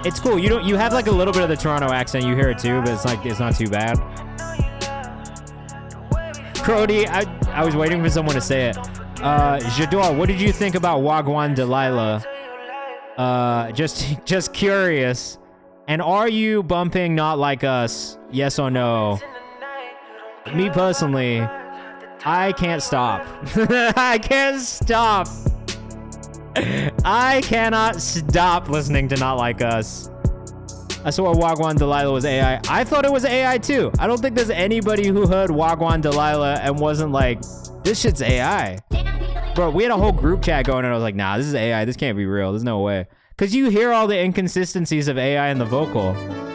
It's cool. You have like a little bit of the Toronto accent. You hear it too, but it's not too bad. Crody, I was waiting for someone to say it. Jador, what did you think about Wagwan Delilah? Just curious. And are you bumping Not Like Us? Yes or no? Me personally, I can't stop. I can't stop. I cannot stop listening to Not Like Us. I saw Wagwan Delilah was AI. I thought it was AI too. I don't think there's anybody who heard Wagwan Delilah and wasn't like, this shit's AI. Bro, we had a whole group chat going and I was like, nah, this is AI. This can't be real. There's no way. Because you hear all the inconsistencies of AI in the vocal,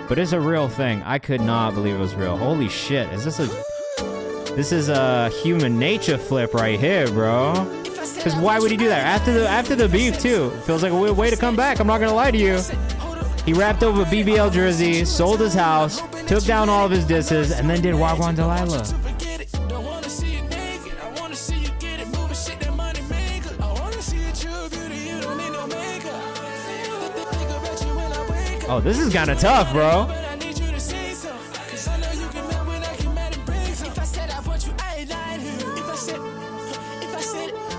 but it's a real thing. I could not believe it was real. Holy shit. This is a human nature flip right here, bro. Because why would he do that? After the beef, too. Feels like a weird way to come back. I'm not going to lie to you. He rapped over BBL Jersey, sold his house, took down all of his disses, and then did Wagwan Delilah. Oh, this is kind of tough, bro.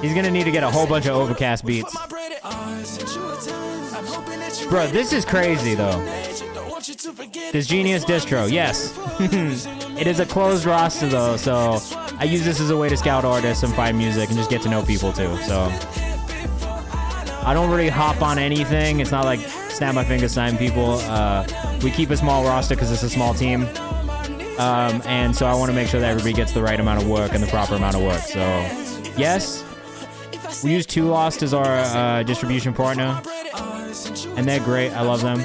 He's gonna need to get a whole bunch of Overcast beats. Bro, this is crazy, though. This Genius distro, yes. It is a closed roster, though, so I use this as a way to scout artists and find music and just get to know people, too. So I don't really hop on anything. It's not like snap my fingers, sign people. We keep a small roster because it's a small team. And so I want to make sure that everybody gets the right amount of work and the proper amount of work. So, yes. We use Two Lost as our distribution partner, and they're great. I love them.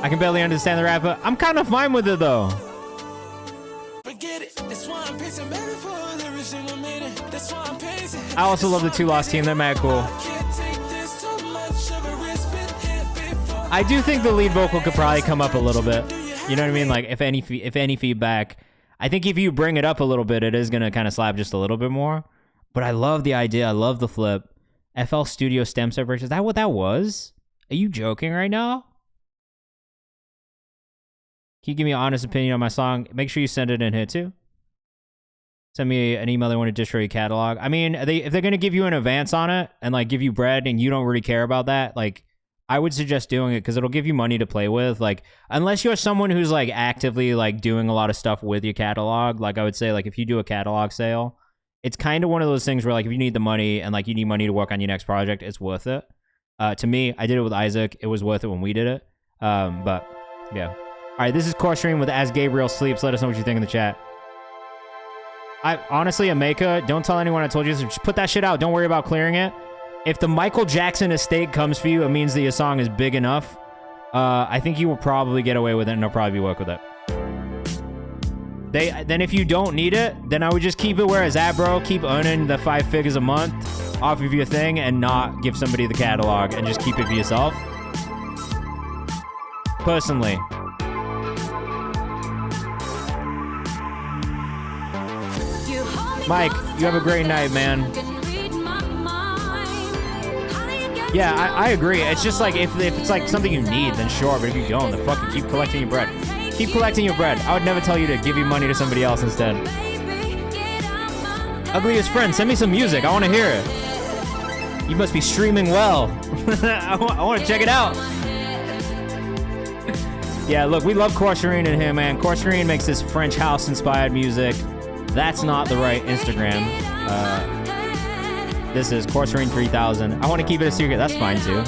I can barely understand the rapper. I'm kind of fine with it though. I also love the Two Lost Team. They're mad cool. I do think the lead vocal could probably come up a little bit. You know what I mean? Like, if any feedback, I think if you bring it up a little bit, it is gonna kind of slap just a little bit more. But I love the idea. I love the flip. FL Studio stem cell bridge. Is that what that was? Are you joking right now? Can you give me an honest opinion on my song? Make sure you send it in here too. Send me an email they want to distro your catalog. I mean, if they're gonna give you an advance on it and like give you bread and you don't really care about that, like I would suggest doing it because it'll give you money to play with. Like, unless you're someone who's like actively like doing a lot of stuff with your catalog, like I would say like if you do a catalog sale, it's kind of one of those things where like if you need the money and like you need money to work on your next project, it's worth it. To me, I did it with Isaac. It was worth it when we did it. But yeah. All right, this is Core Stream with As Gabriel Sleeps. Let us know what you think in the chat. I honestly, Ameka, don't tell anyone I told you this. Just put that shit out. Don't worry about clearing it. If the Michael Jackson estate comes for you, it means that your song is big enough. I think you will probably get away with it and they'll probably work with it. Then if you don't need it, then I would just keep it where it's at, bro. Keep earning the 5 figures a month off of your thing and not give somebody the catalog and just keep it for yourself. Personally. Mike, you have a great night, man. Yeah, I agree. It's just like, if it's like something you need, then sure. But if you don't, then fucking keep collecting your bread. Keep collecting your bread. I would never tell you to give your money to somebody else instead. Ugliest friend, send me some music. I want to hear it. You must be streaming well. I want to check it out. Yeah, look, we love Corshireen in here, man. Corshireen makes this French house-inspired music. That's not the right Instagram. This is Corshireen 3000. I want to keep it a secret. That's fine, too.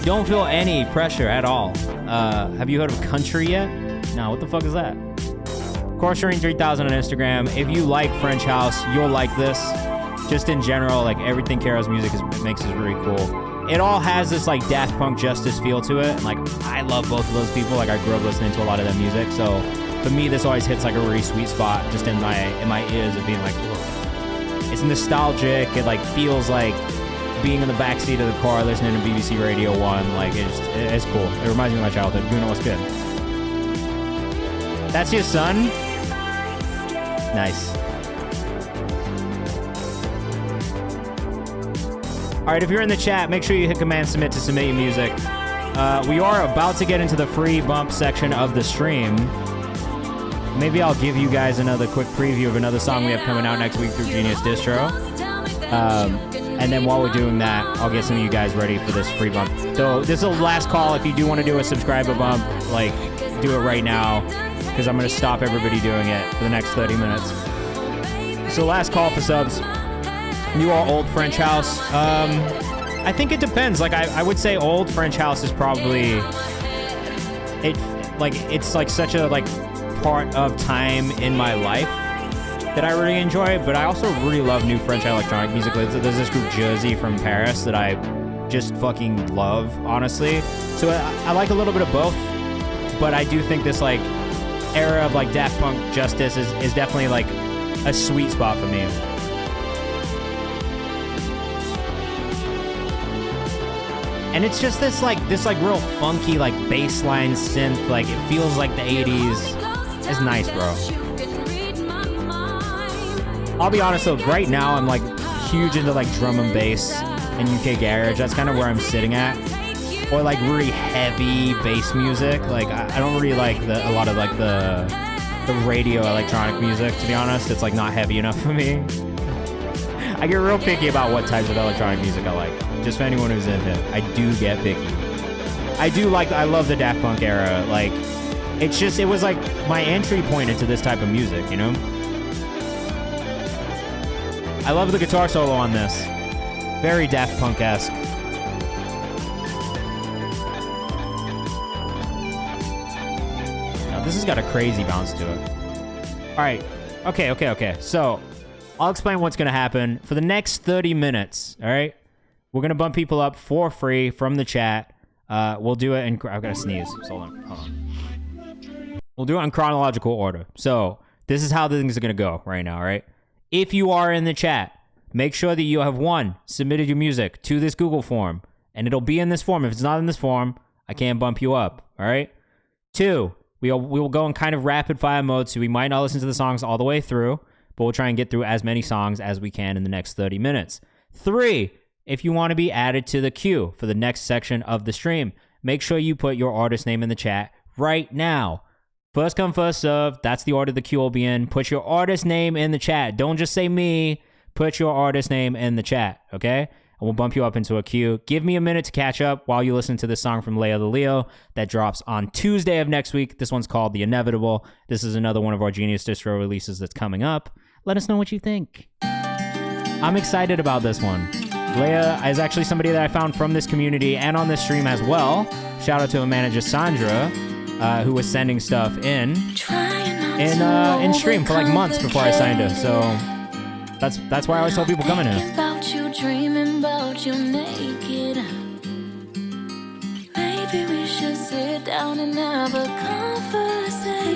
Don't feel any pressure at all. Have you heard of Country yet? No, what the fuck is that? Corshireen 3000 on Instagram. If you like French house, you'll like this. Just in general, like everything Caro's music makes is really cool. It all has this like Daft Punk Justice feel to it. And like, I love both of those people. Like, I grew up listening to a lot of their music. So for me, this always hits like a really sweet spot just in my ears of being like, whoa. It's nostalgic. It like feels like being in the backseat of the car listening to BBC Radio 1. Like, it's cool. It reminds me of my childhood. You know what's good. That's your son? Nice. All right, if you're in the chat, make sure you hit Command Submit to submit your music. We are about to get into the free bump section of the stream. Maybe I'll give you guys another quick preview of another song we have coming out next week through Genius Distro. And then while we're doing that, I'll get some of you guys ready for this free bump. So this is the last call. If you do want to do a subscriber bump, like, do it right now, because I'm going to stop everybody doing it for the next 30 minutes. So last call for subs. New or old French house? I think it depends. Like, I would say old French house is probably... It's like such a, like, part of time in my life that I really enjoy, but I also really love new French electronic music. There's this group Jersey from Paris that I just fucking love, honestly. So I like a little bit of both, but I do think this like era of like Daft Punk Justice is definitely like a sweet spot for me. And it's just this real funky like bassline synth, like it feels like the 80s. It's nice, bro. I'll be honest though, right now I'm like huge into like drum and bass and UK garage. That's kind of where I'm sitting at. Or like really heavy bass music. Like I don't really like a lot of like the radio electronic music, to be honest. It's like not heavy enough for me. I get real picky about what types of electronic music I like. Just for anyone who's into it, I do get picky. I love the Daft Punk era. Like, it was like my entry point into this type of music, you know? I love the guitar solo on this. Very Daft Punk-esque. Now, this has got a crazy bounce to it. All right. Okay. So, I'll explain what's going to happen. For the next 30 minutes, all right? We're going to bump people up for free from the chat. We'll do it in... I've got to sneeze. So hold on. We'll do it in chronological order. So, this is how things are going to go right now, all right? If you are in the chat, make sure that you have, 1, submitted your music to this Google form, and it'll be in this form. If it's not in this form, I can't bump you up, all right? 2, we will go in kind of rapid fire mode, so we might not listen to the songs all the way through, but we'll try and get through as many songs as we can in the next 30 minutes. 3, if you want to be added to the queue for the next section of the stream, make sure you put your artist name in the chat right now. First come, first serve. That's the order the queue will be in. Put your artist name in the chat. Don't just say me. Put your artist name in the chat, okay? And we'll bump you up into a queue. Give me a minute to catch up while you listen to this song from Leia the Leo that drops on Tuesday of next week. This one's called The Inevitable. This is another one of our Genius Distro releases that's coming up. Let us know what you think. I'm excited about this one. Leia is actually somebody that I found from this community and on this stream as well. Shout out to a manager, Sandra, who was sending stuff in stream for like months before I signed her. So that's why I always tell people coming here. About you, dreaming about you naked. Maybe we should sit down and have a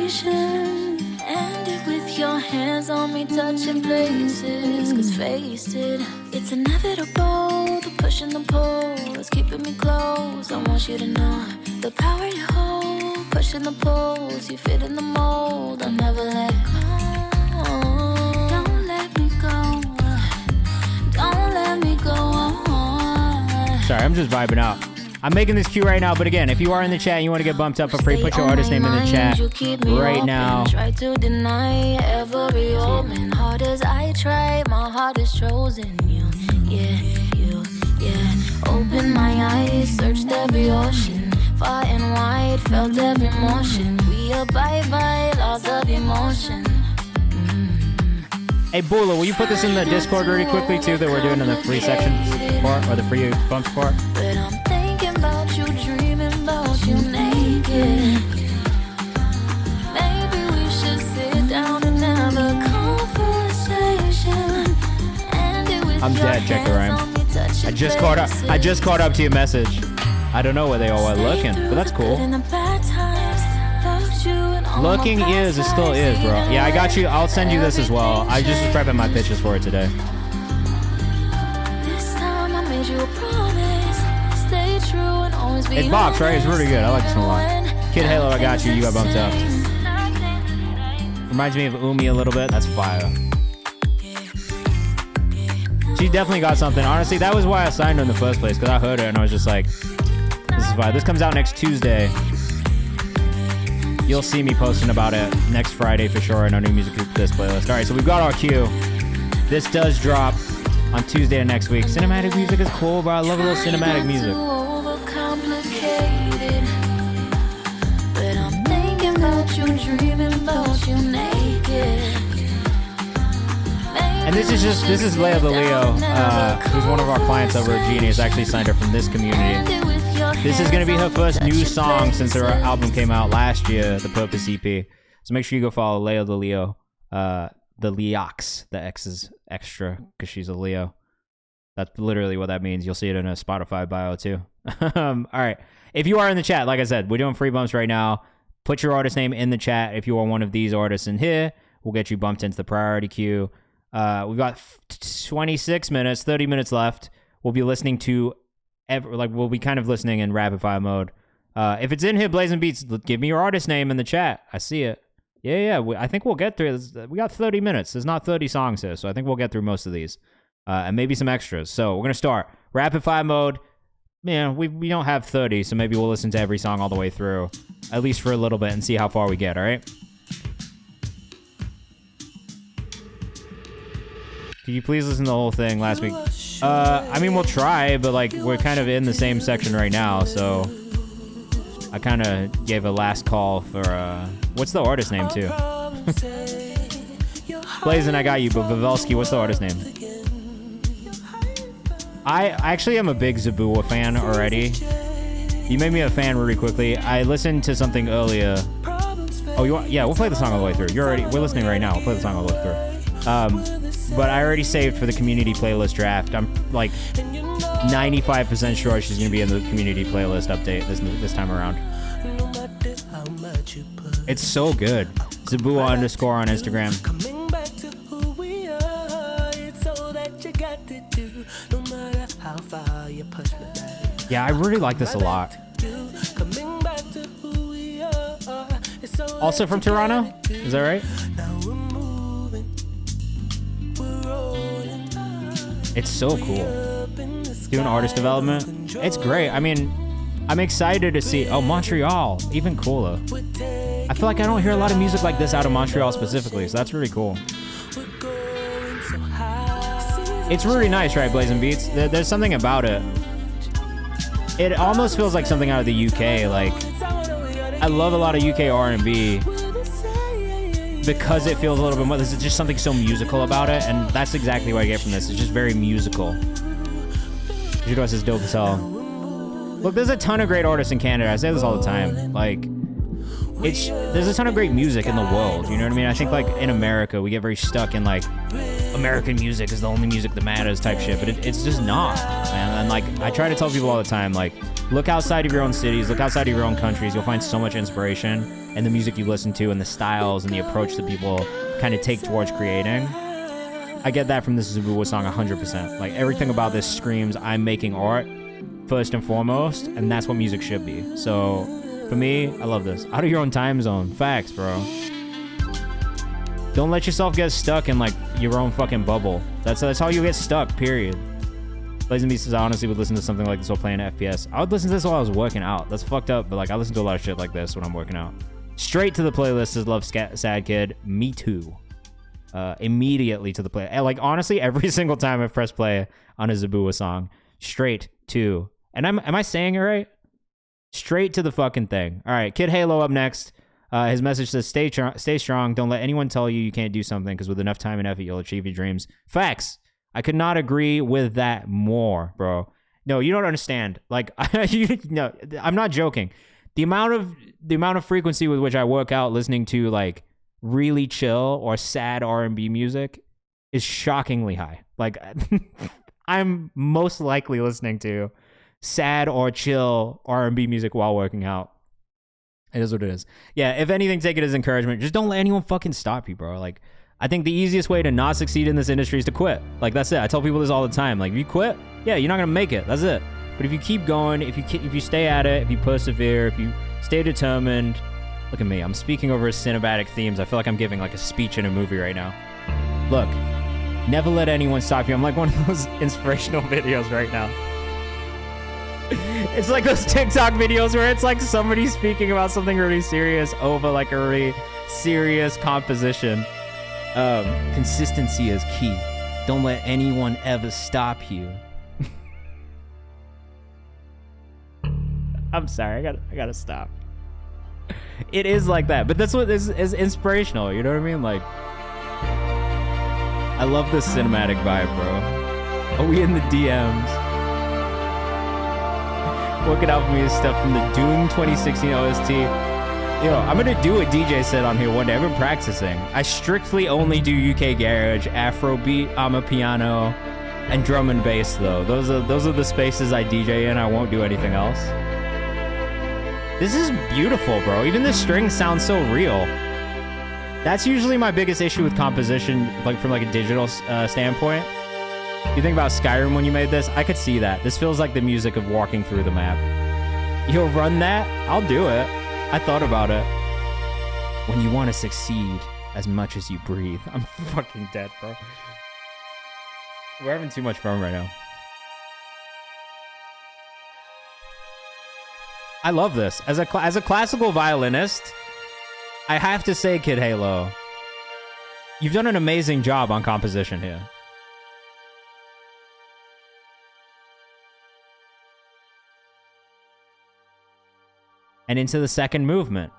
conversation. End it with your hands on me, touching places. Cause face it, it's inevitable. The push and the pull is keeping me close. I want you to know the power you hold. Pushing the pulls, you fit in the mold. I'll never let go. Don't let me go. Don't let me go. Sorry, I'm just vibing out. I'm making this queue right now, but again, if you are in the chat and you want to get bumped up for free, put your artist name in the chat right now. Try to deny every omen. Hard as I try, my heart is chosen. You, yeah, you, yeah. Open my eyes, searched every ocean. Far and wide, felt every motion. We abide by laws of emotion. Hey, Bula, will you put this in the Discord really quickly, too, that we're doing in the free section part, or the free bumps part? But I'm thinking about you, dreaming about you naked. Maybe we should sit down and have a conversation. I'm dead, check the rhyme. I just caught up to your message. I don't know where they all are looking, but that's cool. Looking is, it still is, bro. Yeah, I got you. I'll send you this as well. I just was prepping my pitches for it today. It's box, right? It's really good. I like this one a lot. Kid Halo, I got you. You got bumped up. Reminds me of Umi a little bit. That's fire. She definitely got something. Honestly, that was why I signed her in the first place, because I heard her and I was just like, this is fire. This comes out next Tuesday. You'll see me posting about it next Friday for sure in our new music this playlist. All right, so we've got our queue. This does drop on Tuesday of next week. Cinematic music is cool, bro. I love a little cinematic music. But I'm thinking about you, dreaming about you naked. And this is Leia the Leo, who's one of our clients over at Genius. Actually signed her from this community. This is going to be her first new song since her album came out last year, the Purpose EP. So make sure you go follow Leia the Leo, the Leox. The X is extra because she's a Leo. That's literally what that means. You'll see it in a Spotify bio too. All right. If you are in the chat, like I said, we're doing free bumps right now. Put your artist name in the chat. If you are one of these artists in here, we'll get you bumped into the priority queue. We've got 26 minutes, 30 minutes left. We'll be listening to, we'll be kind of listening in rapid fire mode. If it's in here, Blazing Beats, give me your artist name in the chat. I see it. Yeah. I think we'll get through this. We got 30 minutes. There's not 30 songs here, so I think we'll get through most of these. And maybe some extras. So we're going to start rapid fire mode. Man, we don't have 30, so maybe we'll listen to every song all the way through, at least for a little bit, and see how far we get, all right? Can you please listen to the whole thing last week? I mean, we'll try, but like we're kind of in the same section right now, so I kind of gave a last call for, what's the artist name too? Blazin', I got you, but Vavelsky, what's the artist name? I actually am a big Zabua fan already. You made me a fan really quickly. I listened to something earlier. Oh, you want? Yeah, we'll play the song all the way through. We're listening right now. We'll play the song all the way through. But I already saved for the community playlist draft. I'm like 95% sure she's gonna be in the community playlist update this time around. It's so good. Zabua _ on Instagram. back to you. No matter how far you push me back. Yeah, I really like this a lot. Coming back to who we are. It's so Also from Toronto? Is that right? now we're moving. We're rolling. It's so cool. Up in the sky. Doing artist development. It's great. I mean, I'm excited to see. Oh, Montreal. Even cooler. I feel like I don't hear a lot of music like this out of Montreal specifically, so that's really cool. We're going so high. It's really nice, right, Blazing Beats? There's something about it. It almost feels like something out of the UK. Like, I love a lot of UK R&B because it feels a little bit more. There's just something so musical about it, and that's exactly what I get from this. It's just very musical. Judas is dope as hell. Look, there's a ton of great artists in Canada. I say this all the time. Like, there's a ton of great music in the world. You know what I mean? I think, like, in America, we get very stuck in, like, American music is the only music that matters type shit, but it's just not, man. And, like, I try to tell people all the time, like, look outside of your own cities, look outside of your own countries. You'll find so much inspiration in the music you listen to and the styles and the approach that people kind of take towards creating. I get that from this Zubuwa song 100%. Like, everything about this screams, I'm making art first and foremost, and that's what music should be. So, for me, I love this. Out of your own time zone. Facts, bro. Don't let yourself get stuck in, like, your own fucking bubble. That's how you get stuck, period. Blazing Beast says, I honestly would listen to something like this while playing FPS. I would listen to this while I was working out. That's fucked up, but, like, I listen to a lot of shit like this when I'm working out. Straight to the playlist says, love Sad Kid. Me too. Immediately to the play. Like, honestly, every single time I press play on a Zubuwa song, straight to. And am I saying it right? Straight to the fucking thing. All right, Kid Halo up next. His message says, stay strong. Don't let anyone tell you can't do something, because with enough time and effort, you'll achieve your dreams. Facts. I could not agree with that more, bro. No, you don't understand. Like, no, I'm not joking. The amount of frequency with which I work out listening to, like, really chill or sad R&B music is shockingly high. Like, I'm most likely listening to sad or chill R&B music while working out. It is what it is. Yeah, if anything, take it as encouragement. Just don't let anyone fucking stop you, bro. Like, I think the easiest way to not succeed in this industry is to quit. Like, that's it. I tell people this all the time. Like, if you quit, yeah, you're not gonna make it. That's it. But if you keep going, if you stay at it, if you persevere, if you stay determined. Look at me. I'm speaking over cinematic themes. I feel like I'm giving, like, a speech in a movie right now. Look, never let anyone stop you. I'm like one of those inspirational videos right now. It's like those TikTok videos where it's like somebody speaking about something really serious over, like, a really serious composition. Consistency is key. Don't let anyone ever stop you. I'm sorry, I gotta stop. It is like that, but that's what is inspirational, you know what I mean? Like, I love this cinematic vibe, bro. Are we in the DMs? Working out for me is stuff from the Doom 2016 OST. Yo, I'm gonna do a DJ set on here one day. I've been practicing. I strictly only do UK garage, Afrobeat, Amapiano, and drum and bass though. Those are the spaces I DJ in. I won't do anything else. This is beautiful, bro. Even the strings sound so real. That's usually my biggest issue with composition, like from like a digital standpoint. You think about Skyrim when you made this? I could see that. This feels like the music of walking through the map. You'll run that? I'll do it. I thought about it. When you want to succeed as much as you breathe. I'm fucking dead, bro. We're having too much fun right now. I love this. As a classical violinist, I have to say, Kid Halo, you've done an amazing job on composition here. And into the second movement.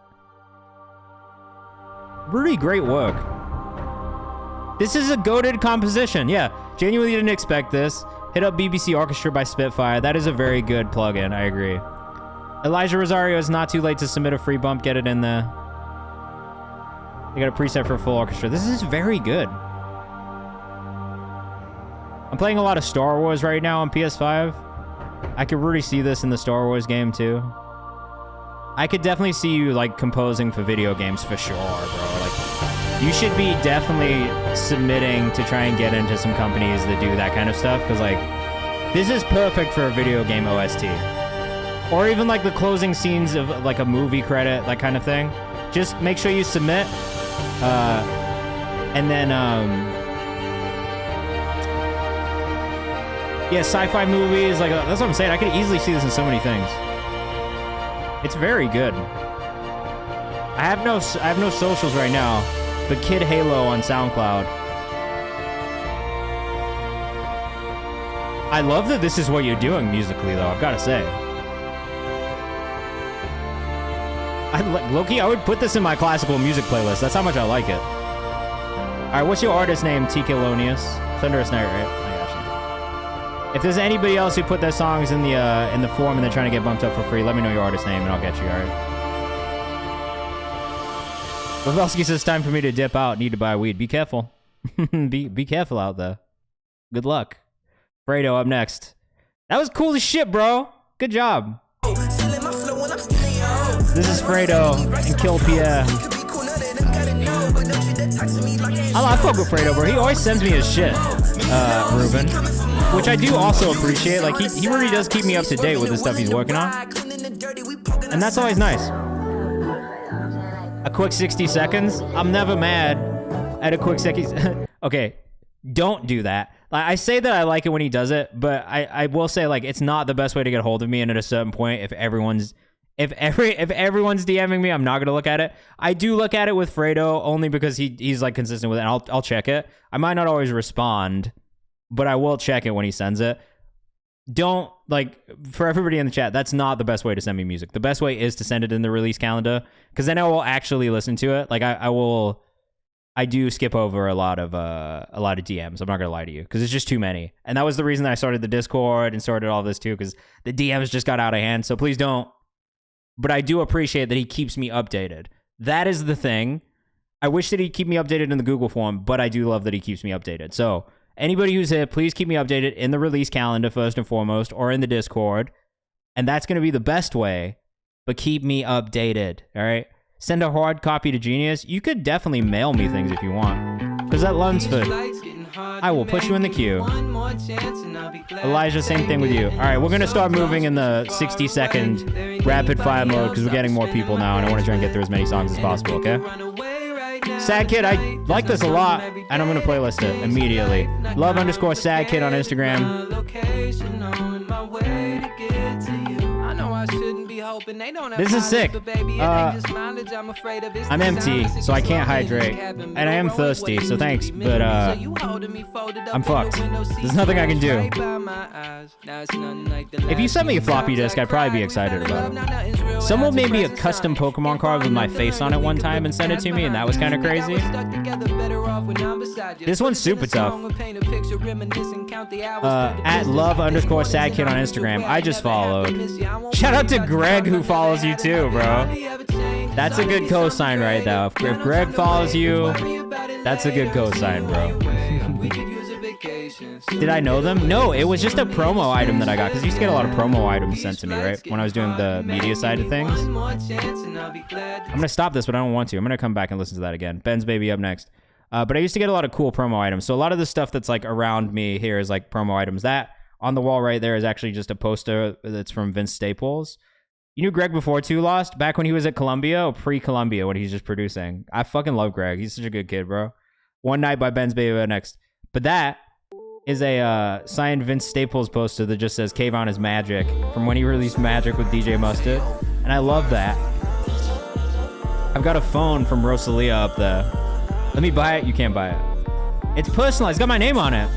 Really great work. This is a goated composition. Yeah, genuinely didn't expect this. Hit up BBC Orchestra by Spitfire. That is a very good plugin. I agree. Elijah Rosario, is not too late to submit a free bump. Get it in there. They got a preset for full orchestra. This is very good. I'm playing a lot of Star Wars right now on PS5. I could really see this in the Star Wars game too. I could definitely see you like composing for video games for sure, bro. Like, You should be definitely submitting to try and get into some companies that do that kind of stuff, because like this is perfect for a video game OST, or even like the closing scenes of like a movie credit, that kind of thing. Just make sure you submit, and then yeah, sci-fi movies, like that's what I'm saying. I could easily see this in so many things. It's very good. I have no socials right now, but Kid Halo on SoundCloud. I love that this is what you're doing musically, though. I've got to say. Low-key, I would put this in my classical music playlist. That's how much I like it. All right, what's your artist name? TKlonius. Thunderous Night, right? I got you. If there's anybody else who put their songs in the forum and they're trying to get bumped up for free, let me know your artist name and I'll get you. All right. Pavelski says, time for me to dip out. Need to buy weed. Be careful. be careful out there. Good luck. Fredo up next. That was cool as shit, bro. Good job. This is Fredo and Kill Pierre. I fuck with Fredo, bro. He always sends me his shit, Ruben. Which I do also appreciate. Like, he really does keep me up to date with the stuff he's working on. And that's always nice. A quick 60 seconds. I'm never mad at a quick 60. Okay, don't do that. I say that I like it when he does it, but I will say, like, it's not the best way to get a hold of me. And at a certain point, if everyone's DMing me, I'm not gonna look at it. I do look at it with Fredo only because he's like consistent with it. And I'll check it. I might not always respond, but I will check it when he sends it. Don't, like, for everybody in the chat, that's not the best way to send me music. The best way is to send it in the release calendar, because then I will actually listen to it. Like, I do skip over a lot of DMs. I'm not gonna lie to you, because it's just too many. And that was the reason that I started the Discord and started all this too, because the DMs just got out of hand. So please don't. But I do appreciate that he keeps me updated. That is the thing. I wish that he'd keep me updated in the Google form, but I do love that he keeps me updated. So anybody who's here, please keep me updated in the release calendar first and foremost, or in the Discord. And that's going to be the best way, but keep me updated, all right? Send a hard copy to Genius. You could definitely mail me things if you want. Because at Lunsford, I will put you in the queue. Elijah, same thing with you. All right, we're going to start moving in the 60-second rapid fire mode because we're getting more people now, and I want to try and get through as many songs as possible, okay? Sad Kid, I like this a lot, and I'm going to playlist it immediately. Love_Sad Kid on Instagram. This is sick. I'm empty, so I can't hydrate. And I am thirsty, so thanks, but I'm fucked. There's nothing I can do. If you sent me a floppy disk, I'd probably be excited about it. Someone made me a custom Pokemon card with my face on it one time and sent it to me, and that was kind of crazy. This one's super tough. At Love_Sad Kid on Instagram. I just followed. Shout out to Greg, who follows you too, bro. That's a good cosign right now. If Greg follows you, that's a good cosign, bro. Did I know them? No, it was just a promo item that I got, because I used to get a lot of promo items sent to me, right? When I was doing the media side of things. I'm going to stop this, but I don't want to. I'm going to come back and listen to that again. Ben's Baby up next. But I used to get a lot of cool promo items. So a lot of the stuff that's like around me here is like promo items. That on the wall right there is actually just a poster that's from Vince Staples. You knew Greg before Two Lost? Back when he was at Columbia, or pre-Columbia, when he's just producing. I fucking love Greg. He's such a good kid, bro. One Night by Ben's Baby next. But that is a signed Vince Staples poster that just says Kayvan is Magic, from when he released Magic with DJ Mustard. And I love that. I've got a phone from Rosalia up there. Let me buy it. You can't buy it. It's personalized. It's got my name on it.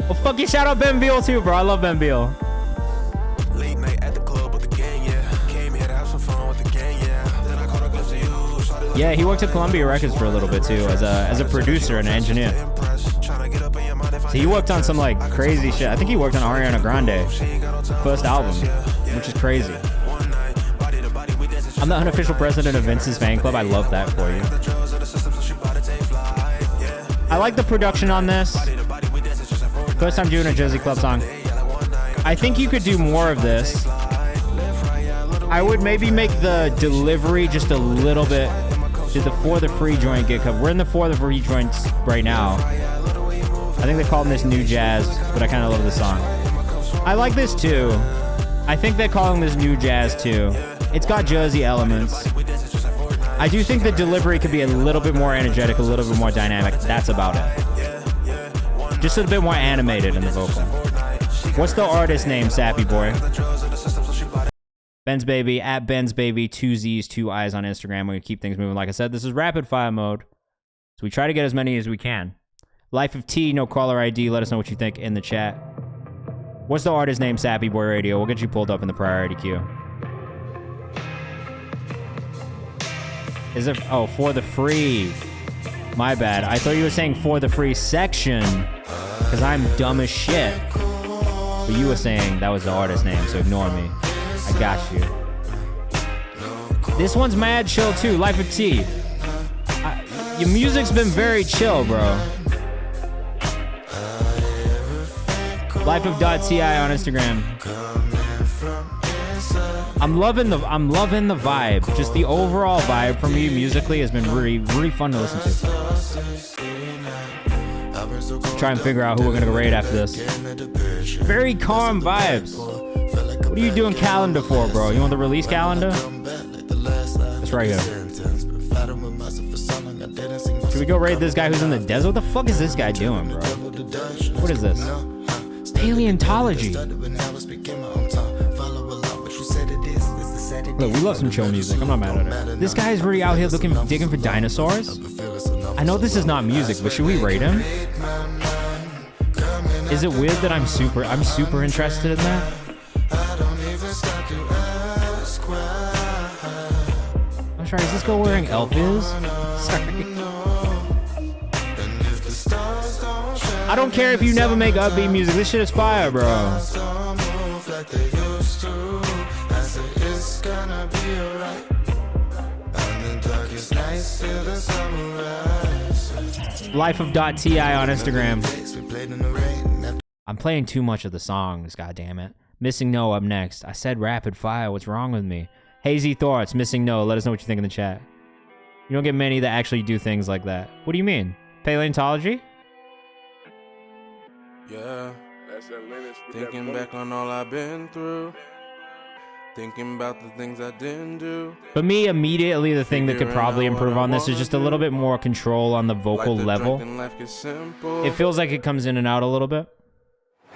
Well, fuck you. Shout out Ben Beal too, bro. I love Ben Beal. Late night at the club with the gang, yeah. Came here to have some fun with the gang, yeah. Then I caught a glimpse of you. Yeah, he worked at Columbia Records for a little bit too, as a producer and an engineer. So he worked on some like crazy shit. I think he worked on Ariana Grande first album, which is crazy. I'm the unofficial president of Vince's fan club. I love that for you. I like the production on this. First time doing a Jersey Club song. I think you could do more of this. I would maybe make the delivery just a little bit Did the For the Free joint get covered? We're in the For the Free joints right now. I think they called this New Jazz, but I kind of love this song. I like this too. I think they're calling this New Jazz too. It's got Jersey elements. I do think the delivery could be a little bit more energetic, a little bit more dynamic. That's about it. Just a bit more animated in the vocal. What's the artist name, Sappy Boy? Ben's Baby, at Ben's Baby, 2 Z's, 2 I's on Instagram. We're going to keep things moving. Like I said, this is rapid fire mode. So we try to get as many as we can. Life of T, no caller ID. Let us know what you think in the chat. What's the artist name, Sappy Boy Radio? We'll get you pulled up in the priority queue. Is it? Oh, For the Free. My bad. I thought you were saying For the Free section. Because I'm dumb as shit. But you were saying that was the artist name, so ignore me. I got you. This one's mad chill too. Life of T. Your music's been very chill, bro. Life of .ti on Instagram. I'm loving the vibe. Just the overall vibe from you musically has been really fun to listen to. Try and figure out who we're gonna raid after this. Very calm vibes. What are you doing calendar for, bro? You want the release calendar? It's right here. Should we go raid this guy who's in the desert? What the fuck is this guy doing, bro? What is this? Paleontology. Look, we love some chill music. I'm not mad at it. This guy's really out here digging for dinosaurs. I know this is not music, but should we raid him? Is it weird that I'm super interested in that? I'm sorry, is this girl wearing elf ears? Sorry. I don't care if you never make upbeat music. This shit is fire, bro. Life of .ti on Instagram. I'm playing too much of the songs, goddammit. Missing No up next. I said rapid fire. What's wrong with me? Hazy Thoughts, Missing No. Let us know what you think in the chat. You don't get many that actually do things like that. What do you mean? Paleontology? Yeah. Thinking back on all I've been through. Thinking about the things I didn't do. But me, immediately, the thing that could probably improve on this is just a little bit more control on the vocal level. It feels like it comes in and out a little bit.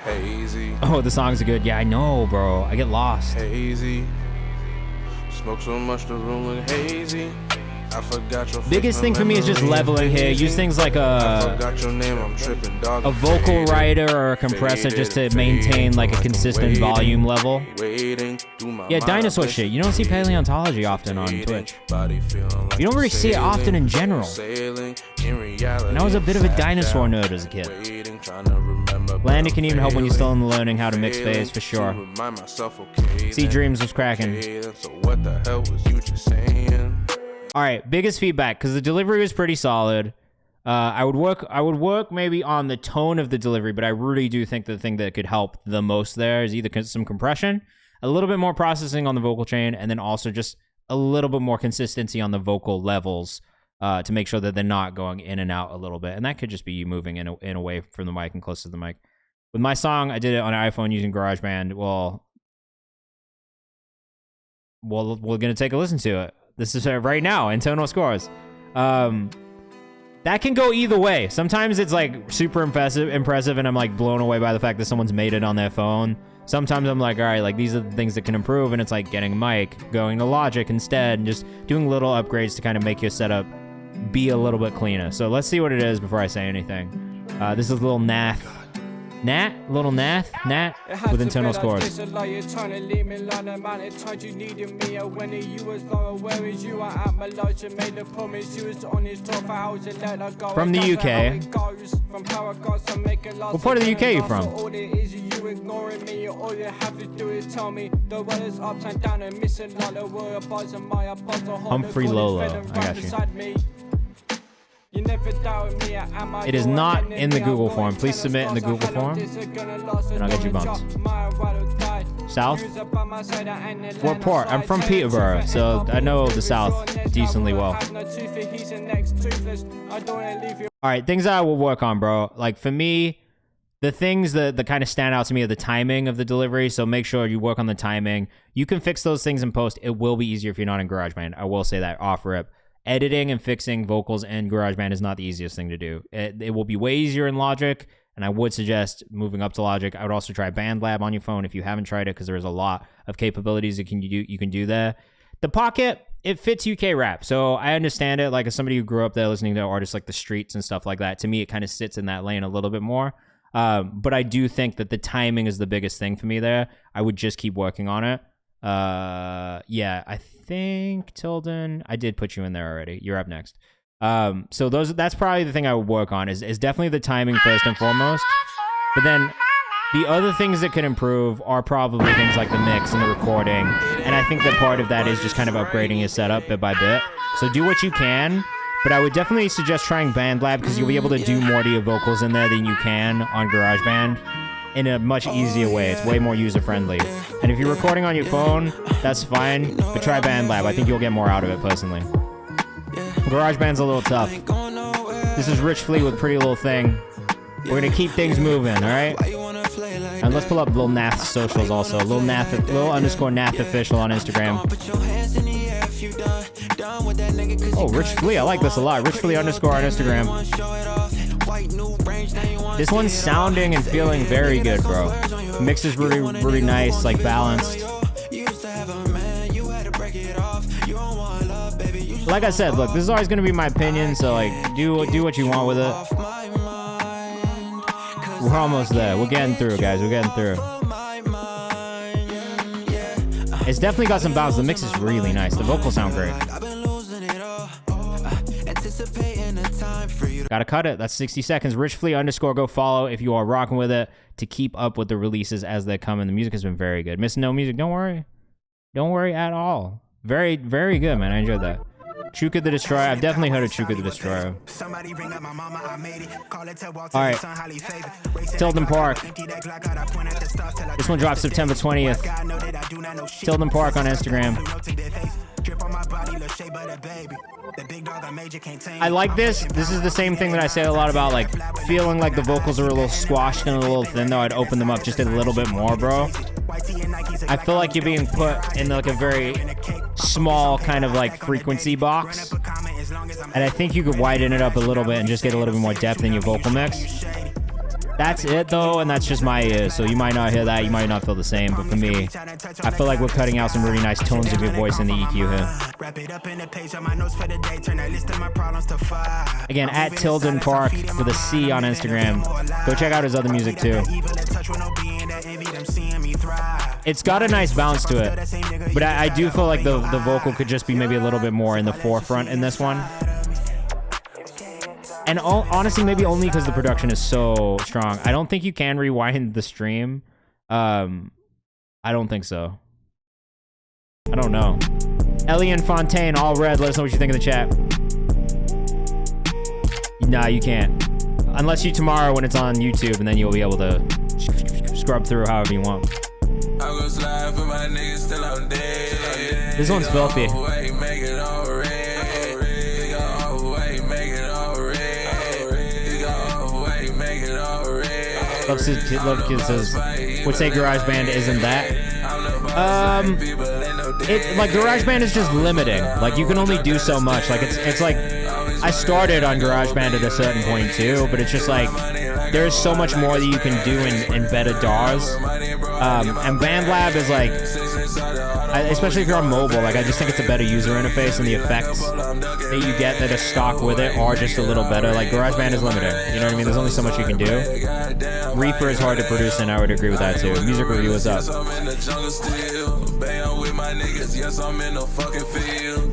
Hazy. Oh, the songs are good. Yeah, I know, bro. I get lost. Hazy. Smoke so much the room look hazy. I forgot your biggest thing for me is just leveling here. Use things like a vocal writer or a compressor just to maintain like a consistent volume level. Yeah, dinosaur shit. You don't see paleontology often on Twitch. You don't really see it often in general. And I was a bit of a dinosaur nerd as a kid. Landing can even help when you're still in the learning how to mix phase, for sure. See Dreams was cracking. All right, biggest feedback, because the delivery was pretty solid. I would work maybe on the tone of the delivery, but I really do think the thing that could help the most there is either some compression, a little bit more processing on the vocal chain, and then also just a little bit more consistency on the vocal levels to make sure that they're not going in and out a little bit. And that could just be you moving in away from the mic and close to the mic. With my song, I did it on an iPhone using GarageBand. Well, we're going to take a listen to it. This is right now, Internal Scores. That can go either way. Sometimes it's like super impressive, and I'm like blown away by the fact that someone's made it on their phone. Sometimes I'm like, all right, like these are the things that can improve, and it's like getting a mic, going to Logic instead, and just doing little upgrades to kind of make your setup be a little bit cleaner. So let's see what it is before I say anything. This is little Nath with Internal Scores. From the UK. What part of the UK are you from? Humphrey Lolo. I got you. It is not in the Google form. Please submit in the Google form, and I'll get you bumped. South? What part? I'm from Peterborough, so I know the South decently well. All right, things that I will work on, bro. Like for me, the things that kind of stand out to me are the timing of the delivery. So make sure you work on the timing. You can fix those things in post. It will be easier if you're not in GarageBand. I will say that off rip. Editing and fixing vocals in GarageBand is not the easiest thing to do. It will be way easier in Logic, and I would suggest moving up to Logic. I would also try BandLab on your phone if you haven't tried it, because there is a lot of capabilities you can do there. The Pocket, it fits UK rap, so I understand it. Like as somebody who grew up there listening to artists like The Streets and stuff like that, to me it kind of sits in that lane a little bit more. But I do think that the timing is the biggest thing for me there. I would just keep working on it. Yeah, I think Tilden, I did put you in there already. You're up next. So that's probably the thing I would work on is definitely the timing first and foremost. But then the other things that could improve are probably things like the mix and the recording. And I think that part of that is just kind of upgrading your setup bit by bit. So do what you can. But I would definitely suggest trying BandLab because you'll be able to do more to your vocals in there than you can on GarageBand in a much easier way. It's way more user-friendly. And if you're recording on your phone, that's fine, but try BandLab. I think you'll get more out of it, personally. GarageBand's a little tough. This is Rich Fleet with Pretty Little Thing. We're gonna keep things moving, all right? And let's pull up Lil Nath's socials also. Lil _Nath official on Instagram. Oh, Rich Flea. I like this a lot. Rich Flea _ on Instagram. This one's sounding and feeling very good, bro. Mix is really, really nice, like balanced. Like I said, look, this is always going to be my opinion, so like, do what you want with it. We're almost there. We're getting through, guys. We're getting through. It's definitely got some bounce. The mix is really nice. The vocals sound great. Gotta cut it. That's 60 seconds. Rich Flea _ go follow if you are rocking with it to keep up with the releases as they come. And the music has been very good. Missing no music. Don't worry. Don't worry at all. Very, very good, man. I enjoyed that. Chuka the Destroyer. I've definitely heard of Chuka the Destroyer. All right. Tilden Park. This one drops September 20th. Tilden Park on Instagram. I like this. This is the same thing that I say a lot about, like, feeling like the vocals are a little squashed and a little thin, though. I'd open them up just a little bit more, bro. I feel like you're being put in, like, a very small kind of, like, frequency box. And I think you could widen it up a little bit and just get a little bit more depth in your vocal mix. That's it, though, and that's just my ears, so you might not hear that, you might not feel the same, but for me, I feel like we're cutting out some really nice tones of your voice in the EQ here. Again, at Tilden Park with a C on Instagram. Go check out his other music, too. It's got a nice bounce to it, but I do feel like the vocal could just be maybe a little bit more in the forefront in this one. And honestly, maybe only because the production is so strong. I don't think you can rewind the stream. I don't think so. I don't know. Elian Fontaine, all red. Let us know what you think in the chat. Nah, you can't. Unless you tomorrow when it's on YouTube, and then you'll be able to scrub through however you want. This one's filthy. Love Kid says, would say GarageBand isn't that. Like GarageBand is just limiting. Like you can only do so much. Like it's like I started on GarageBand at a certain point too, but it's just like there's so much more that you can do in better DAWs. And BandLab is like, especially if you're on mobile, like I just think it's a better user interface, and the effects that you get that are stock with it are just a little better. Like GarageBand is limiting, you know what I mean? There's only so much you can do. Reaper is hard to produce, and I would agree with that too. Music review, what's up?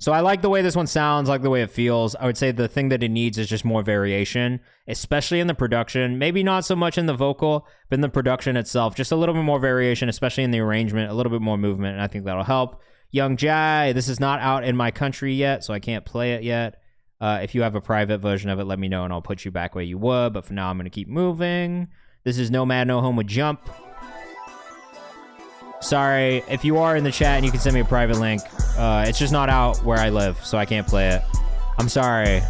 So I like the way this one sounds, like the way it feels. I would say the thing that it needs is just more variation, especially in the production. Maybe not so much in the vocal, but in the production itself. Just a little bit more variation, especially in the arrangement, a little bit more movement, and I think that'll help. Young Jai, this is not out in my country yet, so I can't play it yet. If you have a private version of it, let me know, and I'll put you back where you were, but for now, I'm going to keep moving. This is Nomad No Home with Jump. Sorry. If you are in the chat and you can send me a private link, it's just not out where I live, so I can't play it. I'm sorry.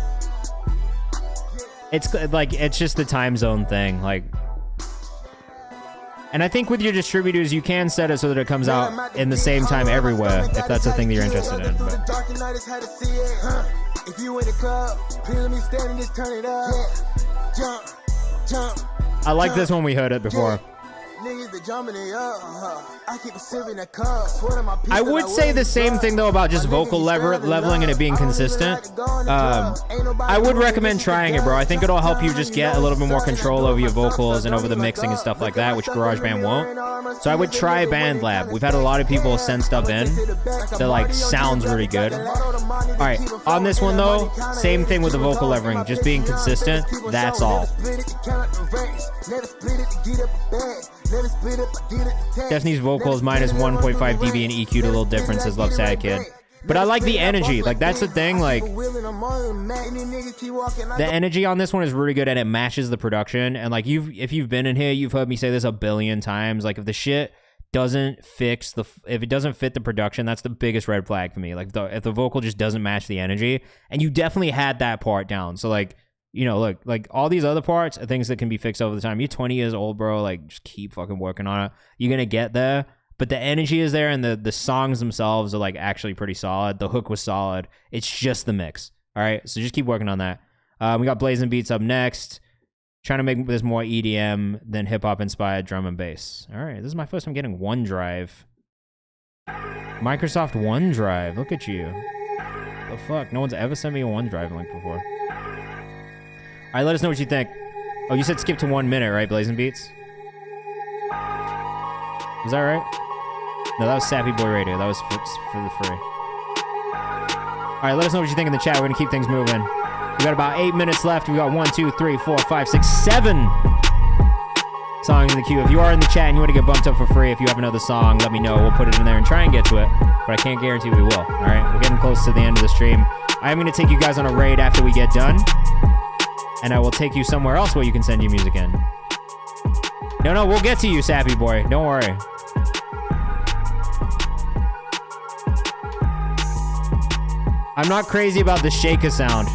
It's like, it's just the time zone thing. Like, and I think with your distributors, you can set it so that it comes out in the same time everywhere, if that's the thing that you're interested in. But. If you in the club, please let me stand and just turn it up. Jump, jump. I like this one. We heard it before. Niggas be jumping it up. I keep serving that cup. I would say the same thing though about just vocal leveling and it being consistent. I would recommend trying it, bro. I think it'll help you just get a little bit more control over your vocals and over the mixing and stuff like that, which GarageBand won't. So I would try BandLab. We've had a lot of people send stuff in that like sounds really good. All right, on this one though, same thing with the vocal leveling, just being consistent. That's all. Destiny's vocals minus 1.5 dB in EQ to little differences. Love Sad Kid. But I like the energy. Like, that's the thing. Like, the energy on this one is really good and it matches the production. And like, if you've been in here, you've heard me say this a billion times. Like, if the shit doesn't if it doesn't fit the production, that's the biggest red flag for me. Like, if the vocal just doesn't match the energy, and you definitely had that part down. So like, you know, look, like all these other parts are things that can be fixed over the time. You're 20 years old, bro. Like, just keep fucking working on it. You're gonna get there. But the energy is there, and the songs themselves are like actually pretty solid. The hook was solid. It's just the mix. All right, so just keep working on that. We got Blazing Beats up next. Trying to make this more EDM than hip hop inspired drum and bass. All right, this is my first time getting OneDrive. Microsoft OneDrive. Look at you. The fuck? No one's ever sent me a OneDrive link before. All right, let us know what you think. Oh, you said skip to 1 minute, right, Blazing Beats? Was that right? No, that was Sappy Boy Radio. That was for the free. All right, let us know what you think in the chat. We're going to keep things moving. We got about 8 minutes left. We got 1, 2, 3, 4, 5, 6, 7 songs in the queue. If you are in the chat and you want to get bumped up for free, if you have another song, let me know. We'll put it in there and try and get to it. But I can't guarantee we will. All right, we're getting close to the end of the stream. I am going to take you guys on a raid after we get done. And I will take you somewhere else where you can send your music in. No, we'll get to you, Sappy Boy. Don't worry. I'm not crazy about the shaker sound.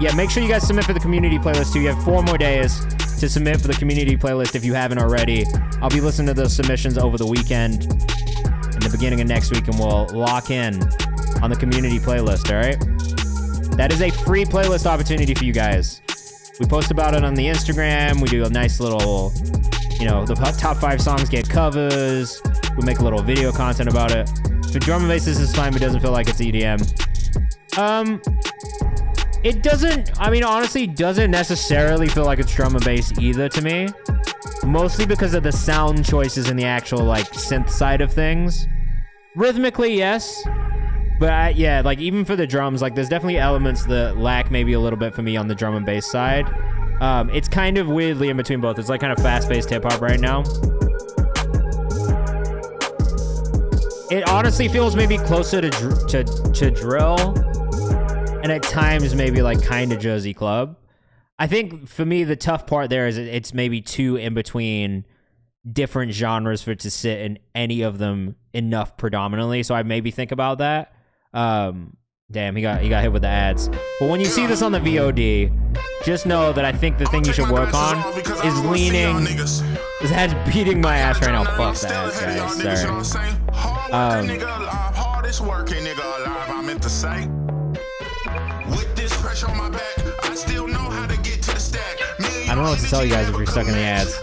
Yeah, make sure you guys submit for the community playlist too. You have 4 more days to submit for the community playlist if you haven't already. I'll be listening to those submissions over the weekend and the beginning of next week, and we'll lock in on the community playlist, all right? That is a free playlist opportunity for you guys. We post about it on the Instagram. We do a nice little, you know, the top 5 songs get covers. We make a little video content about it. For drum and bass, this is fine, but it doesn't feel like it's EDM. It doesn't, I mean, honestly, doesn't necessarily feel like it's drum and bass either to me. Mostly because of the sound choices in the actual, like, synth side of things. Rhythmically, yes. But yeah, like even for the drums, like there's definitely elements that lack maybe a little bit for me on the drum and bass side. It's kind of weirdly in between both. It's like kind of fast-paced hip-hop right now. It honestly feels maybe closer to drill, and at times maybe like kind of Jersey Club. I think for me the tough part there is it's maybe too in between different genres for it to sit in any of them enough predominantly. So I maybe think about that. Damn, he got hit with the ads. But when you see this on the VOD, just know that I think the thing you should work on is leaning. This ad's beating my ass right now. Fuck the ads, guys. Sorry. I don't know what to tell you guys if you're stuck in the ads.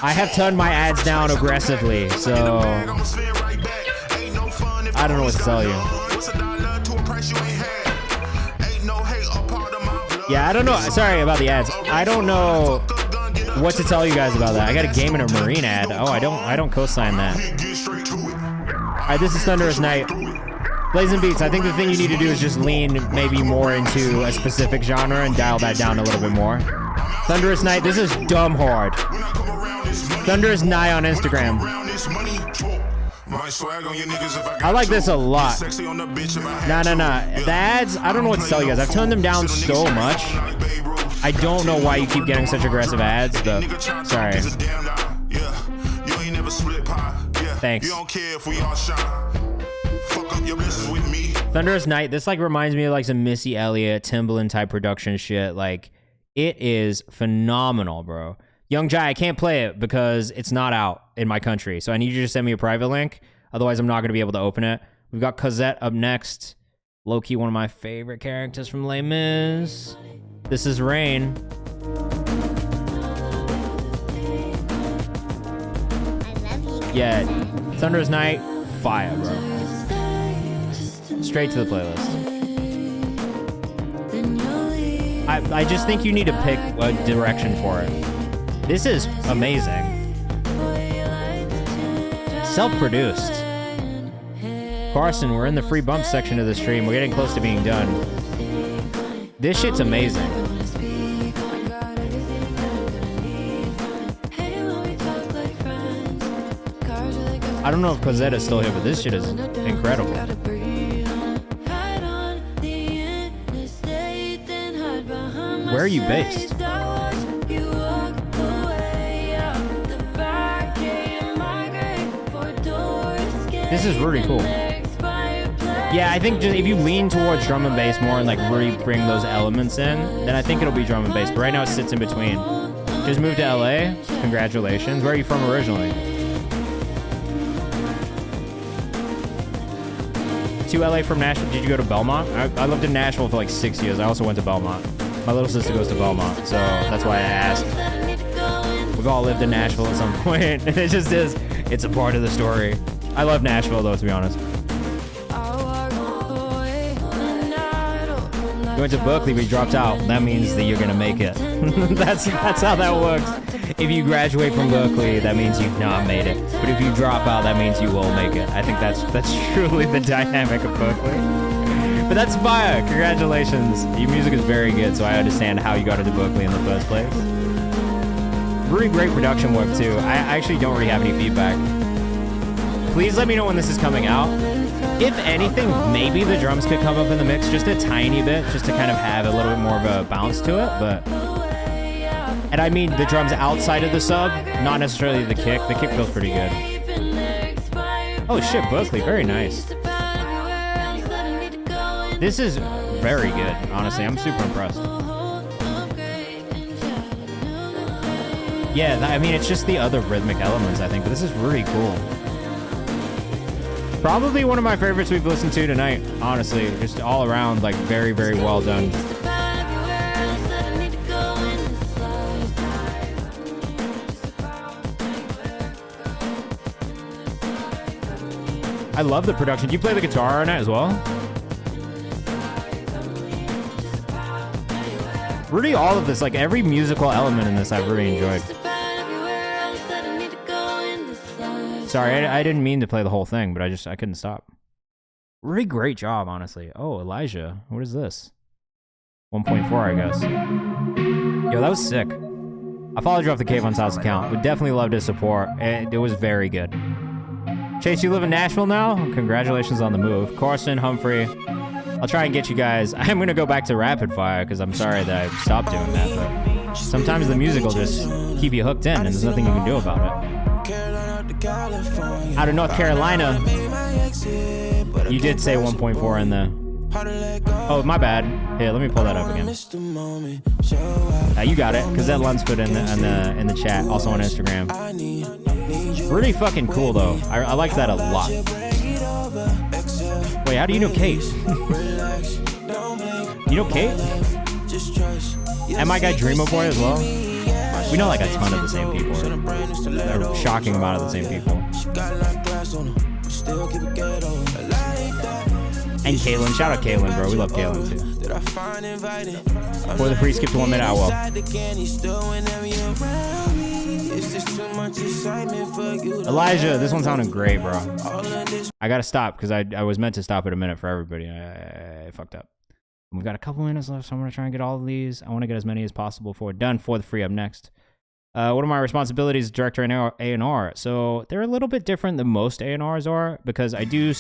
I have turned my ads down aggressively, so I don't know what to tell you. Yeah, I don't know. Sorry about the ads. I don't know what to tell you guys about that. I got a Game and a Marine ad. Oh, I don't co-sign that. All right, this is Thunderous Night. Blazing Beats, I think the thing you need to do is just lean maybe more into a specific genre and dial that down a little bit more. Thunderous Night, this is dumb hard. Thunderous Night on Instagram. I like this a lot. Nah. The ads, I don't know what to tell you guys. I've turned them down so much I don't know why you keep getting such aggressive ads, but sorry. Thanks. Thunderous Night, this like reminds me of like some Missy Elliott, Timbaland type production shit. Like, it is phenomenal, bro. Young Jai, I can't play it because it's not out in my country, so I need you to send me a private link. Otherwise, I'm not going to be able to open it. We've got Cosette up next. Low-key, one of my favorite characters from Les Mis. This is Rain. Yeah, Thunderous Night, fire, bro. Straight to the playlist. I just think you need to pick a direction for it. This is amazing. Self-produced. Carson, we're in the free bump section of the stream. We're getting close to being done. This shit's amazing. I don't know if Cosette is still here, but this shit is incredible. Where are you based? This is really cool. Yeah, I think just if you lean towards drum and bass more and like really bring those elements in, then I think it'll be drum and bass. But right now it sits in between. Just moved to LA. Congratulations. Where are you from originally? To LA from Nashville. Did you go to Belmont? I lived in Nashville for like 6 years. I also went to Belmont. My little sister goes to Belmont, so that's why I asked. We've all lived in Nashville at some point. It just is. It's a part of the story. I love Nashville, though, to be honest. You went to Berkeley, but you dropped out. That means that you're going to make it. That's how that works. If you graduate from Berkeley, that means you've not made it. But if you drop out, that means you will make it. I think that's truly the dynamic of Berkeley. But that's fire. Congratulations. Your music is very good, so I understand how you got into Berkeley in the first place. Really great production work, too. I actually don't really have any feedback. Please let me know when this is coming out. If anything, maybe the drums could come up in the mix just a tiny bit, just to kind of have a little bit more of a bounce to it, but... And I mean the drums outside of the sub, not necessarily the kick. The kick feels pretty good. Oh shit, Berkeley, very nice. This is very good, honestly. I'm super impressed. Yeah, I mean, it's just the other rhythmic elements, I think, but this is really cool. Probably one of my favorites we've listened to tonight, honestly. Just all around, like, very, very well done. I love the production. Do you play the guitar on it as well? Really, all of this, like, every musical element in this I've really enjoyed. Sorry, I didn't mean to play the whole thing, but I couldn't stop. Really great job, honestly. Oh, Elijah. What is this? 1.4, I guess. Yo, that was sick. I followed you off the Kayvan's House account. Would definitely love to support. It was very good. Chase, you live in Nashville now? Congratulations on the move. Carson, Humphrey. I'll try and get you guys. I'm going to go back to Rapid Fire because I'm sorry that I stopped doing that. But sometimes the music will just keep you hooked in and there's nothing you can do about it. Out of North Carolina. You did say 1.4 in the... Oh, my bad. Here, let me pull that up again. You got it, because that Lunsford in the chat, also on Instagram. Really fucking cool, though. I like that a lot. Wait, how do you know Kate? You know Kate? And my guy Dreamo Boy as well? We know like a ton of the same people. A shocking amount of the same people. And Kaylin. Shout out Kaylin, bro. We love Kaylin too. For the free skip to 1 minute, I will. Elijah, this one sounded great, bro. I gotta stop because I was meant to stop at a minute for everybody. I fucked up. We've got a couple minutes left, so I'm gonna try and get all of these. I want to get as many as possible before we're done. For the free up next. What are my responsibilities as director and A&R? So they're a little bit different than most A&Rs are because I do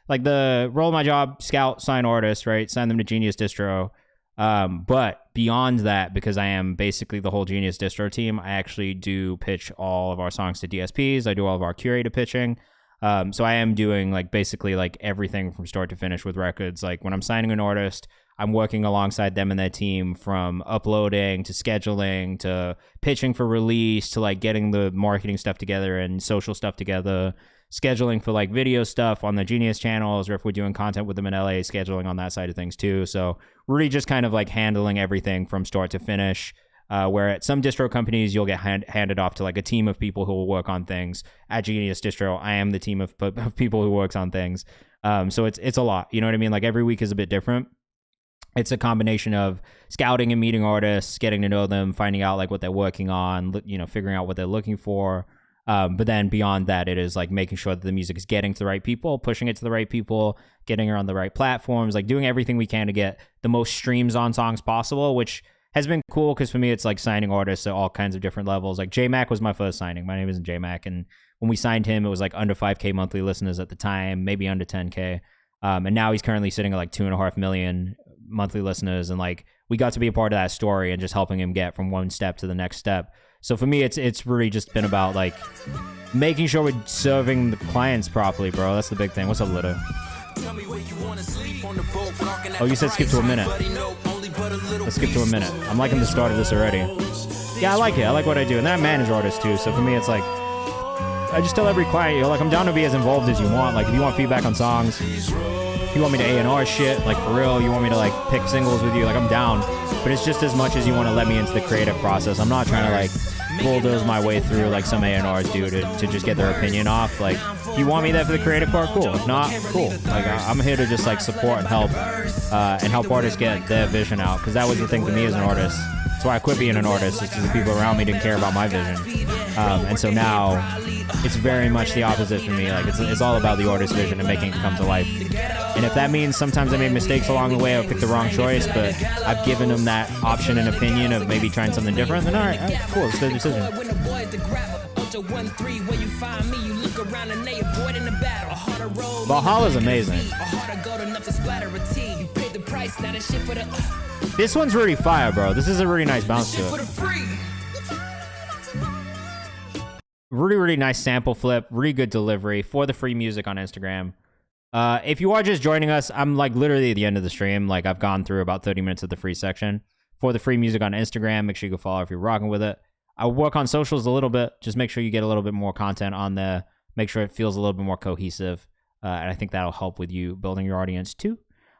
like the role of my job, scout, sign artists, right? Sign them to Genius Distro. But beyond that, because I am basically the whole Genius distro team, I actually do pitch all of our songs to DSPs. I do all of our curated pitching. So I am doing like basically like everything from start to finish with records. Like when I'm signing an artist, I'm working alongside them and their team, from uploading to scheduling to pitching for release to like getting the marketing stuff together and social stuff together, scheduling for like video stuff on the Genius channels, or if we're doing content with them in LA, scheduling on that side of things too. So really just kind of like handling everything from start to finish. Where at some distro companies, you'll get handed off to like a team of people who will work on things. At Genius Distro, I am the team of people who works on things. So it's a lot. You know what I mean? Like every week is a bit different. It's a combination of scouting and meeting artists, getting to know them, finding out like what they're working on, you know, figuring out what they're looking for. But then beyond that, it is like making sure that the music is getting to the right people, pushing it to the right people, getting her on the right platforms, like doing everything we can to get the most streams on songs possible, which has been cool because for me, it's like signing artists at all kinds of different levels. Like J-Mac was my first signing. My name isn't J-Mac. And when we signed him, it was like under 5K monthly listeners at the time, maybe under 10K. And now he's currently sitting at like 2.5 million monthly listeners. And like we got to be a part of that story and just helping him get from one step to the next step. So for me, it's really just been about like making sure we're serving the clients properly, bro. That's the big thing. What's up, Litta? Oh, you said skip to a minute. Let's skip to a minute. I'm liking the start of this already. Yeah, I like it. I like what I do. And then I manage artists too. So for me, it's like, I just tell every client, like, I'm down to be as involved as you want. Like, if you want feedback on songs, if you want me to A&R shit, like, for real, you want me to, like, pick singles with you, like, I'm down. But it's just as much as you want to let me into the creative process. I'm not trying to, like, bulldoze my way through, like, some A&Rs do to just get their opinion off. Like, if you want me there for the creative part, cool. If not, cool. Like, I'm here to just, like, support and help artists get their vision out. Because that was the thing for me as an artist. That's why I quit being an artist, is because the people around me didn't care about my vision. And so now it's very much the opposite for me. Like it's all about the artist's vision and making it come to life. And if that means sometimes I made mistakes along the way, I picked the wrong choice, but I've given them that option and opinion of maybe trying something different, then all right, cool, it's their decision. Valhalla's amazing. This one's really fire, bro. This is a really nice bounce to it. Really, really nice sample flip. Really good delivery for the free music on Instagram. If you are just joining us, I'm like literally at the end of the stream. Like I've gone through about 30 minutes of the free section. For the free music on Instagram, make sure you go follow if you're rocking with it. I work on socials a little bit. Just make sure you get a little bit more content on there. Make sure it feels a little bit more cohesive. And I think that'll help with you building your audience too.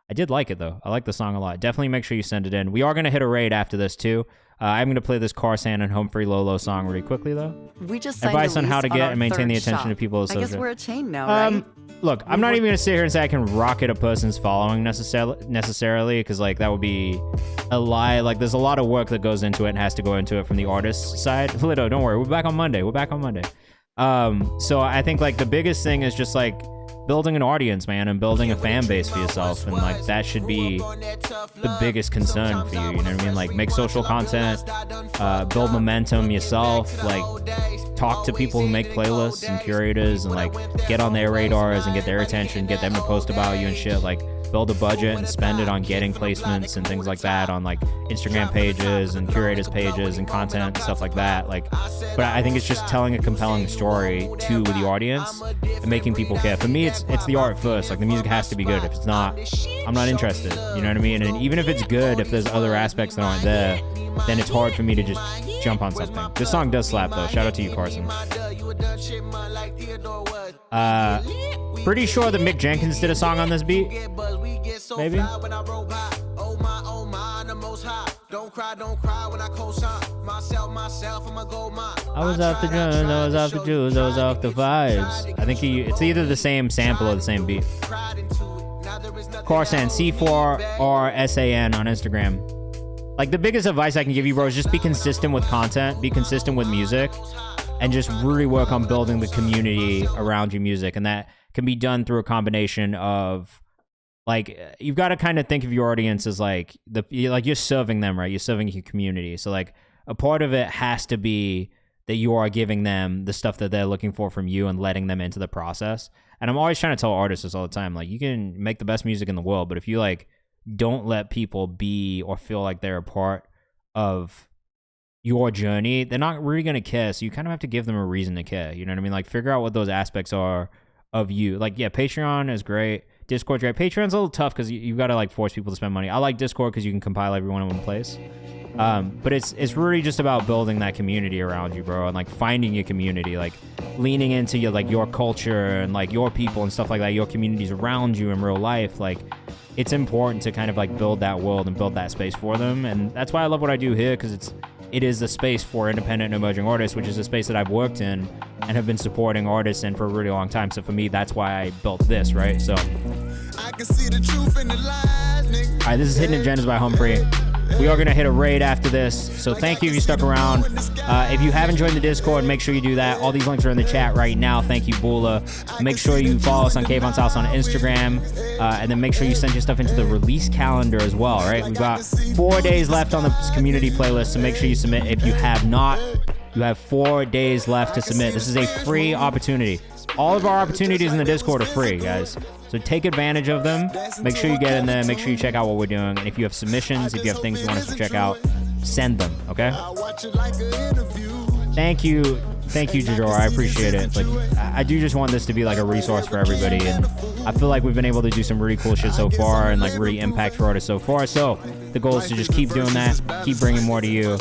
I did like it though. I like the song a lot. Definitely make sure you send it in. We are going to hit a raid after this too. I'm going to play this Carsan and Home Free Lolo song really quickly though. We just advice on how to get and maintain the attention of people. I guess we're a chain now, right? Look, I'm not even going to sit here and say I can rocket a person's following necessarily, because like that would be a lie. Like there's a lot of work that goes into it and has to go into it from the artist's side. Lito, don't worry. We're back on Monday. So I think like the biggest thing is just like building an audience, man, and building a fan base for yourself. And like that should be the biggest concern for you. You know what I mean? Like make social content, build momentum yourself, like talk to people who make playlists and curators and like get on their radars and get their attention, get them to post about you and shit. Like build a budget and spend it on getting placements and things like that on like Instagram pages and curators pages and content and stuff like that. Like, but I think it's just telling a compelling story to the audience and making people care. For me, it's the art first. Like the music has to be good. If it's not, I'm not interested. You know what I mean? And even if it's good, if there's other aspects that aren't there, then it's hard for me to just jump on something. This song does slap though. Shout out to you, Carson. Pretty sure that Mick Jenkins did a song on this beat. Maybe. I was off the drums, I was off the juice, I was off the vibes. I think it's either the same sample or the same beat. Carsan, C4RSAN on Instagram. Like the biggest advice I can give you, bro, is just be consistent with content, be consistent with music, and just really work on building the community around your music. And that can be done through a combination of, like, you've got to kind of think of your audience as like you're serving them, right? You're serving your community. So like a part of it has to be that you are giving them the stuff that they're looking for from you and letting them into the process. And I'm always trying to tell artists this all the time. Like, you can make the best music in the world, but if you like don't let people be or feel like they're a part of your journey, they're not really going to care. So you kind of have to give them a reason to care. You know what I mean? Like, figure out what those aspects are of you. Like, yeah, Patreon is great. Discord's great. Patreon's a little tough because you've got to like force people to spend money. I like Discord because you can compile everyone in one place. But it's really just about building that community around you, bro, and like finding your community, like leaning into your culture and like your people and stuff like that, your communities around you in real life. Like, it's important to kind of like build that world and build that space for them. And that's why I love what I do here, because it is the space for independent and emerging artists, which is a space that I've worked in and have been supporting artists in for a really long time. So for me, that's why I built this, right? So, I can see the truth in the lies, nigga. All right, this is Hidden Agendas by Humphrey. We are going to hit a raid after this, so thank you if you stuck around. If you haven't joined the Discord, make sure you do that. All these links are in the chat right now. Thank you, Bula. Make sure you follow us on Kayvan's House on Instagram, and then make sure you send your stuff into the release calendar as well, right? We've got 4 days left on the community playlist, so make sure you submit. If you have not, you have 4 days left to submit. This is a free opportunity. All of our opportunities in the Discord are free, guys. So take advantage of them. Make sure you get in there. Make sure you check out what we're doing. And if you have submissions, if you have things you want us to check out, send them, okay? Thank you, Jador. I appreciate it. Like, I do just want this to be like a resource for everybody, and I feel like we've been able to do some really cool shit so far and like really impactful artists so far. So the goal is to just keep doing that, keep bringing more to you.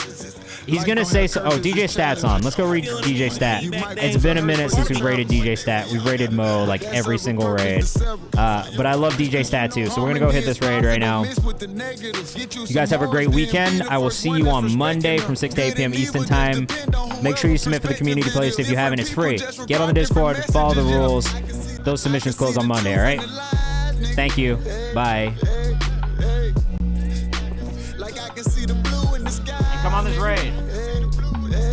He's gonna say so. Oh, DJ Stat's on. Let's go read DJ Stat. It's been a minute since we've rated DJ Stat. We've rated Mo like every single raid. But I love DJ Stat too. So we're gonna go hit this raid right now. You guys have a great weekend. I will see you on Monday from 6 to 8 p.m. Eastern time. Make sure you submit for the community playlist if you haven't. It's free. Get on the Discord, follow the rules. Those submissions close on Monday, all right? Thank you. Bye. And come on this raid.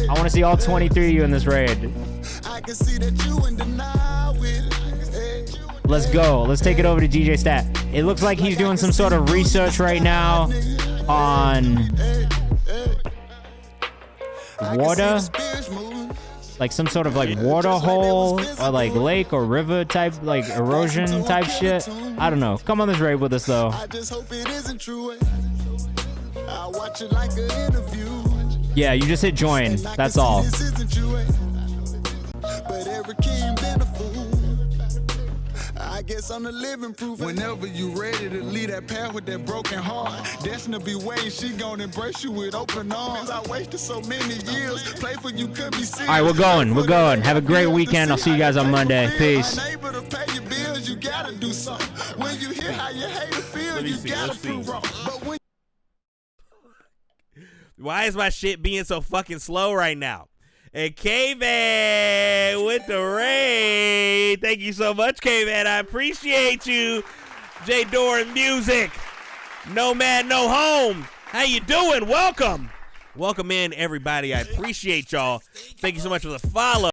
I want to see all 23 of you in this raid. Let's go. Let's take it over to DJ Stat. It looks like he's doing some sort of research right now on water. Like some sort of like water hole or like lake or river type, like erosion type shit. I don't know. Come on this raid with us though. Yeah, you just hit join. That's all. I guess I'm the living proof. Whenever you ready to leave that path with that broken heart, Destiny be waiting, she gon' embrace you with open arms. I wasted so many years, play for you could be serious. All right, we're going. Have a great weekend. I'll see you guys on Monday. Peace. Unable to pay your bills, you gotta do something. When you hear how you hate to feel, you gotta prove wrong. But when why is my shit being so fucking slow right now? And Kayvan with the raid. Thank you so much, Kayvan. I appreciate you. J Door Music. No Man, No Home. How you doing? Welcome. Welcome in, everybody. I appreciate y'all. Thank you so much for the follow.